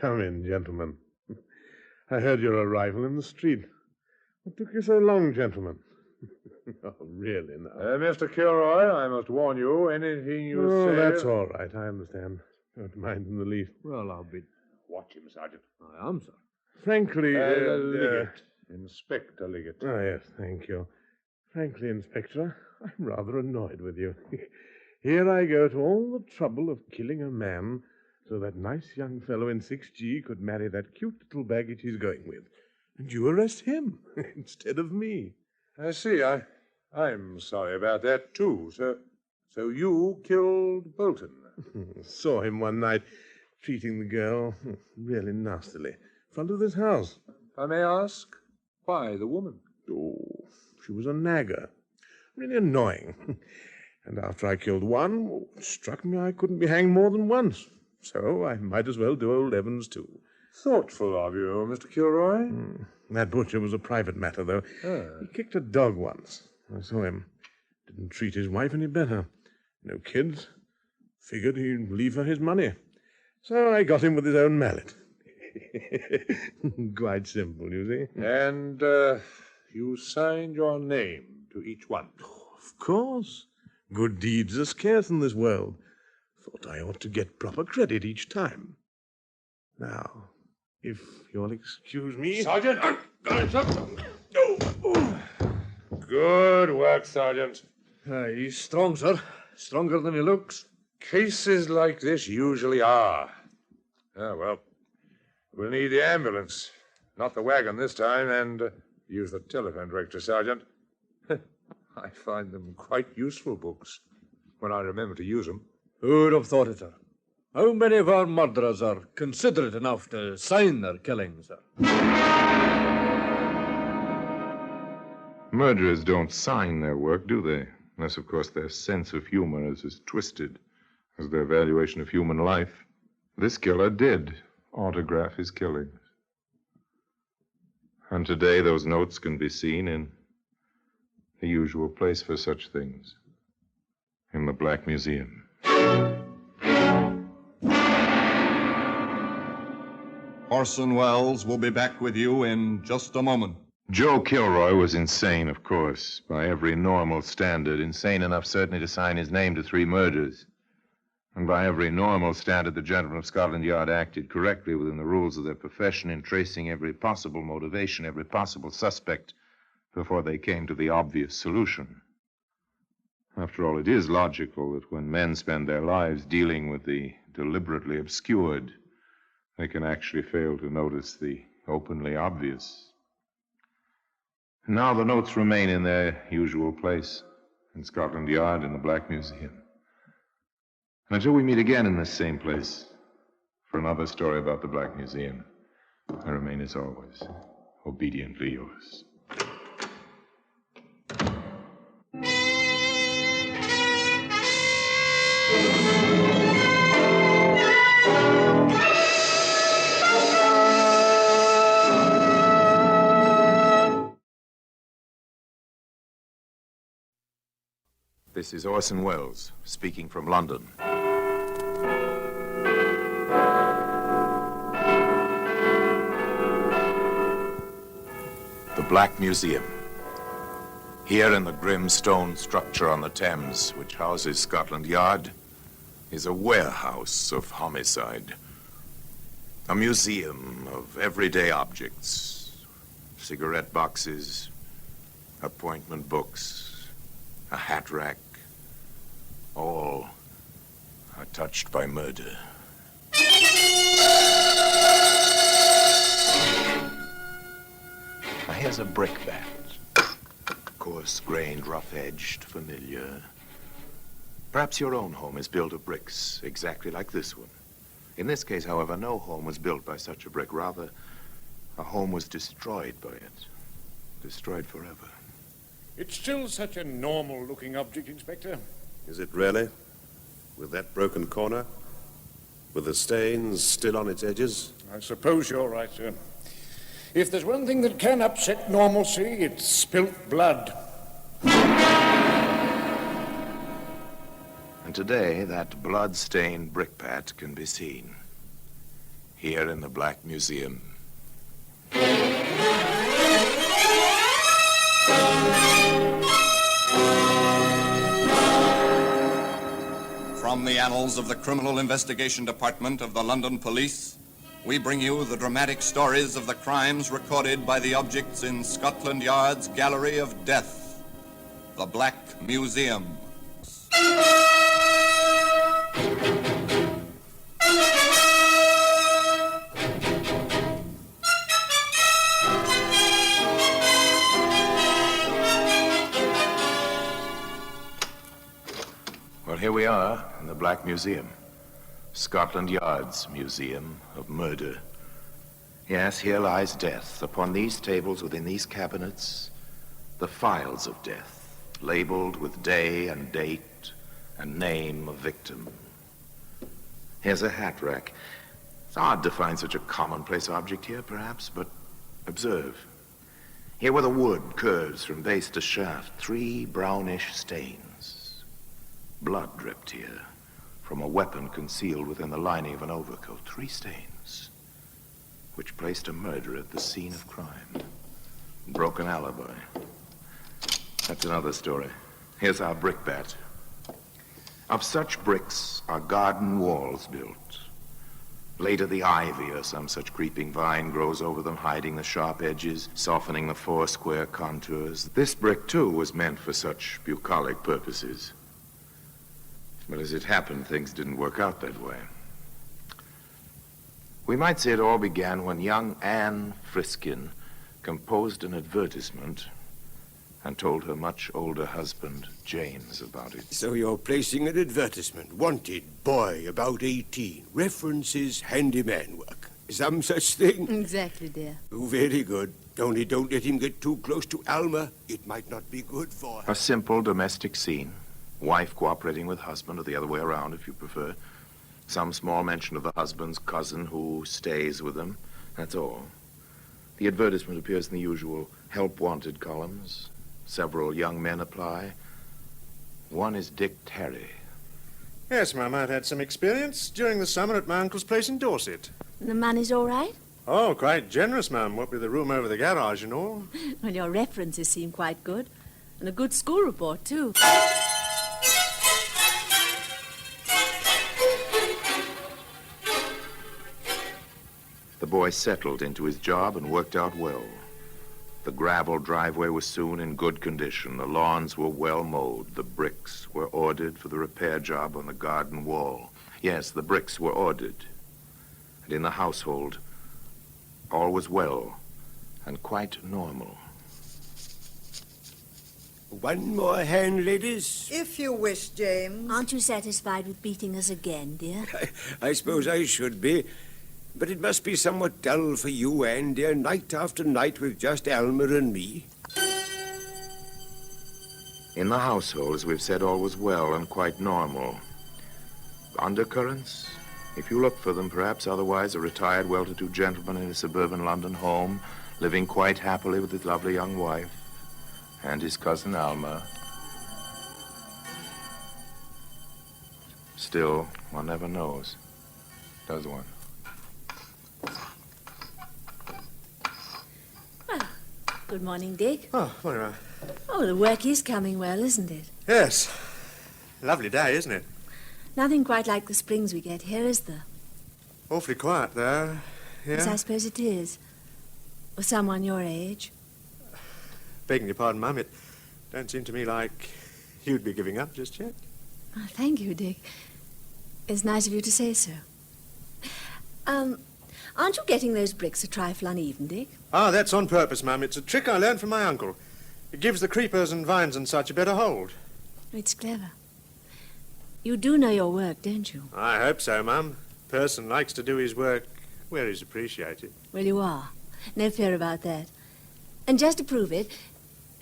Come in, gentlemen. I heard your arrival in the street. What took you so long, gentlemen? Oh, really, now. Mr. Kilroy, I must warn you, anything you say... Oh, that's all right. I understand. Don't mind in the least. Well, I'll be... Watch him, Sergeant. I am, sir. Frankly... Liggett. Inspector Liggett. Oh, yes, thank you. Frankly, Inspector, I'm rather annoyed with you. Here I go to all the trouble of killing a man so that nice young fellow in 6G could marry that cute little baggage he's going with. And you arrest him instead of me. I see. I'm sorry about that, too. So you killed Bolton? Saw him one night treating the girl really nastily in front of this house. If I may ask, why the woman? Oh, she was a nagger. Really annoying. And after I killed one, it struck me I couldn't be hanged more than once. So I might as well do old Evans, too. Thoughtful of you, Mr. Kilroy. That butcher was a private matter, though. He kicked a dog once. I saw him. Didn't treat his wife any better. No kids. Figured he'd leave her his money. So I got him with his own mallet. Quite simple, you see. And you signed your name to each one? Of course. Good deeds are scarce in this world. Thought I ought to get proper credit each time. Now, if you'll excuse me... Sergeant! Good work, Sergeant. He's strong, sir. Stronger than he looks. Cases like this usually are. Well, we'll need the ambulance. Not the wagon this time, and use the telephone directory, Sergeant. I find them quite useful books when I remember to use them. Who'd have thought it, sir? How many of our murderers are considerate enough to sign their killings, sir? Murderers don't sign their work, do they? Unless, of course, their sense of humor is as twisted as their valuation of human life. This killer did autograph his killings. And today those notes can be seen in the usual place for such things, in the Black Museum. Orson Welles will be back with you in just a moment. Joe Kilroy was insane, of course, by every normal standard. Insane enough, certainly, to sign his name to 3 murders. And by every normal standard, the gentlemen of Scotland Yard acted correctly within the rules of their profession in tracing every possible motivation, every possible suspect, before they came to the obvious solution. After all, it is logical that when men spend their lives dealing with the deliberately obscured, they can actually fail to notice the openly obvious. And now the notes remain in their usual place, in Scotland Yard in the Black Museum. And until we meet again in this same place for another story about the Black Museum, I remain, as always, obediently yours. This is Orson Welles, speaking from London. The Black Museum. Here in the grim stone structure on the Thames, which houses Scotland Yard, is a warehouse of homicide. A museum of everyday objects. Cigarette boxes, appointment books, a hat rack. All are touched by murder. Now here's a brickbat. Coarse-grained, rough-edged, familiar. Perhaps your own home is built of bricks, exactly like this one. In this case, however, no home was built by such a brick. Rather, a home was destroyed by it. Destroyed forever. It's still such a normal-looking object, Inspector. Is it really? With that broken corner? With the stains still on its edges? I suppose you're right, sir. If there's one thing that can upset normalcy, it's spilt blood. And today, that blood-stained brickbat can be seen here in the Black Museum. From the annals of the Criminal Investigation Department of the London Police, we bring you the dramatic stories of the crimes recorded by the objects in Scotland Yard's Gallery of Death, the Black Museum. Well, here we are in the Black Museum. Scotland Yard's Museum of Murder. Yes, here lies death. Upon these tables, within these cabinets, the files of death, labeled with day and date and name of victim. Here's a hat rack. It's odd to find such a commonplace object here, perhaps, but observe. Here where the wood curves from base to shaft, 3 brownish stains. Blood dripped here from a weapon concealed within the lining of an overcoat. 3 stains, which placed a murderer at the scene of crime. Broken alibi. That's another story. Here's our brickbat. Of such bricks are garden walls built. Later, the ivy or some such creeping vine grows over them, hiding the sharp edges, softening the 4 square contours. This brick, too, was meant for such bucolic purposes. But as it happened, things didn't work out that way. We might say it all began when young Anne Friskin composed an advertisement and told her much older husband, James, about it. So you're placing an advertisement. Wanted, boy, about 18. References, handyman work. Some such thing? Exactly, dear. Oh, very good. Only don't let him get too close to Alma. It might not be good for her. A simple domestic scene. Wife cooperating with husband, or the other way around, if you prefer. Some small mention of the husband's cousin who stays with them. That's all. The advertisement appears in the usual help wanted columns. Several young men apply. One is Dick Terry. Yes, ma'am, I'd had some experience during the summer at my uncle's place in Dorset. The money's all right? Oh, quite generous, ma'am, what with the room over the garage and all. Well, your references seem quite good. And a good school report, too. The boy settled into his job and worked out well. The gravel driveway was soon in good condition. The lawns were well mowed. The bricks were ordered for the repair job on the garden wall. Yes, the bricks were ordered. And in the household, all was well and quite normal. One more hand, ladies. If you wish, James. Aren't you satisfied with beating us again, dear? I suppose I should be. But it must be somewhat dull for you, Anne, dear, night after night with just Alma and me. In the household, as we've said, all was well and quite normal. Undercurrents, if you look for them, perhaps otherwise a retired, well-to-do gentleman in a suburban London home, living quite happily with his lovely young wife and his cousin Alma. Still, one never knows, does one? Well, good morning, Dick. Oh, morning, Mum. Oh, the work is coming well, isn't it? Yes. Lovely day, isn't it? Nothing quite like the springs we get here, is there? Awfully quiet, though. Yeah? Yes, I suppose it is. For someone your age. Begging your pardon, Mum, it don't seem to me like you'd be giving up just yet. Oh, thank you, Dick. It's nice of you to say so. Aren't you getting those bricks a trifle uneven, Dick? Ah, that's on purpose, Mum. It's a trick I learned from my uncle. It gives the creepers and vines and such a better hold. It's clever. You do know your work, don't you? I hope so, Mum. Person likes to do his work where he's appreciated. Well, you are. No fear about that. And just to prove it,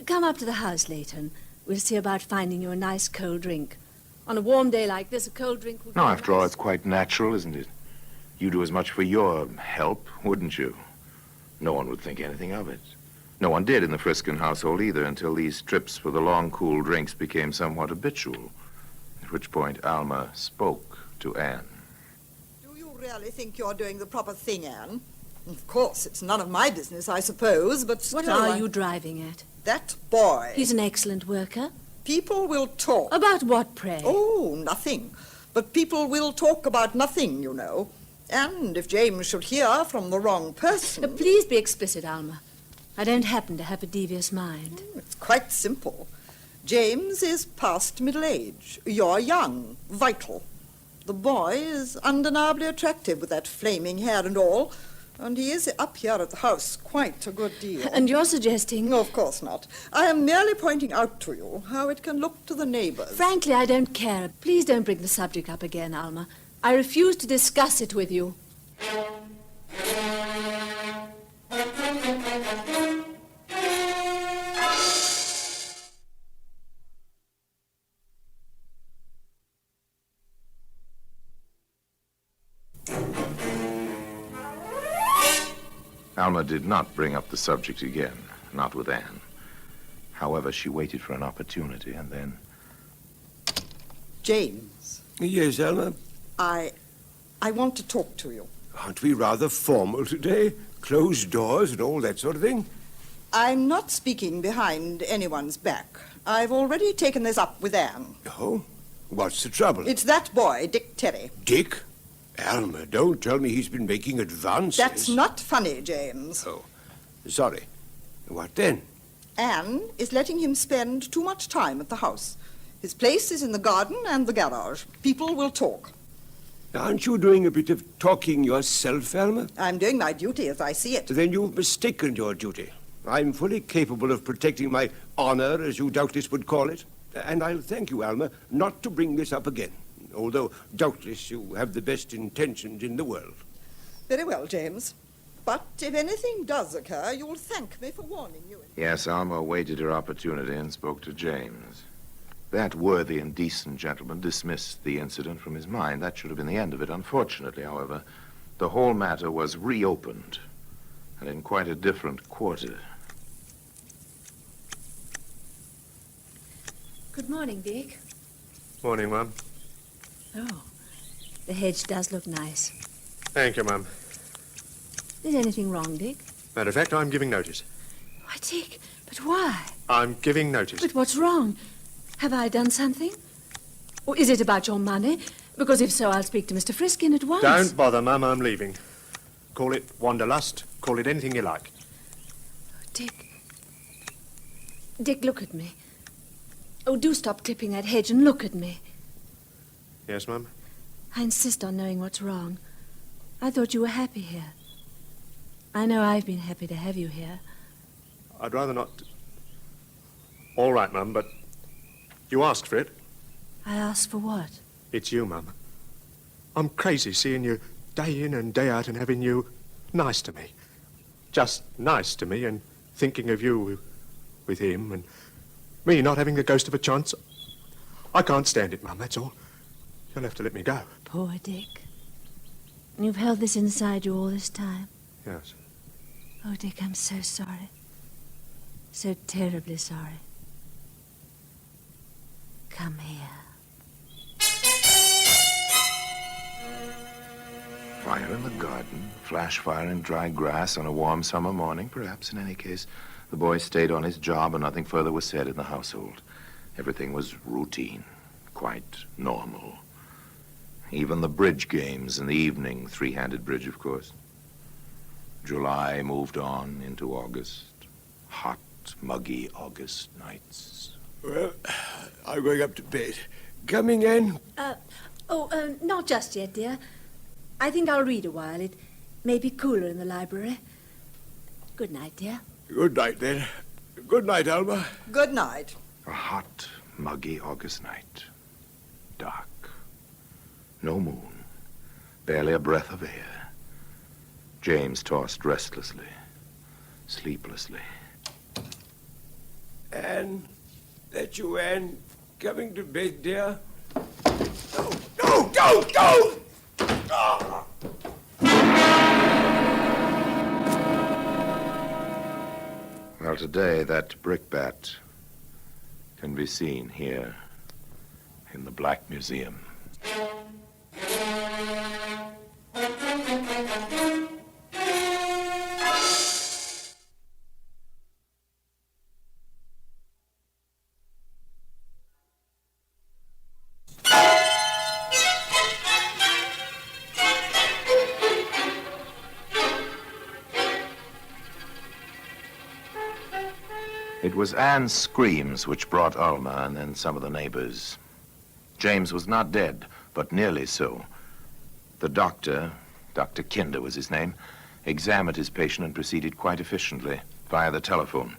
come up to the house later and we'll see about finding you a nice cold drink. On a warm day like this, a cold drink would be No, after all, it's quite natural, isn't it? You do as much for your help, wouldn't you? No one would think anything of it. No one did in the Friskin household either until these trips for the long, cool drinks became somewhat habitual, at which point Alma spoke to Anne. Do you really think you're doing the proper thing, Anne? Of course, it's none of my business, I suppose, but still... What are you driving at? That boy. He's an excellent worker. People will talk. About what, pray? Oh, nothing. But people will talk about nothing, you know. And if James should hear from the wrong person... Please be explicit, Alma. I don't happen to have a devious mind. It's quite simple. James is past middle age. You're young, vital. The boy is undeniably attractive with that flaming hair and all, and he is up here at the house quite a good deal. And you're suggesting... No, of course not. I am merely pointing out to you how it can look to the neighbors. Frankly, I don't care. Please don't bring the subject up again, Alma. I refuse to discuss it with you. Alma did not bring up the subject again, not with Anne. However, she waited for an opportunity and then... James. Yes, Alma? I want to talk to you. Aren't we rather formal today? Closed doors and all that sort of thing? I'm not speaking behind anyone's back. I've already taken this up with Anne. Oh? What's the trouble? It's that boy, Dick Terry. Dick? Alma, don't tell me he's been making advances. That's not funny, James. Oh, sorry. What then? Anne is letting him spend too much time at the house. His place is in the garden and the garage. People will talk. Aren't you doing a bit of talking yourself, Alma? I'm doing my duty as I see it. Then you've mistaken your duty. I'm fully capable of protecting my honor, as you doubtless would call it. And I'll thank you, Alma, not to bring this up again, although doubtless you have the best intentions in the world. Very well, James. But if anything does occur, you'll thank me for warning you. Yes, Alma waited her opportunity and spoke to James. That worthy and decent gentleman dismissed the incident from his mind. That should have been the end of it. Unfortunately, however, the whole matter was reopened, and in quite a different quarter. Good morning, Dick. Morning, Mum. Oh, the hedge does look nice. Thank you, Mum. Is anything wrong, Dick? Matter of fact, I'm giving notice. Why, Dick, but why? I'm giving notice. But what's wrong? Have I done something? Or is it about your money? Because if so, I'll speak to Mr. Friskin at once. Don't bother, Mum, I'm leaving. Call it wanderlust, call it anything you like. Dick, Dick, look at me. Oh, do stop clipping that hedge and look at me. Yes, Mum? I insist on knowing what's wrong. I thought you were happy here. I know I've been happy to have you here. I'd rather not... All right, Mum, but you asked for it. I asked for what? It's you, Mum. I'm crazy seeing you day in and day out and having you nice to me. Just nice to me and thinking of you with him and me not having the ghost of a chance. I can't stand it, Mum, that's all. You'll have to let me go. Poor Dick. You've held this inside you all this time. Yes. Oh, Dick, I'm so sorry. So terribly sorry. Come here. Fire in the garden, flash fire in dry grass on a warm summer morning, perhaps. In any case, the boy stayed on his job and nothing further was said in the household. Everything was routine, quite normal. Even the bridge games in the evening, three-handed bridge, of course. July moved on into August. Hot, muggy August nights. Well, I'm going up to bed. Coming in? Not just yet, dear. I think I'll read a while. It may be cooler in the library. Good night, dear. Good night, then. Good night, Alma. Good night. A hot, muggy August night. Dark. No moon. Barely a breath of air. James tossed restlessly, sleeplessly. Anne, that you, Anne, coming to bed, dear? No, no, don't, don't! Ah! Well, today that brickbat can be seen here in the Black Museum. It was Anne's screams which brought Alma and then some of the neighbors. James was not dead, but nearly so. The doctor, Dr. Kinder was his name, examined his patient and proceeded quite efficiently via the telephone.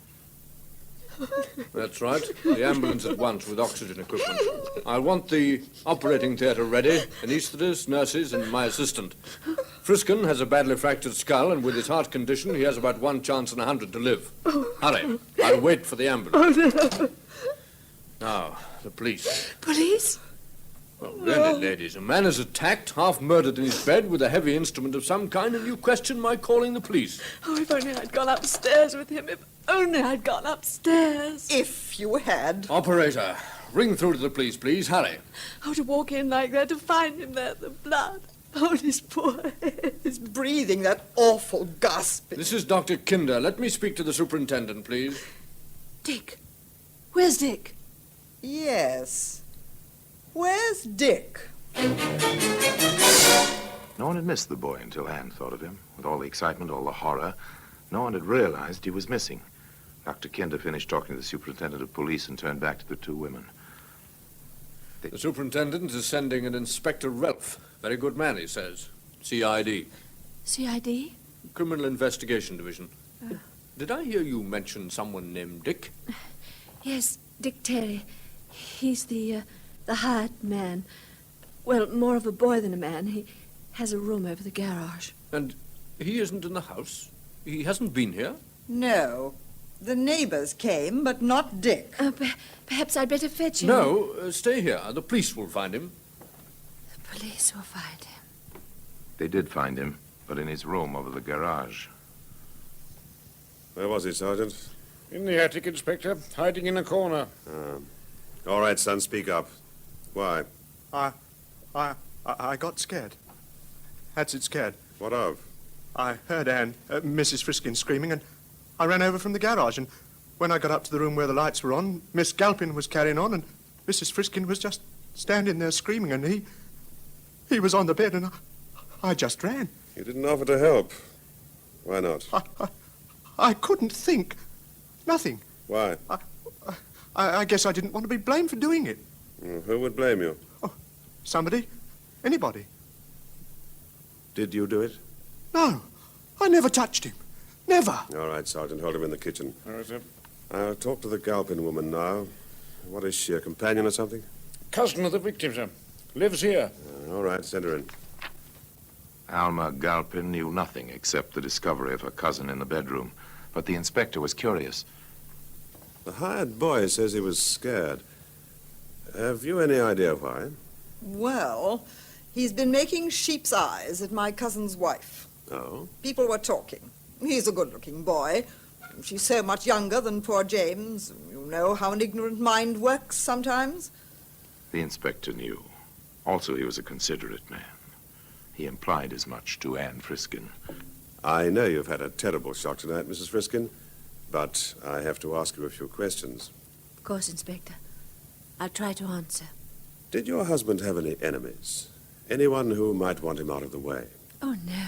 That's right. The ambulance at once with oxygen equipment. I'll want the operating theatre ready, anaesthetist, nurses, and my assistant. Friskin has a badly fractured skull, and with his heart condition, he has about 1 chance in 100 to live. Hurry. I'll wait for the ambulance. Oh, no. Now, the police. Police? Well, really, ladies, a man is attacked, half murdered in his bed with a heavy instrument of some kind, and you question my calling the police. Oh, if only I'd gone upstairs with him. If only I'd gone upstairs. If you had. Operator, ring through to the police, please. Hurry. Oh, to walk in like that, to find him there, the blood. Oh, his poor head. He's breathing that awful gasp. This is Dr. Kinder. Let me speak to the superintendent, please. Dick. Where's Dick? Yes. Where's Dick? No one had missed the boy until Anne thought of him. With all the excitement, all the horror, no one had realized he was missing. Dr. Kinder finished talking to the superintendent of police and turned back to the two women. The superintendent is sending an Inspector Relf. Very good man, he says. CID. CID? Criminal Investigation Division. Did I hear you mention someone named Dick? Yes, Dick Terry. He's the hired man. Well, more of a boy than a man. He has a room over the garage. And he isn't in the house? He hasn't been here? No. The neighbors came, but not Dick. Perhaps I'd better fetch him. No, stay here. The police will find him. The police will find him. They did find him, but in his room over the garage. Where was he, Sergeant? In the attic, Inspector, hiding in a corner. All right, son, speak up. Why? I got scared. That's it, scared. What of? I heard Anne, Mrs. Friskin, screaming, and I ran over from the garage, and when I got up to the room where the lights were on, Miss Galpin was carrying on, and Mrs. Friskin was just standing there screaming, and he was on the bed, and I just ran. You didn't offer to help. Why not? I couldn't think. Nothing. Why? I guess I didn't want to be blamed for doing it. Who would blame you? Somebody. Anybody. Did you do it? No, I never touched him. Never. All right, Sergeant, hold him in the kitchen. All right, sir. I'll talk to the Galpin woman now. What is she, a companion or something? Cousin of the victim, sir. Lives here. All right, send her in. Alma Galpin knew nothing except the discovery of her cousin in the bedroom, but the inspector was curious. The hired boy says he was scared. Have you any idea why? Well, he's been making sheep's eyes at my cousin's wife. Oh? People were talking. He's a good-looking boy. She's so much younger than poor James. You know how an ignorant mind works sometimes. The inspector knew. Also, he was a considerate man. He implied as much to Anne Friskin. I know you've had a terrible shock tonight, Mrs. Friskin, but I have to ask you a few questions. Of course, Inspector. I'll try to answer. Did your husband have any enemies? Anyone who might want him out of the way? Oh, no.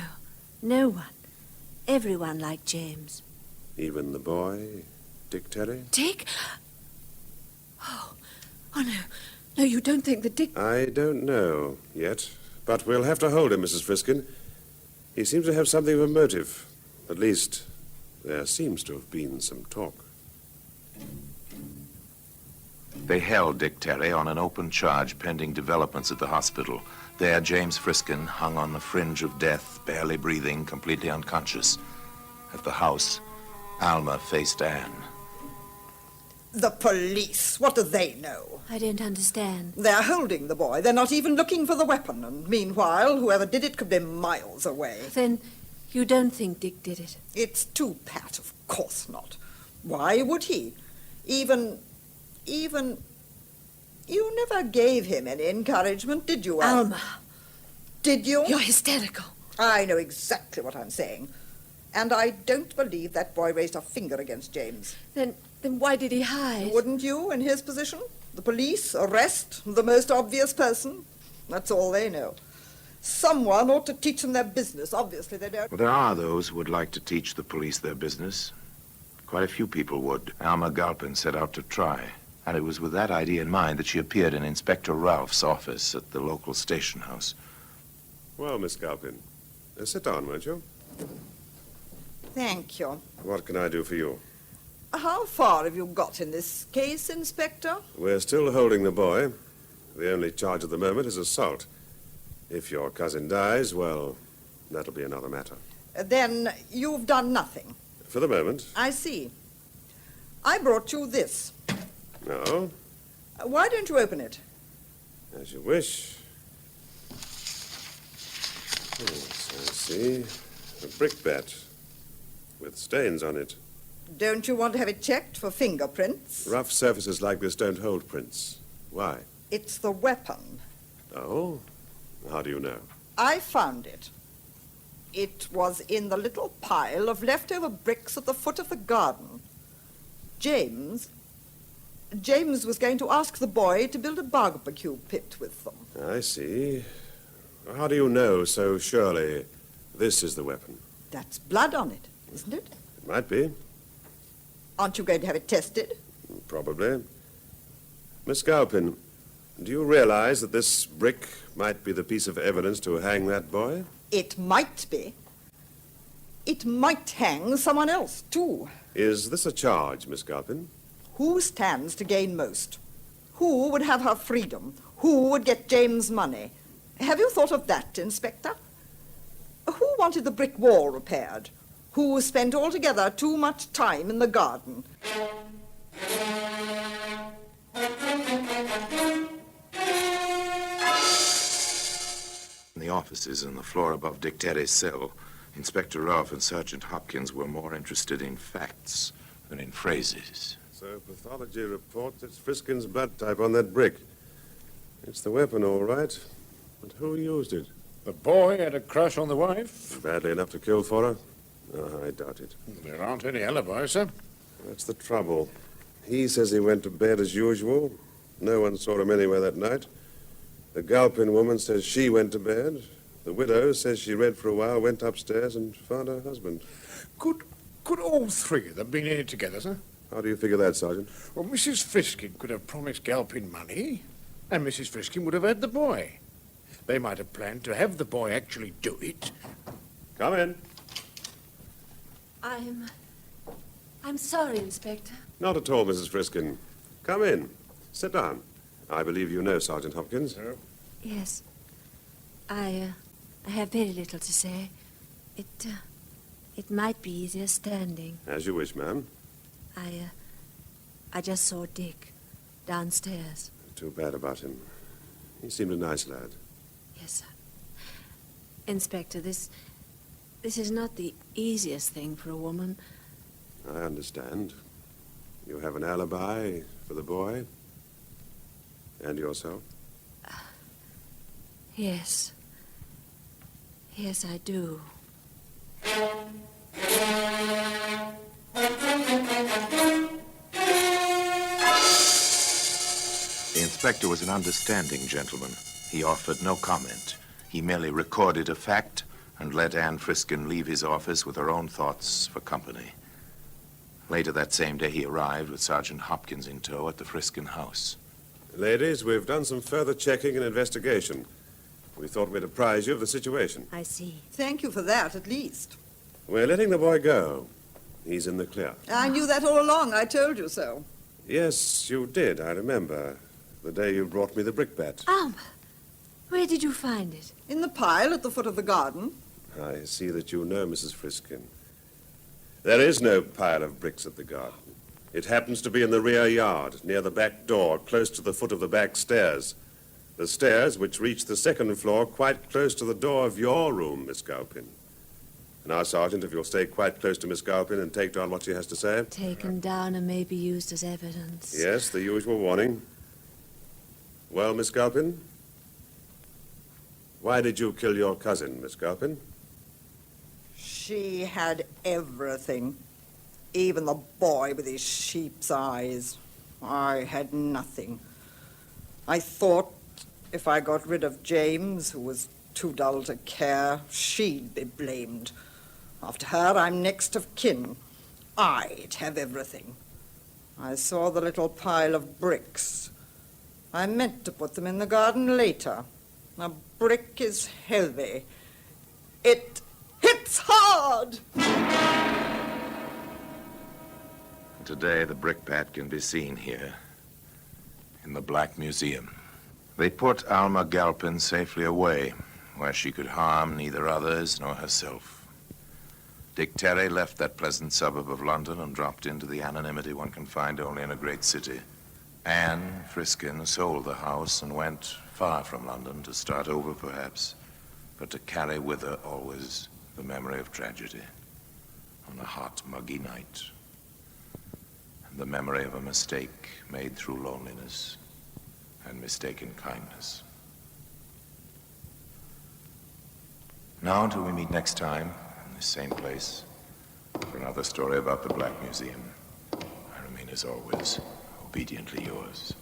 No one. Everyone liked James. Even the boy, Dick Terry? Dick? Oh no. No, you don't think that Dick... I don't know yet, but we'll have to hold him, Mrs. Friskin. He seems to have something of a motive. At least, there seems to have been some talk. They held Dick Terry on an open charge pending developments at the hospital. There, James Friskin hung on the fringe of death, barely breathing, completely unconscious. At the house, Alma faced Anne. The police, what do they know? I don't understand. They're holding the boy. They're not even looking for the weapon. And meanwhile, whoever did it could be miles away. Then you don't think Dick did it? It's too pat, of course not. Why would he? Even... You never gave him any encouragement, did you, Alma? Did you? You're hysterical. I know exactly what I'm saying. And I don't believe that boy raised a finger against James. Then why did he hide? Wouldn't you, in his position? The police, arrest, the most obvious person. That's all they know. Someone ought to teach them their business. Obviously, they don't. Well, there are those who would like to teach the police their business. Quite a few people would. Alma Galpin set out to try. And it was with that idea in mind that she appeared in Inspector Ralph's office at the local station house. Well, Miss Galpin, sit down, won't you? Thank you. What can I do for you? How far have you got in this case, Inspector? We're still holding the boy. The only charge at the moment is assault. If your cousin dies, well, that'll be another matter. Then you've done nothing. For the moment. I see. I brought you this. No? Why don't you open it? As you wish. Yes, I see. A brickbat with stains on it. Don't you want to have it checked for fingerprints? Rough surfaces like this don't hold prints. Why? It's the weapon. Oh? How do you know? I found it. It was in the little pile of leftover bricks at the foot of the garden. James was going to ask the boy to build a barbecue pit with them. I see. How do you know so surely this is the weapon? That's blood on it, isn't it? It might be. Aren't you going to have it tested? Probably. Miss Galpin, do you realize that this brick might be the piece of evidence to hang that boy? It might be. It might hang someone else, too. Is this a charge, Miss Galpin? Who stands to gain most? Who would have her freedom? Who would get James' money? Have you thought of that, Inspector? Who wanted the brick wall repaired? Who spent altogether too much time in the garden? In the offices on the floor above Dick Terry's cell, Inspector Ralph and Sergeant Hopkins were more interested in facts than in phrases. So pathology reports it's Friskin's blood type on that brick. It's the weapon, all right. But who used it? The boy had a crush on the wife. Badly enough to kill for her? Oh, I doubt it. There aren't any alibis, sir. That's the trouble. He says he went to bed as usual. No one saw him anywhere that night. The Galpin woman says she went to bed. The widow says she read for a while, went upstairs and found her husband. Could all three of them been in it together, sir? How do you figure that, Sergeant? Well, Mrs. Friskin could have promised Galpin money, and Mrs. Friskin would have had the boy. They might have planned to have the boy actually do it. Come in. I'm sorry, Inspector. Not at all, Mrs. Friskin. Come in. Sit down. I believe you know Sergeant Hopkins. Yes. I have very little to say. It might be easier standing. As you wish, ma'am. I just saw Dick downstairs. Too bad about him. He seemed a nice lad. Yes, sir. Inspector, this is not the easiest thing for a woman. I understand. You have an alibi for the boy? And yourself? Yes. Yes, I do. The inspector was an understanding gentleman. He offered no comment. He merely recorded a fact and let Anne Friskin leave his office with her own thoughts for company. Later that same day, he arrived with Sergeant Hopkins in tow at the Friskin house. Ladies, we've done some further checking and investigation. We thought we'd apprise you of the situation. I see. Thank you for that, at least. We're letting the boy go. He's in the clear. I knew that all along. I told you so. Yes, you did, I remember. The day you brought me the brickbat. Where did you find it? In the pile at the foot of the garden. I see that you know, Mrs. Friskin. There is no pile of bricks at the garden. It happens to be in the rear yard, near the back door, close to the foot of the back stairs. The stairs which reach the second floor quite close to the door of your room, Miss Galpin. Now, Sergeant, if you'll stay quite close to Miss Galpin and take down what she has to say. Taken down and may be used as evidence. Yes, the usual warning. Well, Miss Galpin? Why did you kill your cousin, Miss Galpin? She had everything. Even the boy with his sheep's eyes. I had nothing. I thought if I got rid of James, who was too dull to care, she'd be blamed. After her, I'm next of kin. I'd have everything. I saw the little pile of bricks. I meant to put them in the garden later. A brick is heavy. It hits hard! Today, the brickbat can be seen here in the Black Museum. They put Alma Galpin safely away, where she could harm neither others nor herself. Dick Terry left that pleasant suburb of London and dropped into the anonymity one can find only in a great city. Anne Friskin sold the house and went far from London to start over, perhaps, but to carry with her always the memory of tragedy on a hot, muggy night, and the memory of a mistake made through loneliness and mistaken kindness. Now, until we meet next time, in the same place, for another story about the Black Museum, I remain, as always, obediently yours.